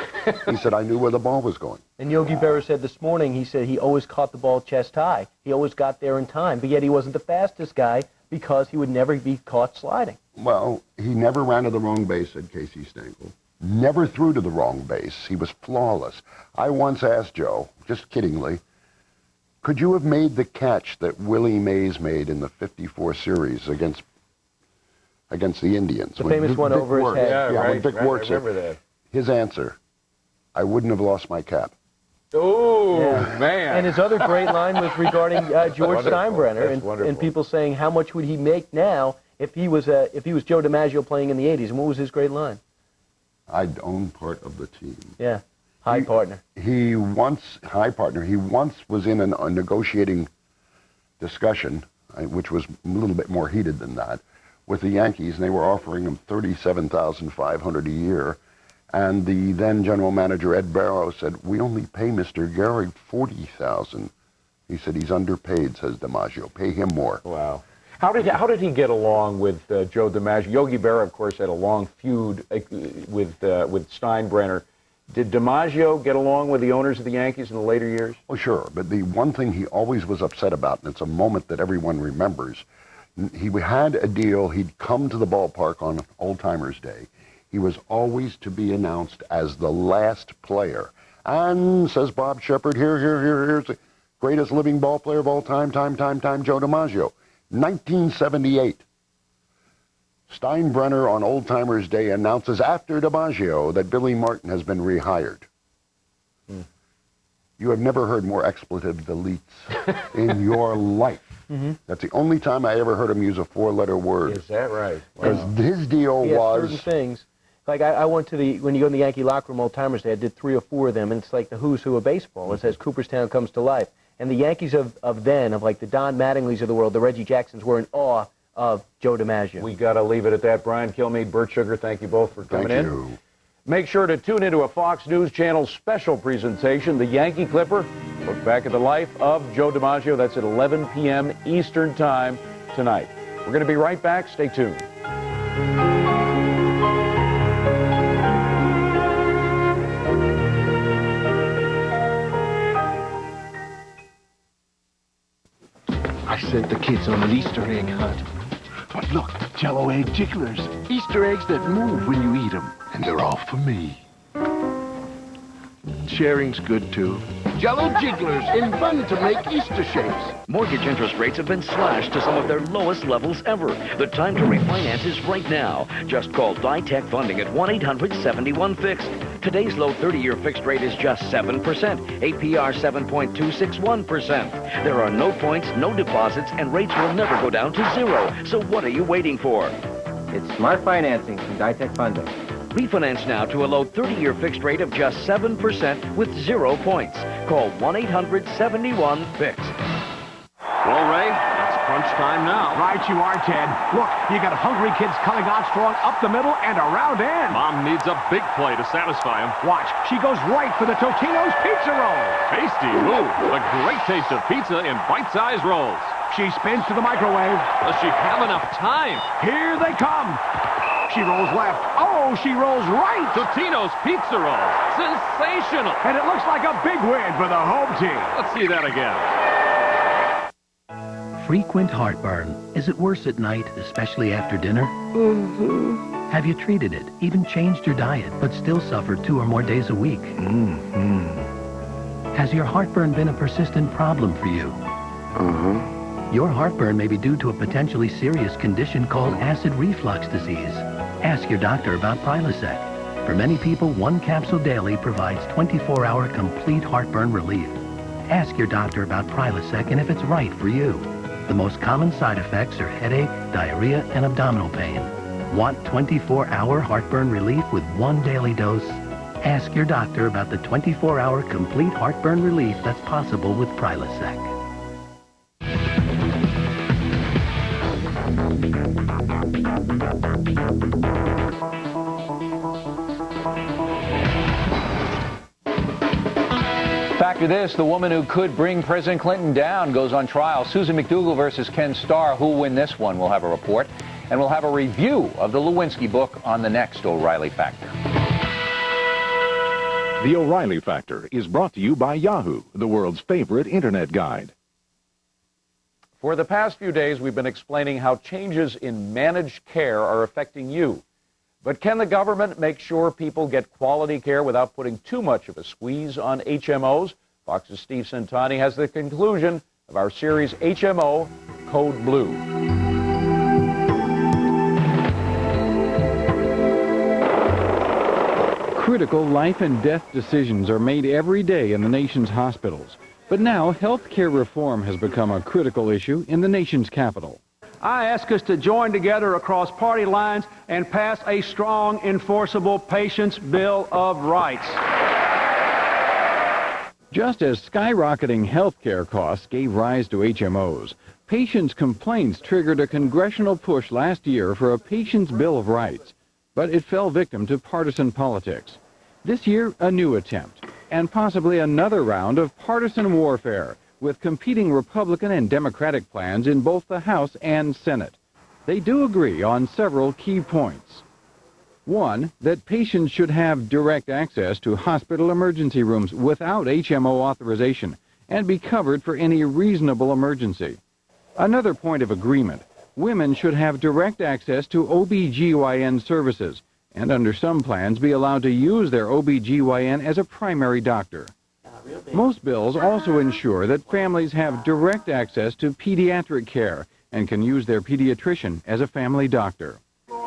[SPEAKER 18] He said, I knew where the ball was going.
[SPEAKER 19] And Yogi Berra said this morning, he said he always caught the ball chest high. He always got there in time, but yet he wasn't the fastest guy because he would never be caught sliding.
[SPEAKER 18] Well, he never ran to the wrong base, said Casey Stengel. Never threw to the wrong base. He was flawless. I once asked Joe, just kiddingly, could you have made the catch that Willie Mays made in the '54 series against the Indians?
[SPEAKER 19] The famous one over his head.
[SPEAKER 18] Yeah, when Vic Wertz
[SPEAKER 27] I remember that.
[SPEAKER 18] His answer, I wouldn't have lost my cap.
[SPEAKER 27] Oh,
[SPEAKER 19] Yeah.
[SPEAKER 27] man.
[SPEAKER 19] And his other great line was regarding George
[SPEAKER 27] Wonderful.
[SPEAKER 19] Steinbrenner,
[SPEAKER 27] That's wonderful.
[SPEAKER 19] and people saying how much would he make now if he was Joe DiMaggio playing in the '80s. And what was his great line?
[SPEAKER 18] I'd own part of the team.
[SPEAKER 19] Yeah, high partner.
[SPEAKER 18] He once was in a negotiating discussion, which was a little bit more heated than that, with the Yankees, and they were offering him $37,500 a year. And the then general manager, Ed Barrow, said, we only pay Mr. Gehrig $40,000. He said, he's underpaid, says DiMaggio. Pay him more.
[SPEAKER 27] Wow. How did he get along with Joe DiMaggio? Yogi Berra, of course, had a long feud with Steinbrenner. Did DiMaggio get along with the owners of the Yankees in the later years?
[SPEAKER 18] Oh, sure. But the one thing he always was upset about, and it's a moment that everyone remembers, he had a deal. He'd come to the ballpark on Old Timers Day. He was always to be announced as the last player. And, says Bob Shepard, here's the greatest living ball player of all time, Joe DiMaggio. 1978. Steinbrenner on Old Timers Day announces after DiMaggio that Billy Martin has been rehired. You have never heard more expletive deletes in your life. That's the only time I ever heard him use a four-letter word.
[SPEAKER 27] Is that right?
[SPEAKER 18] Because his deal was...
[SPEAKER 19] certain things. Like I went to when you go in the Yankee locker room Old Timers Day, I did 3 or 4 of them, and it's like the who's who of baseball. It says Cooperstown comes to life. And the Yankees of like the Don Mattingleys of the world, the Reggie Jacksons, were in awe of Joe DiMaggio.
[SPEAKER 27] We got to leave it at that. Brian Kilmeade, Bert Sugar, thank you both for coming in.
[SPEAKER 18] Thank you.
[SPEAKER 27] Make sure to tune into a Fox News Channel special presentation, The Yankee Clipper. Look back at the life of Joe DiMaggio. That's at 11 p.m. Eastern Time tonight. We're going to be right back. Stay tuned.
[SPEAKER 9] I sent the kids on an Easter egg hunt. But look, Jello egg jigglers. Easter eggs that move when you eat them. And they're all for me. Sharing's good, too. Jello jigglers in fun to make Easter shapes.
[SPEAKER 1] Mortgage interest rates have been slashed to some of their lowest levels ever. The time to refinance is right now. Just call DiTech Funding at 1-800-71-FIXED. Today's low 30-year fixed rate is just 7%, APR 7.261%. There are no points, no deposits, and rates will never go down to 0. So what are you waiting for?
[SPEAKER 2] It's smart financing from DiTech Funding.
[SPEAKER 1] Refinance now to a low 30-year fixed rate of just 7% with 0 points. Call 1-800-71-FIXED.
[SPEAKER 4] Well, Ray, it's crunch time now.
[SPEAKER 13] Right you are, Ted. Look, you got hungry kids coming on strong up the middle and around in.
[SPEAKER 23] Mom needs a big play to satisfy him.
[SPEAKER 13] Watch, she goes right for the Totino's pizza roll.
[SPEAKER 23] Tasty move. The great taste of pizza in bite-sized rolls.
[SPEAKER 13] She spins to the microwave.
[SPEAKER 23] Does she have enough time?
[SPEAKER 13] Here they come. She rolls left. Oh, she rolls right.
[SPEAKER 23] Totino's Pizza Roll. Sensational.
[SPEAKER 13] And it looks like a big win for the home team.
[SPEAKER 23] Let's see that again.
[SPEAKER 6] Frequent heartburn. Is it worse at night, especially after dinner? Have you treated it, even changed your diet, but still suffer 2 or more days a week? Has your heartburn been a persistent problem for you? Your heartburn may be due to a potentially serious condition called acid reflux disease. Ask your doctor about Prilosec. For many people, 1 capsule daily provides 24-hour complete heartburn relief. Ask your doctor about Prilosec and if it's right for you. The most common side effects are headache, diarrhea, and abdominal pain. Want 24-hour heartburn relief with 1 daily dose? Ask your doctor about the 24-hour complete heartburn relief that's possible with Prilosec.
[SPEAKER 27] Factor this, the woman who could bring President Clinton down goes on trial. Susan McDougal versus Ken Starr. Who'll win this one? We'll have a report. And we'll have a review of the Lewinsky book on the next O'Reilly Factor.
[SPEAKER 22] The O'Reilly Factor is brought to you by Yahoo, the world's favorite internet guide.
[SPEAKER 27] For the past few days, we've been explaining how changes in managed care are affecting you. But can the government make sure people get quality care without putting too much of a squeeze on HMOs? Fox's Steve Centani has the conclusion of our series HMO Code Blue.
[SPEAKER 7] Critical life and death decisions are made every day in the nation's hospitals. But now, health care reform has become a critical issue in the nation's capital.
[SPEAKER 8] I ask us to join together across party lines and pass a strong, enforceable Patients' Bill of Rights.
[SPEAKER 7] Just as skyrocketing health care costs gave rise to HMOs, patients' complaints triggered a congressional push last year for a Patients' Bill of Rights. But it fell victim to partisan politics. This year, a new attempt, and possibly another round of partisan warfare, with competing Republican and Democratic plans in both the House and Senate. They do agree on several key points. One, that patients should have direct access to hospital emergency rooms without HMO authorization and be covered for any reasonable emergency. Another point of agreement, women should have direct access to OB/GYN services and under some plans be allowed to use their OB/GYN as a primary doctor. Most bills also ensure that families have direct access to pediatric care and can use their pediatrician as a family doctor.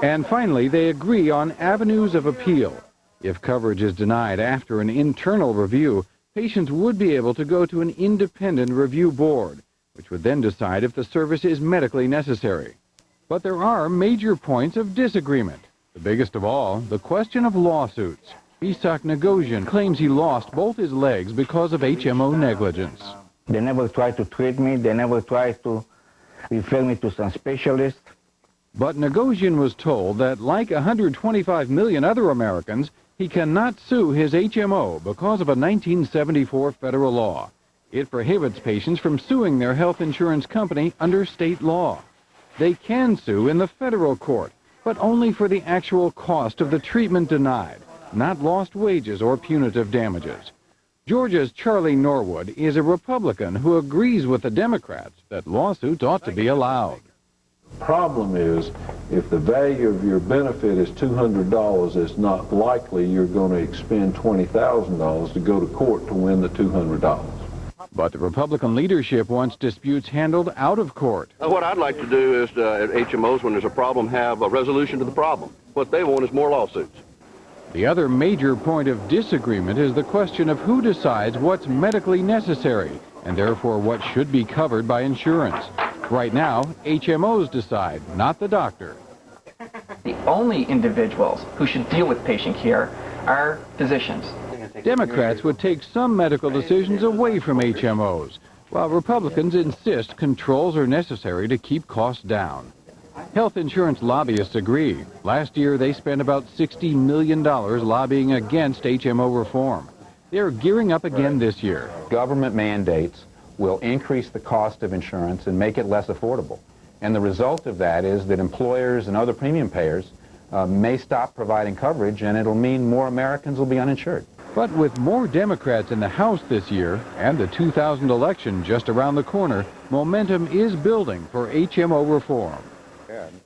[SPEAKER 7] And finally, they agree on avenues of appeal. If coverage is denied after an internal review, patients would be able to go to an independent review board, which would then decide if the service is medically necessary. But there are major points of disagreement. The biggest of all, the question of lawsuits. Isak Nagosian claims he lost both his legs because of HMO negligence.
[SPEAKER 12] They never tried to treat me. They never tried to refer me to some specialist.
[SPEAKER 7] But Nagosian was told that, like 125 million other Americans, he cannot sue his HMO because of a 1974 federal law. It prohibits patients from suing their health insurance company under state law. They can sue in the federal court, but only for the actual cost of the treatment denied, not lost wages or punitive damages. Georgia's Charlie Norwood is a Republican who agrees with the Democrats that lawsuits ought to be allowed.
[SPEAKER 14] The problem is, if the value of your benefit is $200, it's not likely you're going to expend $20,000 to go to court to win the $200.
[SPEAKER 7] But the Republican leadership wants disputes handled out of court.
[SPEAKER 21] What I'd like to do is, at HMOs, when there's a problem, have a resolution to the problem. What they want is more lawsuits.
[SPEAKER 7] The other major point of disagreement is the question of who decides what's medically necessary, and therefore what should be covered by insurance. Right now, HMOs decide, not the doctor.
[SPEAKER 25] The only individuals who should deal with patient care are physicians.
[SPEAKER 7] Democrats would take some medical decisions away from HMOs, while Republicans insist controls are necessary to keep costs down. Health insurance lobbyists agree. Last year, they spent about $60 million lobbying against HMO reform. They're gearing up again this year.
[SPEAKER 26] Government mandates will increase the cost of insurance and make it less affordable. And the result of that is that employers and other premium payers may stop providing coverage, and it'll mean more Americans will be uninsured.
[SPEAKER 7] But with more Democrats in the House this year and the 2000 election just around the corner, momentum is building for HMO reform.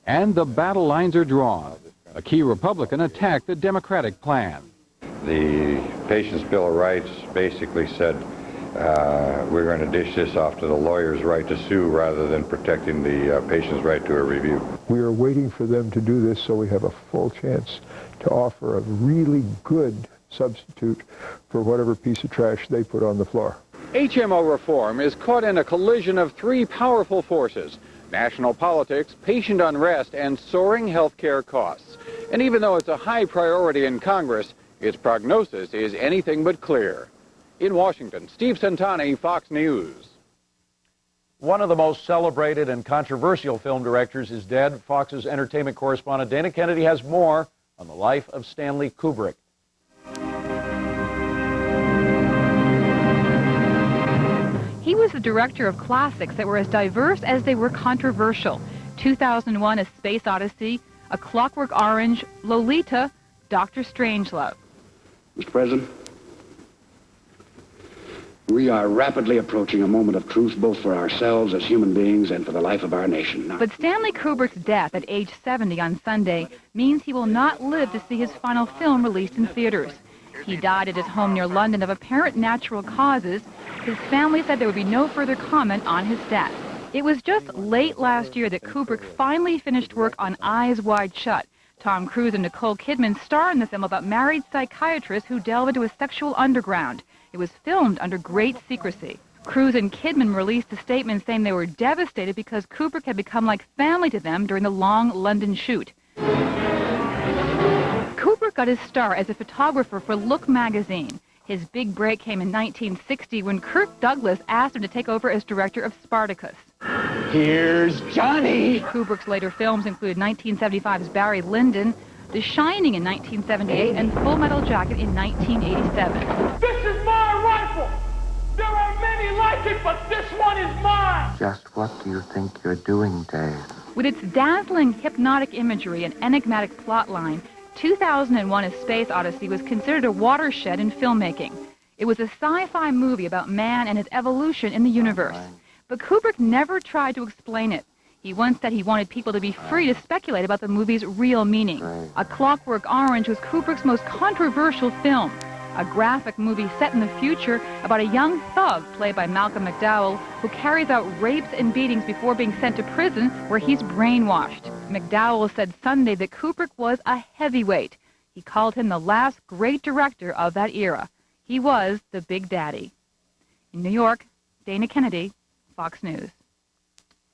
[SPEAKER 7] And the battle lines are drawn. A key Republican attacked the Democratic plan.
[SPEAKER 28] The Patients' Bill of Rights basically said we're going to dish this off to the lawyer's right to sue rather than protecting the patient's right to a review.
[SPEAKER 29] We are waiting for them to do this so we have a full chance to offer a really good substitute for whatever piece of trash they put on the floor.
[SPEAKER 7] HMO reform is caught in a collision of three powerful forces: national politics, patient unrest, and soaring health care costs. And even though it's a high priority in Congress, Its prognosis is anything but clear. In Washington, Steve Centani, Fox News.
[SPEAKER 27] One of the most celebrated and controversial film directors is dead. Fox's entertainment correspondent Dana Kennedy has more on the life of Stanley Kubrick.
[SPEAKER 3] He was the director of classics that were as diverse as they were controversial. 2001, A Space Odyssey, A Clockwork Orange, Lolita, Dr. Strangelove.
[SPEAKER 5] Mr. President, we are rapidly approaching a moment of truth both for ourselves as human beings and for the life of our nation.
[SPEAKER 3] But Stanley Kubrick's death at age 70 on Sunday means he will not live to see his final film released in theaters. He died at his home near London of apparent natural causes. His family said there would be no further comment on his death. It was just late last year that Kubrick finally finished work on Eyes Wide Shut. Tom Cruise and Nicole Kidman star in the film about married psychiatrists who delve into a sexual underground. It was filmed under great secrecy. Cruise and Kidman released a statement saying they were devastated because Kubrick had become like family to them during the long London shoot. Kubrick got his start as a photographer for Look magazine. His big break came in 1960 when Kirk Douglas asked him to take over as director of Spartacus.
[SPEAKER 5] Here's Johnny!
[SPEAKER 3] Kubrick's later films included 1975's Barry Lyndon, The Shining in 1978, and Full Metal Jacket in 1987.
[SPEAKER 10] This is my rifle! There are many like it, but this one is mine!
[SPEAKER 11] Just what do you think you're doing, Dave?
[SPEAKER 3] With its dazzling hypnotic imagery and enigmatic plotline, 2001: A Space Odyssey was considered a watershed in filmmaking. It was a sci-fi movie about man and his evolution in the universe. But Kubrick never tried to explain it. He once said he wanted people to be free to speculate about the movie's real meaning. A Clockwork Orange was Kubrick's most controversial film, a graphic movie set in the future about a young thug played by Malcolm McDowell who carries out rapes and beatings before being sent to prison where he's brainwashed. McDowell said Sunday that Kubrick was a heavyweight. He called him the last great director of that era. He was the Big Daddy. In New York, Dana Kennedy, Fox News.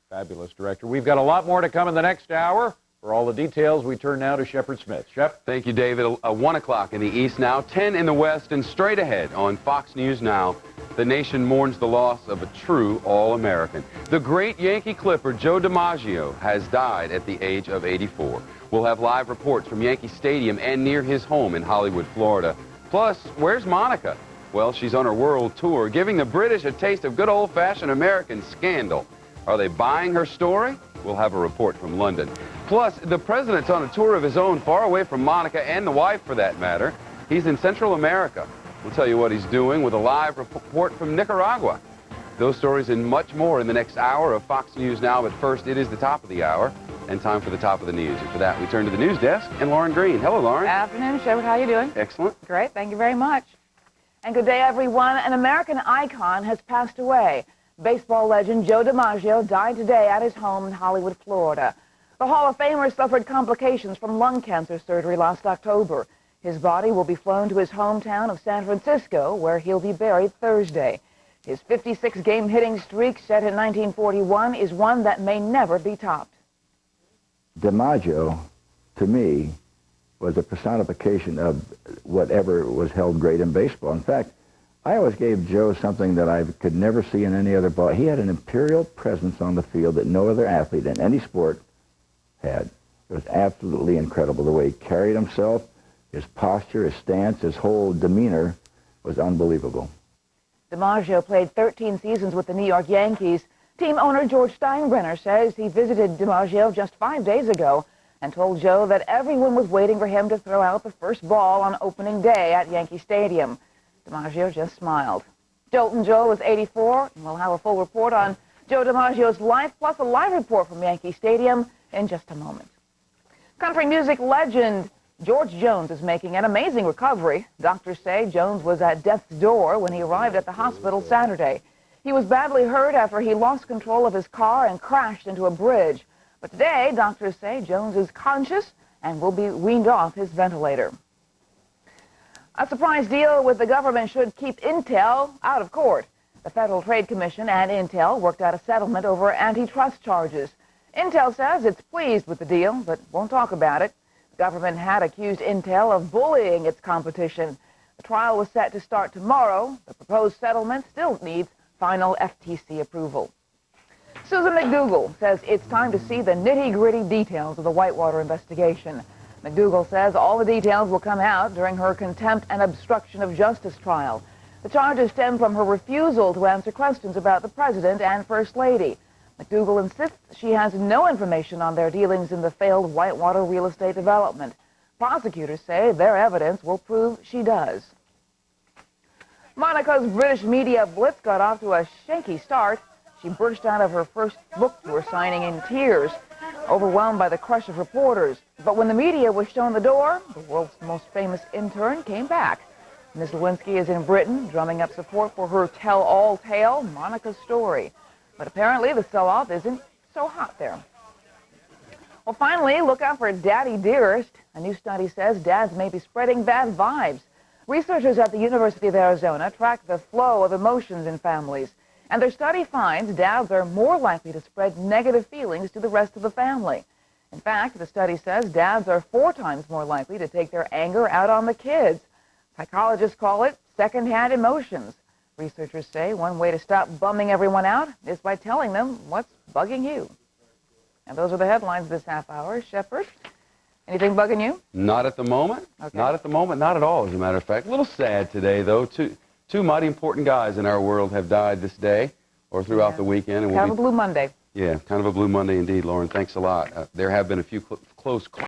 [SPEAKER 27] Fabulous director. We've got a lot more to come in the next hour. For all the details, we turn now to Shepard Smith. Shep?
[SPEAKER 15] Thank you, David. 1 o'clock in the east now, 10 in the west, and straight ahead on Fox News Now, the nation mourns the loss of a true All-American. The great Yankee Clipper Joe DiMaggio has died at the age of 84. We'll have live reports from Yankee Stadium and near his home in Hollywood, Florida. Plus, where's Monica? Well, she's on her world tour, giving the British a taste of good old-fashioned American scandal. Are they buying her story? We'll have a report from London. Plus, the president's on a tour of his own, far away from Monica and the wife, for that matter. He's in Central America. We'll tell you what he's doing with a live report from Nicaragua. Those stories and much more in the next hour of Fox News Now. But first, it is the top of the hour and time for the top of the news. And for that, we turn to the news desk and Lauren Green. Hello, Lauren.
[SPEAKER 16] Afternoon, Shepard. How are you doing?
[SPEAKER 15] Excellent.
[SPEAKER 16] Great. Thank you very much. And good day, everyone. An American icon has passed away. Baseball legend Joe DiMaggio died today at his home in Hollywood, Florida. The Hall of Famer suffered complications from lung cancer surgery last October. His body will be flown to his hometown of San Francisco, where he'll be buried Thursday. His 56-game hitting streak set in 1941 is one that may never be topped.
[SPEAKER 12] DiMaggio, to me, was a personification of whatever was held great in baseball. In fact, I always gave Joe something that I could never see in any other ball. He had an imperial presence on the field that no other athlete in any sport had. It was absolutely incredible the way he carried himself, his posture, his stance, his whole demeanor was unbelievable.
[SPEAKER 16] DiMaggio played 13 seasons with the New York Yankees. Team owner George Steinbrenner says he visited DiMaggio just 5 days ago and told Joe that everyone was waiting for him to throw out the first ball on opening day at Yankee Stadium. DiMaggio just smiled. Jolton Joe was 84, and we'll have a full report on Joe DiMaggio's life, plus a live report from Yankee Stadium in just a moment. Country music legend George Jones is making an amazing recovery. Doctors say Jones was at death's door when he arrived at the hospital Saturday. He was badly hurt after he lost control of his car and crashed into a bridge. But today, doctors say Jones is conscious and will be weaned off his ventilator. A surprise deal with the government should keep Intel out of court. The Federal Trade Commission and Intel worked out a settlement over antitrust charges. Intel says it's pleased with the deal, but won't talk about it. The government had accused Intel of bullying its competition. The trial was set to start tomorrow. The proposed settlement still needs final FTC approval. Susan McDougal says it's time to see the nitty-gritty details of the Whitewater investigation. McDougal says all the details will come out during her contempt and obstruction of justice trial. The charges stem from her refusal to answer questions about the president and First Lady. McDougal insists she has no information on their dealings in the failed Whitewater real estate development. Prosecutors say their evidence will prove she does. Monica's British media blitz got off to a shaky start. She burst out of her first book tour signing in tears, overwhelmed by the crush of reporters. But when the media was shown the door, the world's most famous intern came back. Ms. Lewinsky is in Britain, drumming up support for her tell-all tale, Monica's Story. But apparently the sell-off isn't so hot there. Well, finally, look out for Daddy Dearest. A new study says dads may be spreading bad vibes. Researchers at the University of Arizona track the flow of emotions in families, and their study finds dads are more likely to spread negative feelings to the rest of the family. In fact, the study says dads are 4 times more likely to take their anger out on the kids. Psychologists call it second-hand emotions. Researchers say one way to stop bumming everyone out is by telling them what's bugging you. And those are the headlines this half hour. Shepard, anything bugging you?
[SPEAKER 15] Not at the moment.
[SPEAKER 16] Okay.
[SPEAKER 15] Not at the moment. Not at all, as a matter of fact. A little sad today, though. Two mighty important guys in our world have died this day or throughout the weekend. And
[SPEAKER 16] Kind of a Blue Monday.
[SPEAKER 15] Yeah, kind of a Blue Monday indeed, Lauren. Thanks a lot. There have been a few close